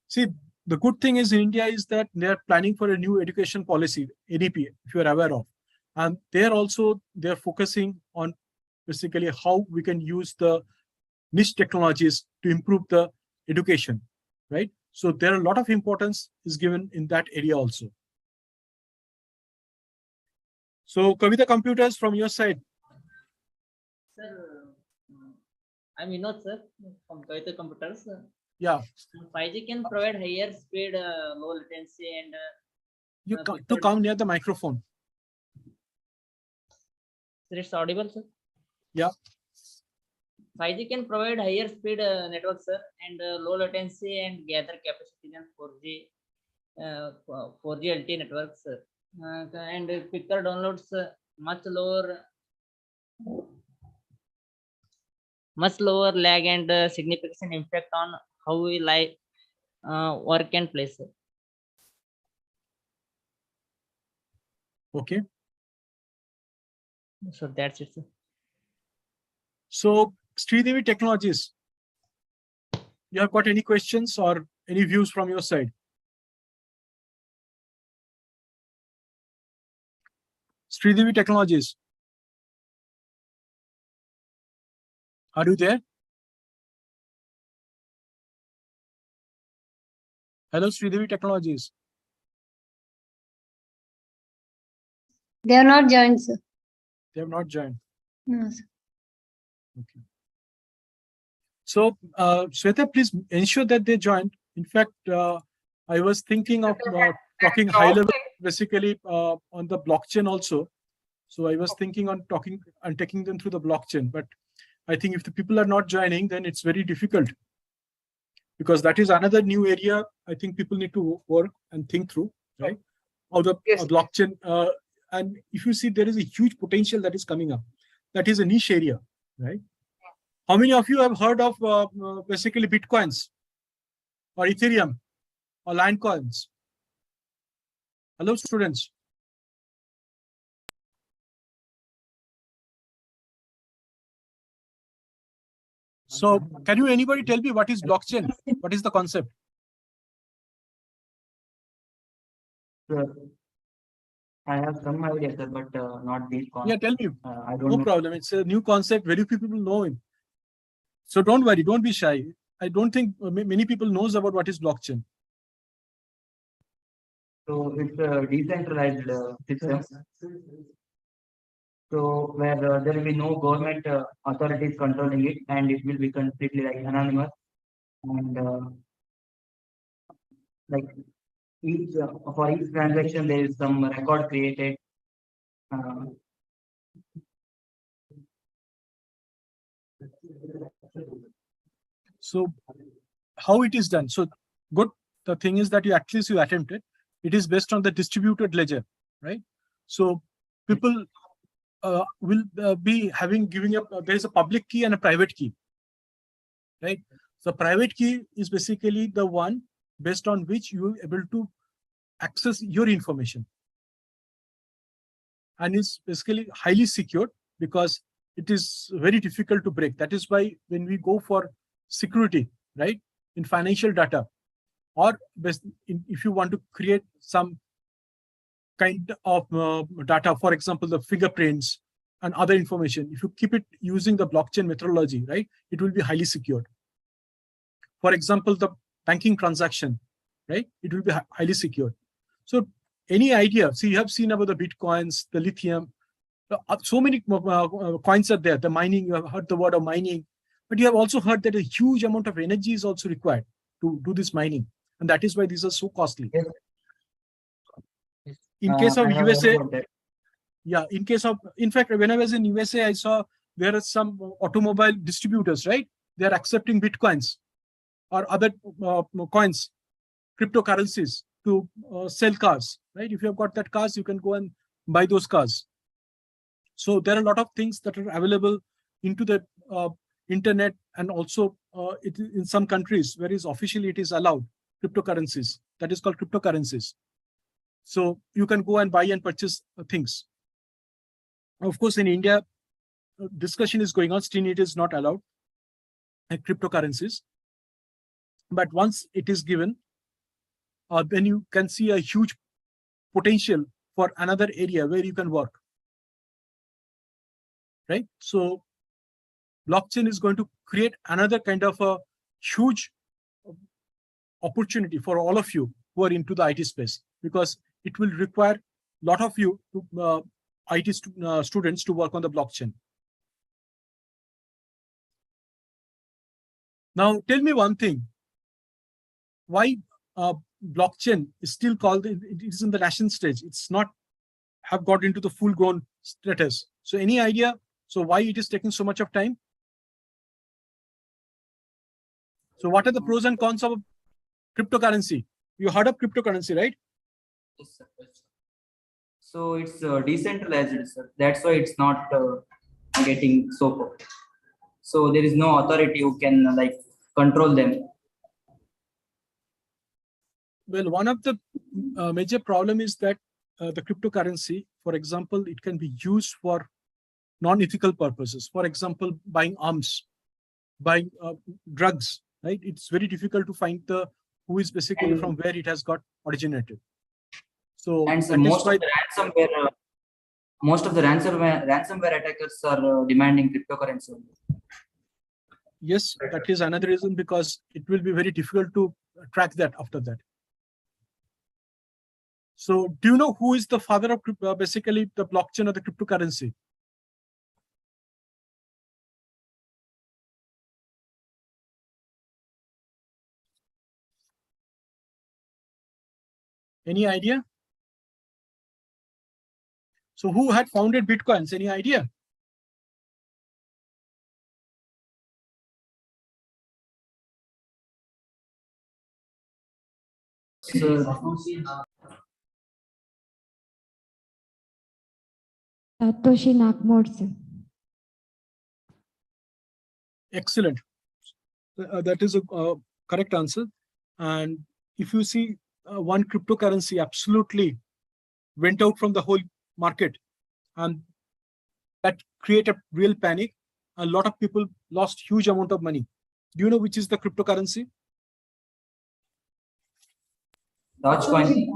See, the good thing is in India is that they are planning for a new education policy, ADP, if you are aware of. And they're focusing on basically how we can use the niche technologies to improve the education, right? So there are a lot of importance is given in that area also. So Kavita Computers, from your side. Sir, I'm Vinod, sir, from Kavita Computers. Yeah. 5G can provide higher speed, low latency, and you to come near the microphone. Sir, it's audible, sir. Yeah. 5G can provide higher speed network, sir, and low latency and gather capacity than 4G LTE networks, sir. And quicker downloads, much lower lag and significant impact on how we like work and play, sir. Okay. So that's it, sir. So Sridevi Technologies, you have got any questions or any views from your side? Sridevi Technologies. Are you there? Hello, Sridevi Technologies. They have not joined, sir. They have not joined. No, sir. Okay. So, Sweta, please ensure that they joined. In fact, I was thinking of talking high level, basically on the blockchain also. So I was thinking on talking and taking them through the blockchain. But I think if the people are not joining, then it's very difficult, because that is another new area I think people need to work and think through, right? How the blockchain, and if you see, there is a huge potential that is coming up. That is a niche area, right? How many of you have heard of basically Bitcoins or Ethereum or Litecoins? Hello, students. So can you anybody tell me what is blockchain? What is the concept? Sure. I have some idea, sir, but not deep concept. Yeah, tell me. I don't No know. problem. It's a new concept. Very few people know it. So don't worry. Don't be shy. I don't think many people knows about what is blockchain. So it's a decentralized system. So where there will be no government authorities controlling it, and it will be completely like anonymous, and like each for each transaction there is some record created. So how it is done? So good. The thing is that you attempted. It is based on the distributed ledger, right? So people will be giving up. There is a public key and a private key, right? So private key is basically the one based on which you are able to access your information. and is basically highly secured because it is very difficult to break. That is why when we go for security, right, in financial data, or if you want to create some kind of data, for example, the fingerprints and other information, if you keep it using the blockchain methodology, right, it will be highly secured. For example, the banking transaction, right, it will be highly secured. So any idea, see, you have seen about the Bitcoins, the lithium, so many coins are there, the mining, you have heard the word of mining, but you have also heard that a huge amount of energy is also required to do this mining. And that is why these are so costly. Yes. In case of I have USA, heard about that. yeah, in fact, when I was in USA, I saw there are some automobile distributors, right? They are accepting Bitcoins or other coins, cryptocurrencies to sell cars, right? If you have got that cars, you can go and buy those cars. So there are a lot of things that are available into the internet, and also in some countries where officially it is allowed, cryptocurrencies, that is called cryptocurrencies. So you can go and buy and purchase things. Of course, in India, discussion is going on, still it is not allowed, cryptocurrencies. But once it is given, then you can see a huge potential for another area where you can work. Right? So blockchain is going to create another kind of a huge opportunity for all of you who are into the IT space, because it will require a lot of you to IT students to work on the blockchain. Now, tell me one thing. Why blockchain is still called, it is in the nascent stage. It's not have got into the full-grown status. So any idea? So why it is taking so much of time? So what are the pros and cons of cryptocurrency? You heard of cryptocurrency, right? Yes, sir. So it's decentralized, sir. That's why it's not getting so popular. So there is no authority who can like control them. Well, one of the major problem is that the cryptocurrency, for example, it can be used for non-ethical purposes. For example, buying arms, buying drugs, right? It's very difficult to find the who is basically from where it has got originated. So, and so most of the ransomware attackers are demanding cryptocurrency. Yes, that is another reason, because it will be very difficult to track that after that. So do you know who is the father of basically the blockchain or the cryptocurrency? Any idea? So who had founded Bitcoins? Any idea? Satoshi Nakamoto. Excellent. That is a correct answer. And if you see one cryptocurrency absolutely went out from the whole market, and that created real panic. A lot of people lost huge amount of money. Do you know which is the cryptocurrency? Dogecoin.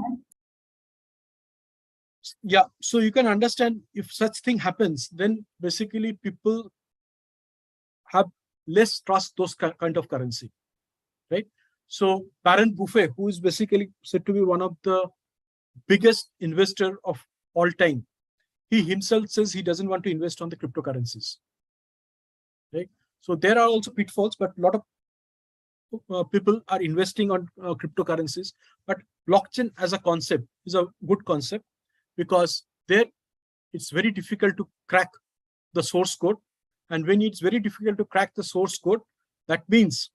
Yeah, so you can understand if such thing happens, then basically people have less trust those kind of currency, right? So Warren Buffett, who is basically said to be one of the biggest investor of all time, he himself says he doesn't want to invest on the cryptocurrencies, right? So there are also pitfalls, but a lot of people are investing on cryptocurrencies. But blockchain as a concept is a good concept, because there it's very difficult to crack the source code. And when it's very difficult to crack the source code, that means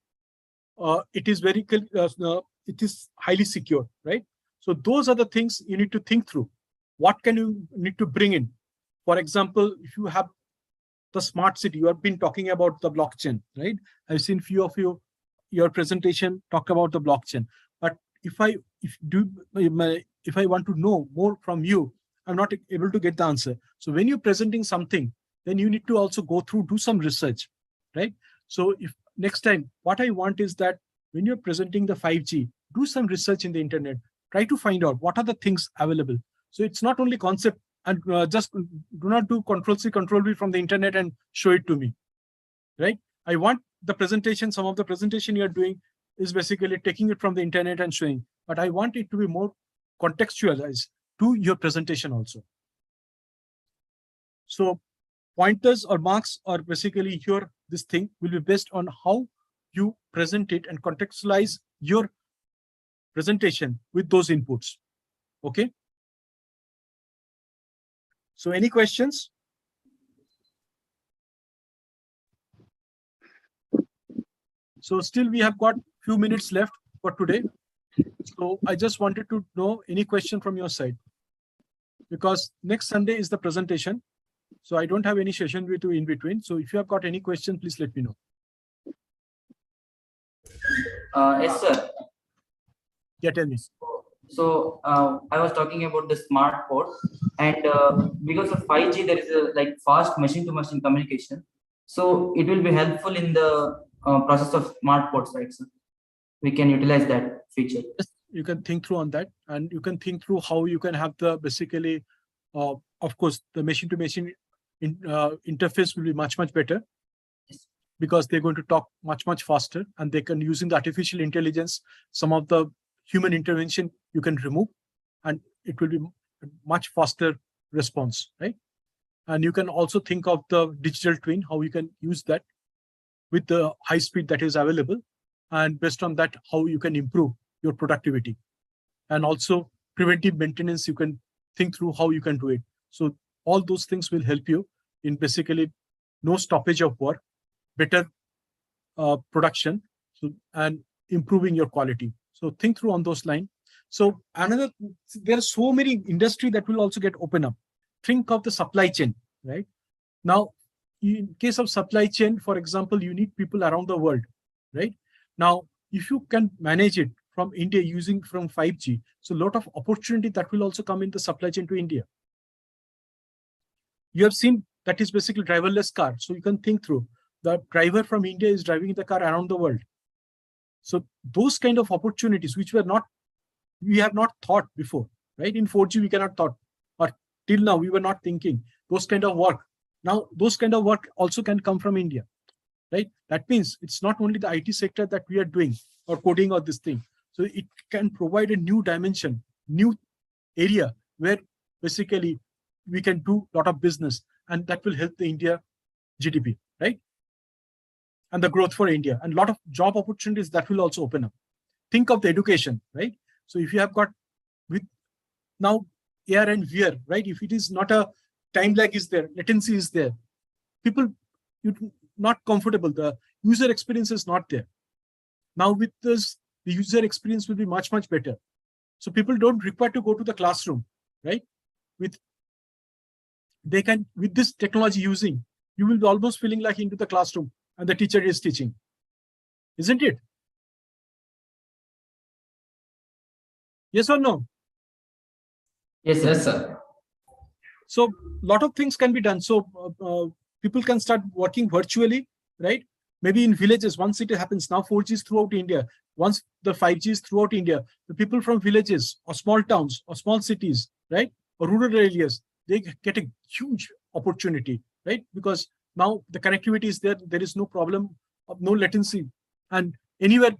it is it is highly secure, right? So those are the things you need to think through. What can you need to bring in? For example, if you have the smart city, you have been talking about the blockchain, right? I've seen few of you, your presentation talk about the blockchain. But if I want to know more from you, I'm not able to get the answer. So when you're presenting something, then you need to also go through, do some research, right? So if next time, what I want is that when you're presenting the 5G, do some research in the internet, try to find out what are the things available. So it's not only concept, and just do not do Control-C, Control-V from the internet and show it to me, right? I want the presentation, some of the presentation you're doing is basically taking it from the internet and showing, but I want it to be more contextualized to your presentation also. So pointers or marks or basically here, this thing will be based on how you present it and contextualize your presentation with those inputs. Okay. So any questions? So still we have got few minutes left for today. So I just wanted to know any question from your side, because next Sunday is the presentation. So I don't have any session with you in between. So if you have got any question, please let me know. Yes, sir. Yeah, tell me. So I was talking about the smart port, and because of 5G, there is a like fast machine-to-machine communication. So it will be helpful in the process of smart ports, right, sir? We can utilize that feature. Yes, you can think through on that, and you can think through how you can have the basically, of course, the machine-to-machine interface will be much better, because they're going to talk much faster, and they can, using the artificial intelligence, some of the human intervention you can remove, and it will be much faster response, right? And you can also think of the digital twin, how you can use that with the high speed that is available, and based on that, how you can improve your productivity. And also preventive maintenance, you can think through how you can do it. So all those things will help you in basically no stoppage of work, better production, so, and improving your quality. So think through on those lines. So there are so many industry that will also get open up. Think of the supply chain, right? Now, in case of supply chain, for example, you need people around the world, right? Now, if you can manage it from India using from 5G, so a lot of opportunity that will also come in the supply chain to India. You have seen that is basically driverless car. So you can think through, the driver from India is driving the car around the world. So those kind of opportunities, which we have not thought before, right? In 4G, we cannot thought, or till now, we were not thinking those kind of work. Now, those kind of work also can come from India, right? That means it's not only the IT sector that we are doing or coding or this thing. So it can provide a new dimension, new area where basically we can do a lot of business, and that will help the India GDP, right? And the growth for India, and a lot of job opportunities that will also open up. Think of the education, right? So if you have got with now AR and VR, right? If it is not a time lag is there, latency is there, people not comfortable. The user experience is not there. Now with this, the user experience will be much better. So people don't require to go to the classroom, right? They can, with this technology using, you will be almost feeling like into the classroom and the teacher is teaching, isn't it? Yes or no? Yes, sir. So a lot of things can be done. So people can start working virtually, right? Maybe in villages, once it happens, now 4G is throughout India. Once the 5G is throughout India, the people from villages or small towns or small cities, right? Or rural areas, they get a huge opportunity, right? Because now the connectivity is there. There is no problem of no latency. And anywhere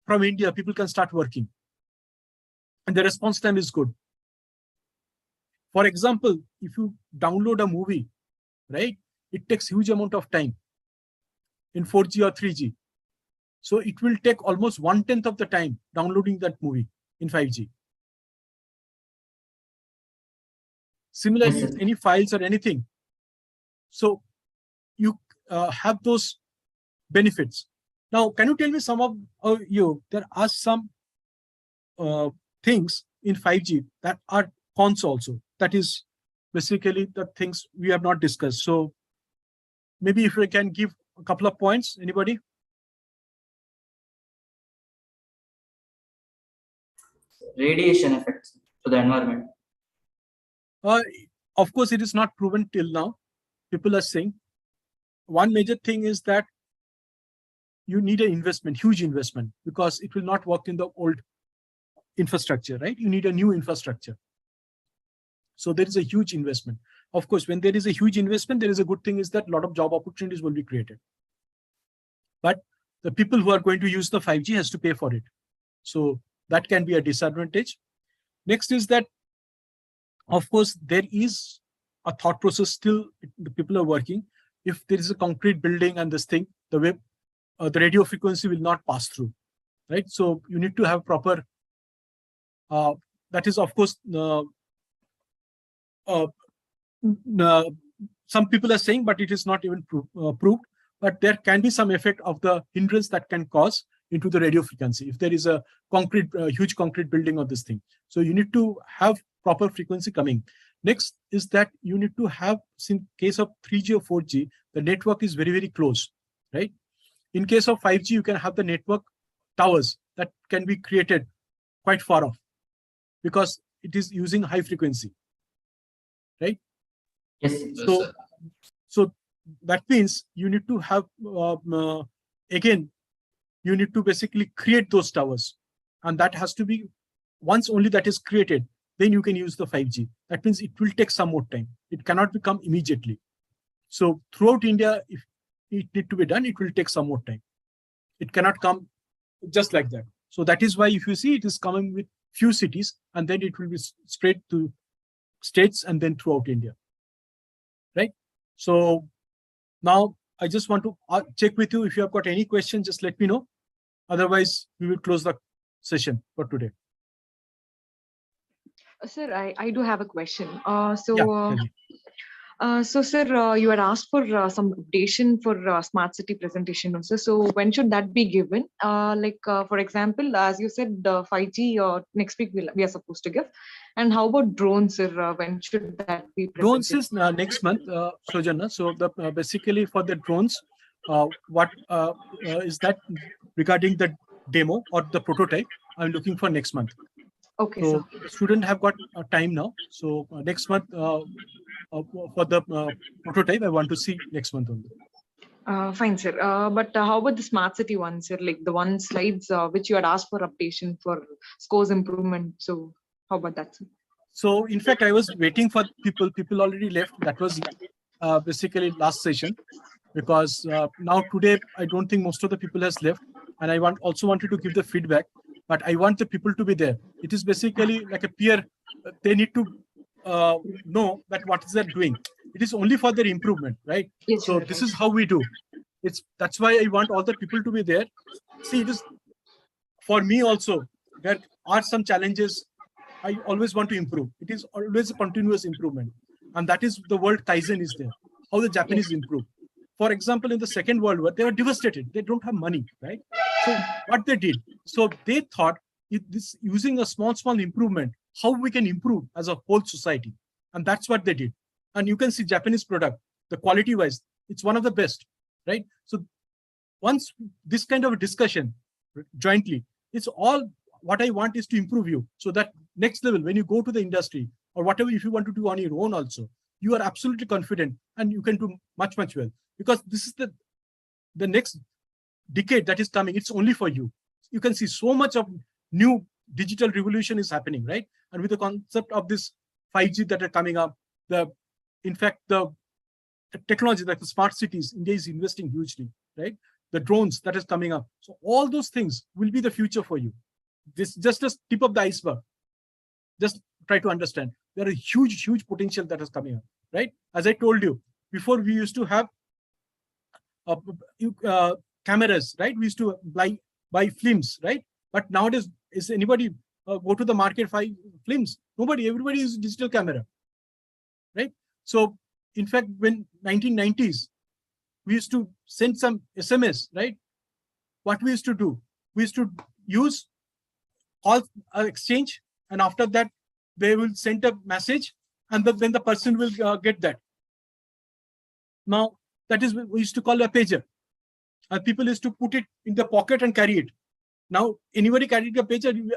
from India, people can start working. And the response time is good. For example, if you download a movie, right, it takes huge amount of time in 4G or 3G. So it will take almost 1/10 of the time downloading that movie in 5G. Similarly, Yes, any files or anything. So you have those benefits. Now, can you tell me some of there are some things in 5G that are cons also. That is basically the things we have not discussed. So maybe if we can give a couple of points, anybody? Radiation effects to the environment. Of course, it is not proven till now. People are saying one major thing is that you need an investment, huge investment, because it will not work in the old infrastructure, right? You need a new infrastructure. So there is a huge investment. Of course, when there is a huge investment, there is a good thing is that a lot of job opportunities will be created. But the people who are going to use the 5G has to pay for it. So that can be a disadvantage. Next is that, of course, there is a thought process still, the people are working. If there is a concrete building and this thing, the web, the radio frequency will not pass through, right? So you need to have proper, that is, of course, some people are saying, but it is not even proved, but there can be some effect of the hindrance that can cause into the radio frequency if there is a concrete, huge concrete building of this thing. So you need to have proper frequency coming. Next is that you need to have, in case of 3G or 4G, the network is very, very close, right? In case of 5G, you can have the network towers that can be created quite far off because it is using high frequency, right? Yes. So that means you need to have, again, you need to basically create those towers. And that has to be, once only that is created, then you can use the 5G. That means it will take some more time. It cannot become immediately. So throughout India, if it need to be done, it will take some more time. It cannot come just like that. So that is why if you see, it is coming with few cities and then it will be spread to states and then throughout India, right? So now I just want to check with you. If you have got any questions, just let me know. Otherwise, we will close the session for today. Sir, I do have a question. Yeah, Sir, you had asked for some updation for smart city presentation also. So when should that be given? For example, as you said, 5G next week we are supposed to give. And how about drones, sir? When should that be presented? Drones is next month, Sojana. So the basically for the drones, what is that regarding the demo or the prototype? I'm looking for next month. Okay, so sir. Students have got time now. So next month for the prototype, I want to see next month only. Fine, sir. But how about the smart city one, sir? Like the one slides which you had asked for updation for scores improvement. So how about that, sir? So in fact, I was waiting for people. People already left. That was basically last session, because now today I don't think most of the people has left, and I also wanted to give the feedback, but I want the people to be there. It is basically like a peer. They need to know that what is they're doing. It is only for their improvement, right? Yes, so sir. this is how we do. That's why I want all the people to be there. See, it is for me also. There are some challenges. I always want to improve. It is always a continuous improvement. And that is the word Kaizen is there. How the Japanese improve. For example, in the Second World War, they were devastated. They don't have money, right? So what they did, so they thought this using a small improvement, how we can improve as a whole society. And that's what they did. And you can see Japanese product, the quality wise, it's one of the best, right? So once this kind of a discussion jointly, it's all what I want is to improve you. So that next level, when you go to the industry or whatever, if you want to do on your own also, you are absolutely confident and you can do much well. Because this is the next decade that is coming. It's only for you. You can see so much of new digital revolution is happening, right? And with the concept of this 5G that are coming up, in fact, the technology like the smart cities, India is investing hugely, right? The drones that is coming up. So all those things will be the future for you. This is just a tip of the iceberg. Just try to understand. There are huge potential that is coming up, right? As I told you, before we used to have cameras, right? We used to buy films, right? But nowadays, is anybody go to the market buy films? Nobody. Everybody uses digital camera, right? So in fact, when 1990s, we used to send some SMS, right? What we used to do, we used to use call exchange, and after that, they will send a message, and then the person will get that. Now, that is what we used to call a pager. And people used to put it in the pocket and carry it. Now, anybody carrying a pager?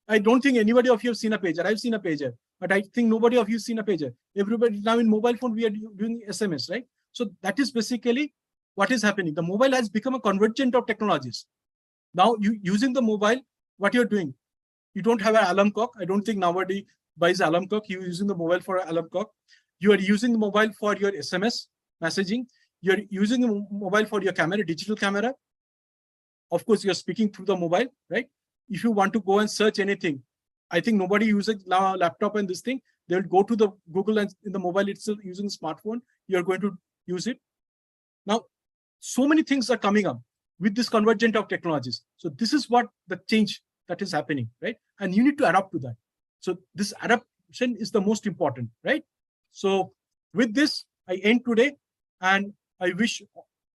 I don't think anybody of you have seen a pager. I've seen a pager. but I think nobody of you seen a pager. Everybody now in mobile phone, we are doing SMS, right? So that is basically what is happening. The mobile has become a convergent of technologies. Now you using the mobile, what you're doing, you don't have an alarm clock. I don't think nobody buys alarm clock. You're using the mobile for an alarm clock. You are using the mobile for your SMS messaging. You're using the mobile for your camera, digital camera. Of course, you're speaking through the mobile, right? If you want to go and search anything, I think nobody uses now laptop and this thing. They'll go to the Google and in the mobile itself using the smartphone. You're going to use it. Now, so many things are coming up with this convergent of technologies. So this is what the change that is happening, right? And you need to adapt to that. So this adaptation is the most important, right? So with this, I end today, and I wish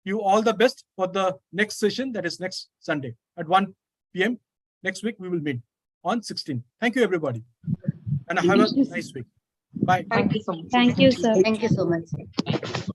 you all the best for the next session, that is next Sunday at 1 p.m. Next week, we will meet on 16. Thank you, everybody. And have a nice week. Bye. Thank you so much. Thank you, sir. Thank you so much.